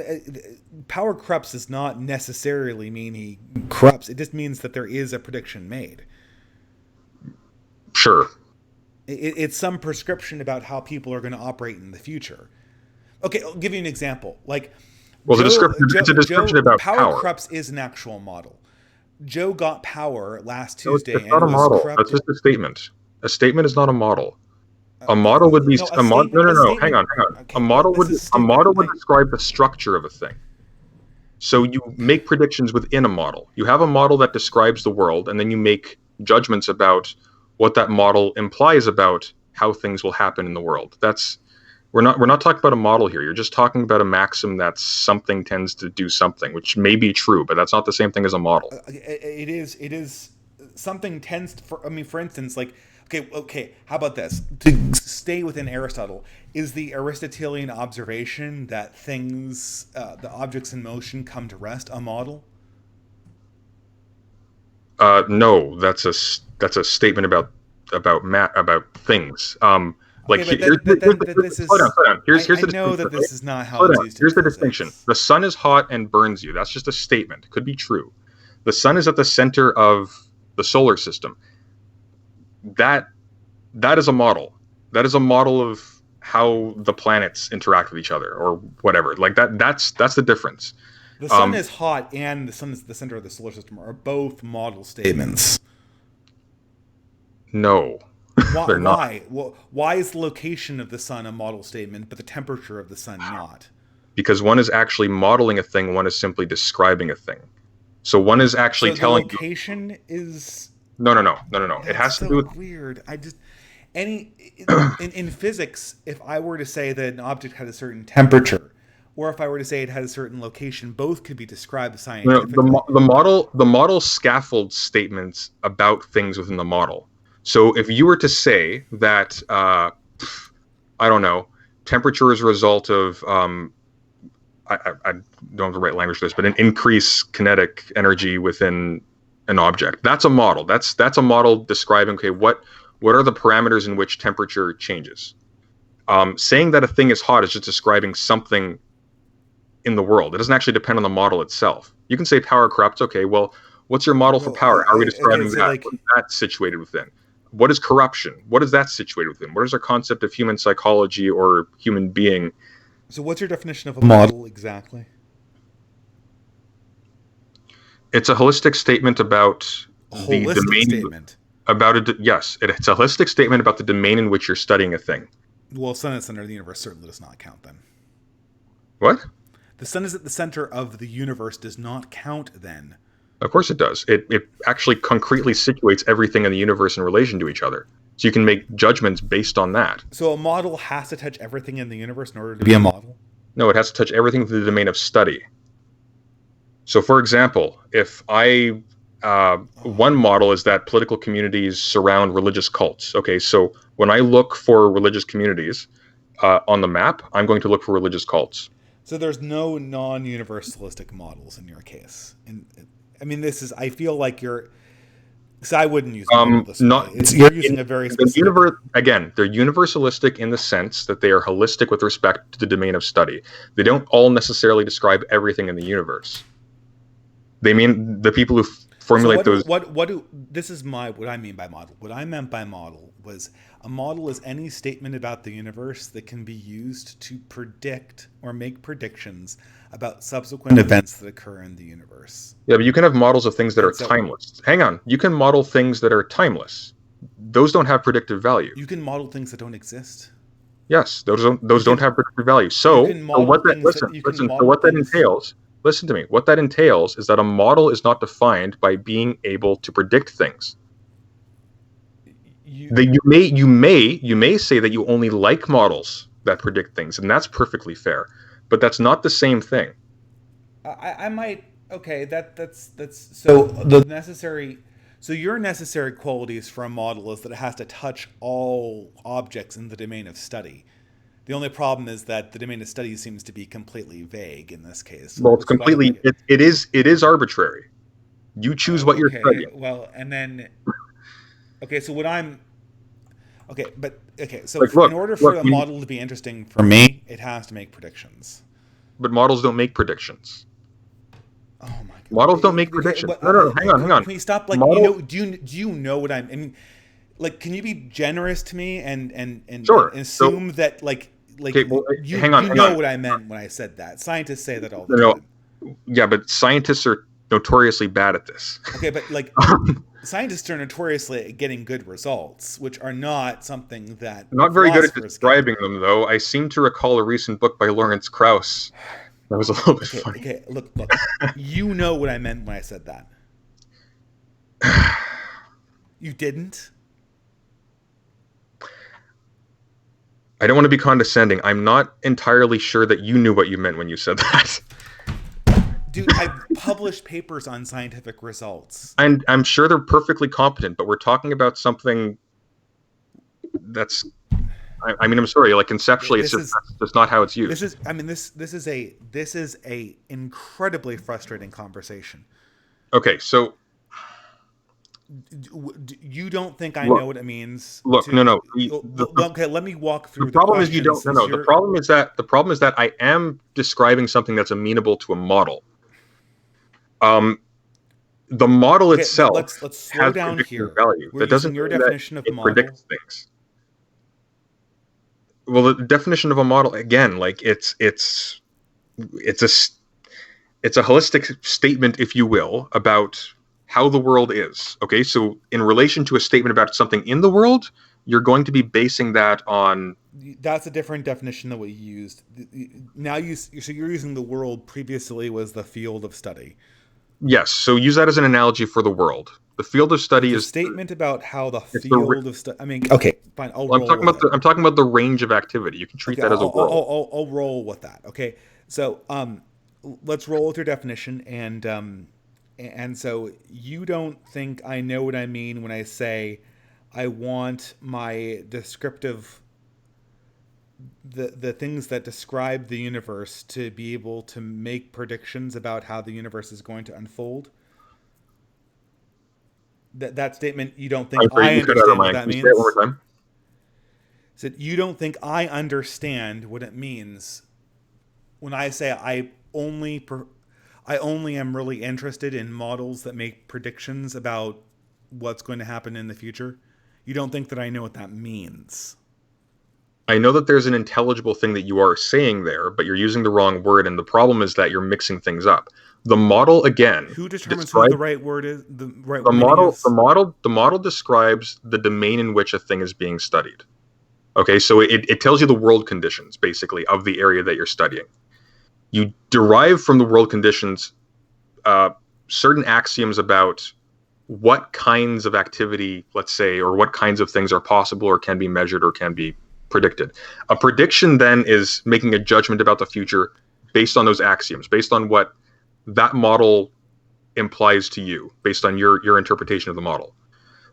power corrupts does not necessarily mean he corrupts. It just means that there is a prediction made. Sure. It's some prescription about how people are going to operate in the future. Okay, I'll give you an example. Like Well, it's a description Joe, about power power. corrupts is an actual model. Joe got power last No, Tuesday it's not and a was model. That's corrupted. just a statement. A statement is not a model. A model would be No, a model. No, no, a no. Hang statement. on, hang on. Okay, well, this is A stupid. model would describe the structure of a thing. So you make predictions within a model. You have a model that describes the world, and then you make judgments about what that model implies about how things will happen in the world. That's we're not talking about a model here. You're just talking about a maxim that something tends to do something, which may be true, but that's not the same thing as a model. It is something tends to, I mean, for instance, like okay, how about this? To stay within Aristotle, is the Aristotelian observation that things, the objects in motion, come to rest a model? No, that's a statement about things. Like Okay, but this slow down, is. slow down. I, Here's I the know distinction. that Right? this is not how Slow it's down. used in Here's the distinction. physics. The sun is hot and burns you. That's just a statement. Could be true. The sun is at the center of the solar system. That that is a model. That is a model of how the planets interact with each other, or whatever. Like that. That's the difference. The sun Um, is hot and the sun is the center of the solar system are both model statements. no, Why? they're not. Why? Well, why is the location of the sun a model statement, but the temperature of the sun not? Because one is actually modeling a thing, one is simply describing a thing. So one is actually So the telling you, location is no. It that's has to do so with weird. I just any in physics, if I were to say that an object had a certain temperature, or if I were to say it had a certain location, both could be described scientifically. the model scaffolds statements about things within the model. So if you were to say that I don't know, temperature is a result of I don't have the right language for this, but an increased kinetic energy within an object. That's a model. That's a model describing okay what are the parameters in which temperature changes. Saying that a thing is hot is just describing something in the world. It doesn't actually depend on the model itself. You can say power corrupts. Okay, well, what's your model for Well, power? How are we okay, describing so that? What like is that situated within? What is corruption? What is that situated within? What is our concept of human psychology or human being? so what's your definition of a model exactly? It's a holistic statement about A the holistic domain. statement. Yes, it's a holistic statement about the domain in which you're studying a thing. Well, sun at the center of the universe certainly does not count then. What? The sun is at the center of the universe does not count then. Of course it does. It actually concretely situates everything in the universe in relation to each other. So you can make judgments based on that. So a model has to touch everything in the universe in order to be a model? No, it has to touch everything within the domain of study. So, for example, if one model is that political communities surround religious cults. Okay, so when I look for religious communities on the map, I'm going to look for religious cults. So there's no non-universalistic models in your case. And I mean, this is. I feel like you're. Because I wouldn't use model this Not way. You're using a very specific. Again, they're universalistic in the sense that they are holistic with respect to the domain of study. They don't all necessarily describe everything in the universe. They mean the people who formulate those. This is what I mean by model. What I meant by model was a model is any statement about the universe that can be used to predict or make predictions about subsequent events that occur in the universe. Yeah, but you can have models of things that are timeless. Hang on, you can model things that are timeless. Those don't have predictive value. You can model things that don't exist. Yes, those don't have predictive value. So what that entails. Listen to me. What that entails is that a model is not defined by being able to predict things. You may say that you only like models that predict things, and that's perfectly fair. But that's not the same thing. I might. Okay, that's so the necessary. So your necessary qualities for a model is that it has to touch all objects in the domain of study. The only problem is that the domain of study seems to be completely vague in this case. Well, it's completely. It is arbitrary. You choose what you're studying. Well, and then. Okay, so what I'm. Okay, but okay, so in order for a model to be interesting for me, it has to make predictions. But models don't make predictions. Oh my god! Models don't make predictions. No, hang on. Can we stop? Like, do you know what I mean? Like, can you be generous to me and sure. assume that okay, well, you know what I meant when I said that? Scientists say that all the time. Yeah, but scientists are notoriously bad at this. Okay, but scientists are notoriously at getting good results, which are not something that not very good at describing them, though. I seem to recall a recent book by Lawrence Krauss. That was a little bit funny. Okay, look. You know what I meant when I said that. You didn't? I don't want to be condescending. I'm not entirely sure that you knew what you meant when you said that. Dude, I've published papers on scientific results. And I'm sure they're perfectly competent, but we're talking about something that's... I mean, I'm sorry. Like, conceptually, that's just not how it's used. This is a incredibly frustrating conversation. Okay, so you don't think I know what it means? No. Okay, let me walk through. The problem is you don't. No. The problem is that I am describing something that's amenable to a model. The model itself let's slow down here. Value. That doesn't your definition of model. Predicts things. Well, the definition of a model, again, like it's a holistic statement, if you will, about how the world is. Okay, so in relation to a statement about something in the world, you're going to be basing that on. That's a different definition than what you used. Now so you're using the world. Previously was the field of study. Yes, so use that as an analogy for the world. The field of study is a statement about how the field of study. I mean, okay, fine. I'm talking about the range of activity. You can treat that as a world. I'll roll with that. Okay, so let's roll with your definition, and so you don't think I know what I mean when I say I want my descriptive the things that describe the universe to be able to make predictions about how the universe is going to unfold. That statement, you don't think I understand what that means? Say it one more time. So you don't think I understand what it means when I say I only am really interested in models that make predictions about what's going to happen in the future? You don't think that I know what that means? I know that there's an intelligible thing that you are saying there, but you're using the wrong word, and the problem is that you're mixing things up. The model, again, Who determines what the right word is? The right meaning is? the model describes the domain in which a thing is being studied. Okay, so it tells you the world conditions, basically, of the area that you're studying. You derive from the world conditions certain axioms about what kinds of activity, let's say, or what kinds of things are possible or can be measured or can be predicted. A prediction then is making a judgment about the future based on those axioms, based on what that model implies to you, based on your interpretation of the model.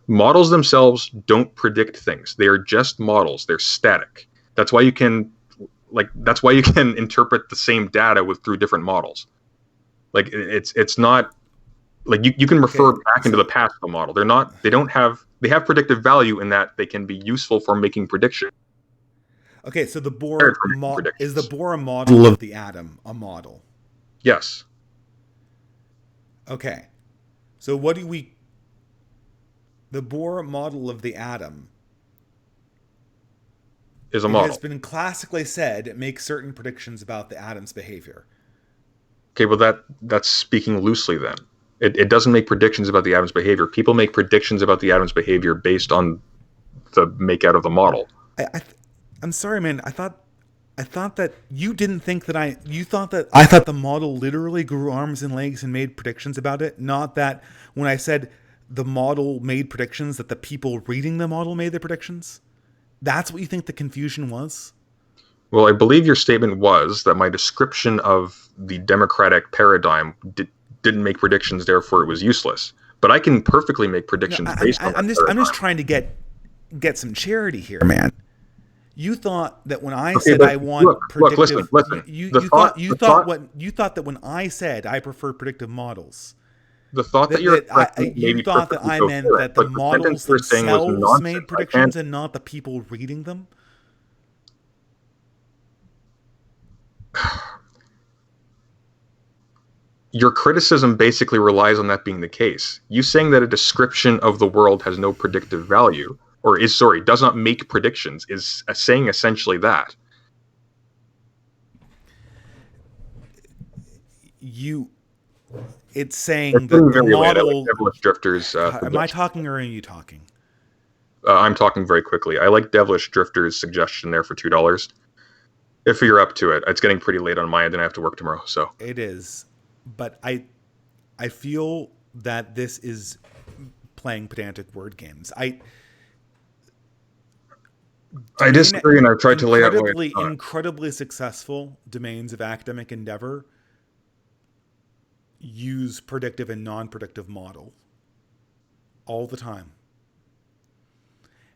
Models themselves don't predict things. They are just models. They're static. That's why you can interpret the same data through different models. Like it's not like you can refer back into the past of the model. They have predictive value in that they can be useful for making predictions. Okay, so the Bohr is the Bohr a model of the atom a model? Yes. Okay. So the Bohr model of the atom is a model. It has been classically said it makes certain predictions about the atom's behavior. Okay, well that's speaking loosely then. It doesn't make predictions about the atom's behavior. People make predictions about the atom's behavior based on the make-out of the model. I'm sorry, man. I thought that you didn't think that I thought the model literally grew arms and legs and made predictions about it. Not that when I said the model made predictions, that the people reading the model made the predictions. That's what you think the confusion was? Well, I believe your statement was that my description of the democratic paradigm didn't make predictions, therefore it was useless. But I can perfectly make predictions based on I'm just trying to get some charity here, man. You thought that when I said I want predictive, listen. You thought that when I said I prefer predictive models, the thought that you thought that I meant that the models themselves made predictions and not the people reading them. Your criticism basically relies on that being the case. You saying that a description of the world has no predictive value, or does not make predictions, is saying essentially that. It's saying that the model... Devilish Drifter's am I talking or are you talking? I'm talking very quickly. I like Devilish Drifter's suggestion there for $2. If you're up to it. It's getting pretty late on my end and I have to work tomorrow. So it is. But I feel that this is playing pedantic word games. I disagree, and I've tried to lay out incredibly successful domains of academic endeavor use predictive and non-predictive model all the time,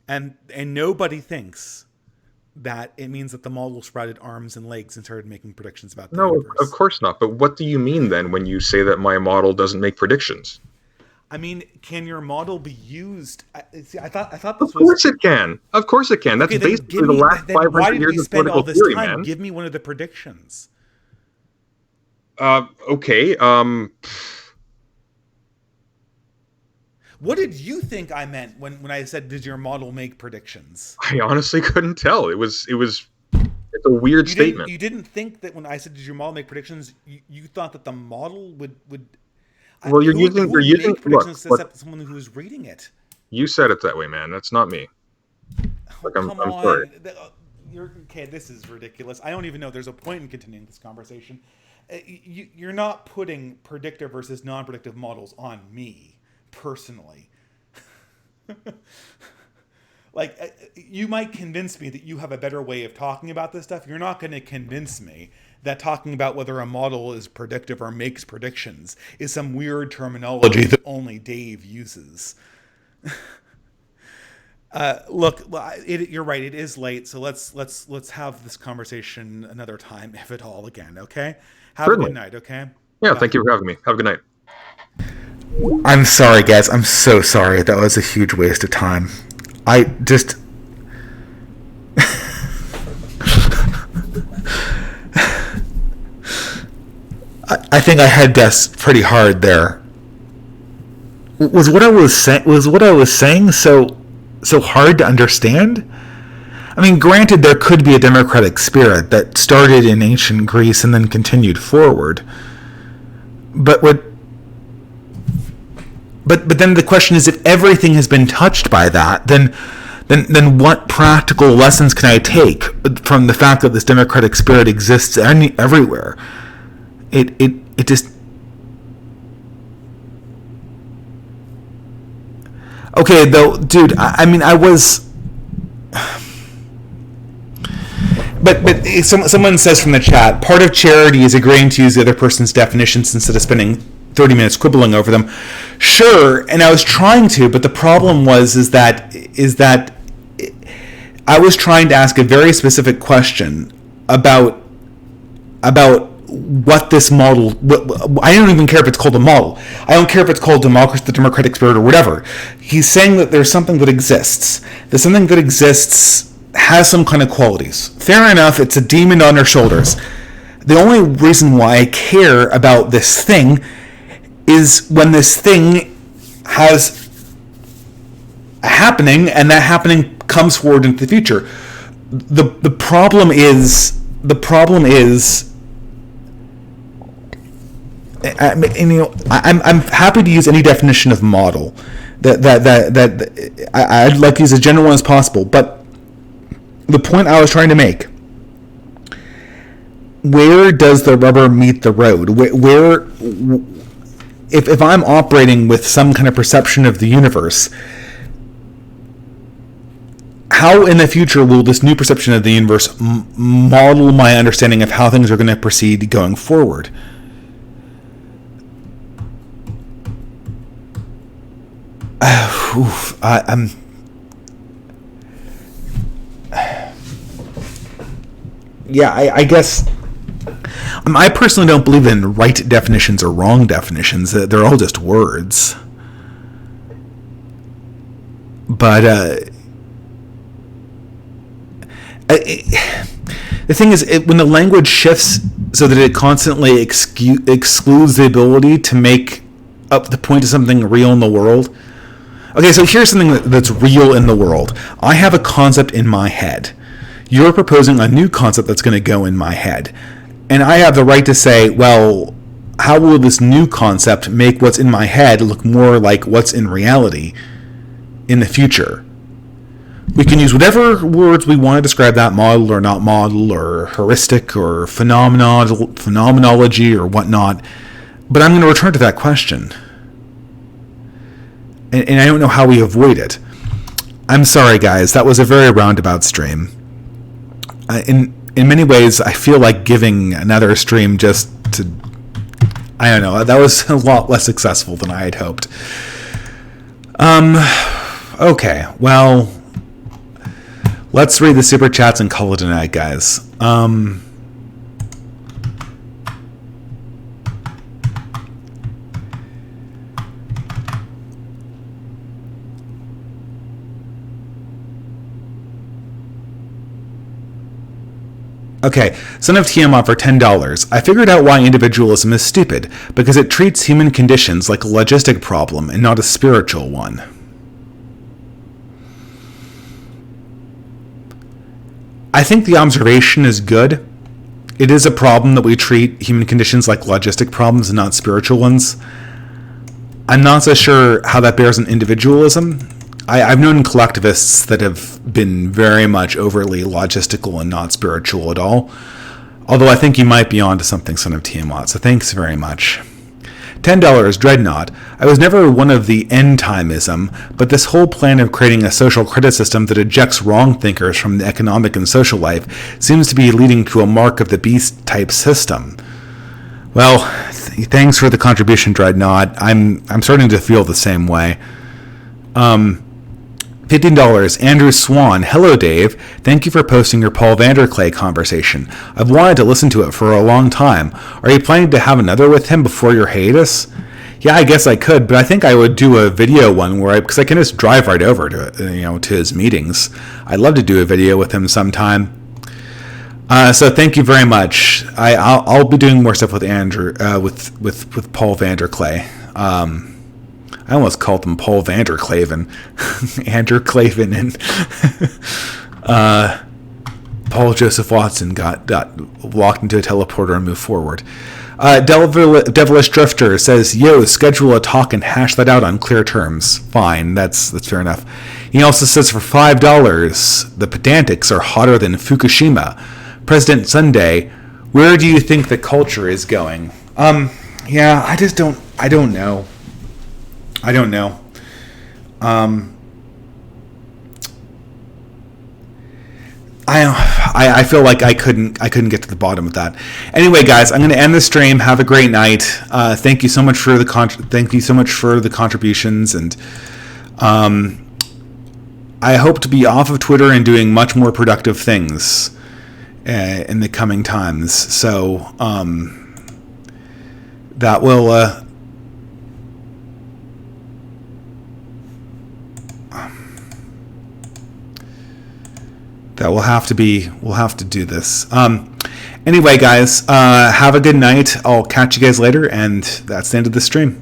and nobody thinks that it means that the model sprouted arms and legs and started making predictions about the universe. Of course not. But what do you mean then when you say that my model doesn't make predictions? I mean, can your model be used? I thought this was... Of course it can. Of course it can. That's basically the last 500 years of political theory, man. Give me one of the predictions. Okay. What did you think I meant when I said, "Did your model make predictions?" I honestly couldn't tell. It's a weird statement. You didn't think that when I said, "Did your model make predictions?" You thought that the model would. Well, you're using predictions except someone who was reading it. You said it that way, man. That's not me. I'm sorry. Okay, this is ridiculous. I don't even know there's a point in continuing this conversation. You're not putting predictive versus non-predictive models on me personally. Like, you might convince me that you have a better way of talking about this stuff. You're not going to convince me that talking about whether a model is predictive or makes predictions is some weird terminology that only Dave uses. Look, you're right. It is late, so let's have this conversation another time, if at all, again. Okay. Have a good night. Okay. Yeah. Bye. Thank you for having me. Have a good night. I'm sorry, guys. I'm so sorry. That was a huge waste of time. I just... I think I had guessed pretty hard there. Was what I was saying so hard to understand? I mean, granted, there could be a democratic spirit that started in ancient Greece and then continued forward. But then the question is, if everything has been touched by that, then what practical lessons can I take from the fact that this democratic spirit exists everywhere? It just... Okay, though, dude, I mean, I was... But someone says from the chat, part of charity is agreeing to use the other person's definitions instead of spending 30 minutes quibbling over them. Sure, and I was trying to, but the problem is that I was trying to ask a very specific question about what this model... I don't even care if it's called a model. I don't care if it's called democracy, the democratic spirit, or whatever. He's saying that there's something that exists. There's something that exists, has some kind of qualities. Fair enough, it's a demon on our shoulders. The only reason why I care about this thing is when this thing has a happening, and that happening comes forward into the future. The problem is I'm happy to use any definition of model that I'd like to use as general one as possible, but the point I was trying to make, where does the rubber meet the road? Where if I'm operating with some kind of perception of the universe, how in the future will this new perception of the universe model my understanding of how things are going to proceed going forward? I guess I personally don't believe in right definitions or wrong definitions. They're all just words. But the thing is, when the language shifts so that it constantly excludes the ability to make up the point of something real in the world. Okay, so here's something that's real in the world. I have a concept in my head. You're proposing a new concept that's going to go in my head. And I have the right to say, well, how will this new concept make what's in my head look more like what's in reality in the future? We can use whatever words we want to describe that model or not model or heuristic or phenomenology or whatnot. But I'm going to return to that question. And I don't know how we avoid it. I'm sorry, guys. That was a very roundabout stream. In many ways, I feel like giving another stream just to... I don't know. That was a lot less successful than I had hoped. Okay. Well, let's read the super chats and call it a night, guys. Okay, Son of Tiamat for $10. I figured out why individualism is stupid, because it treats human conditions like a logistic problem and not a spiritual one. I think the observation is good. It is a problem that we treat human conditions like logistic problems and not spiritual ones. I'm not so sure how that bears on individualism. I've known collectivists that have been very much overly logistical and not spiritual at all. Although I think you might be onto something, Son of Tiamat, so thanks very much. $10, Dreadnought. I was never one of the end-timeism, but this whole plan of creating a social credit system that ejects wrong thinkers from the economic and social life seems to be leading to a mark of the beast type system. Well, thanks for the contribution, Dreadnought. I'm starting to feel the same way. $15, Andrew Swan. Hello, Dave. Thank you for posting your Paul Vanderklay conversation. I've wanted to listen to it for a long time. Are you planning to have another with him before your hiatus? Yeah, I guess I could, but I think I would do a video one because I can just drive right over to it, to his meetings. I'd love to do a video with him sometime. So thank you very much. I'll be doing more stuff with Andrew, with Paul Vanderklay. I almost called him Paul Vanderklaven. Andrew Klaven. And Paul Joseph Watson got walked into a teleporter and moved forward. Devilish Drifter says, "Yo, schedule a talk and hash that out on clear terms." Fine, that's fair enough. He also says, for $5, the pedantics are hotter than Fukushima. President Sunday, where do you think the culture is going? Yeah, I don't know. I feel like I couldn't get to the bottom of that. Anyway, guys, I'm going to end the stream. Have a great night. Thank you so much for the contributions, and I hope to be off of Twitter and doing much more productive things in the coming times. So that will. We'll have to do this. Anyway, guys, have a good night. I'll catch you guys later, and that's the end of the stream.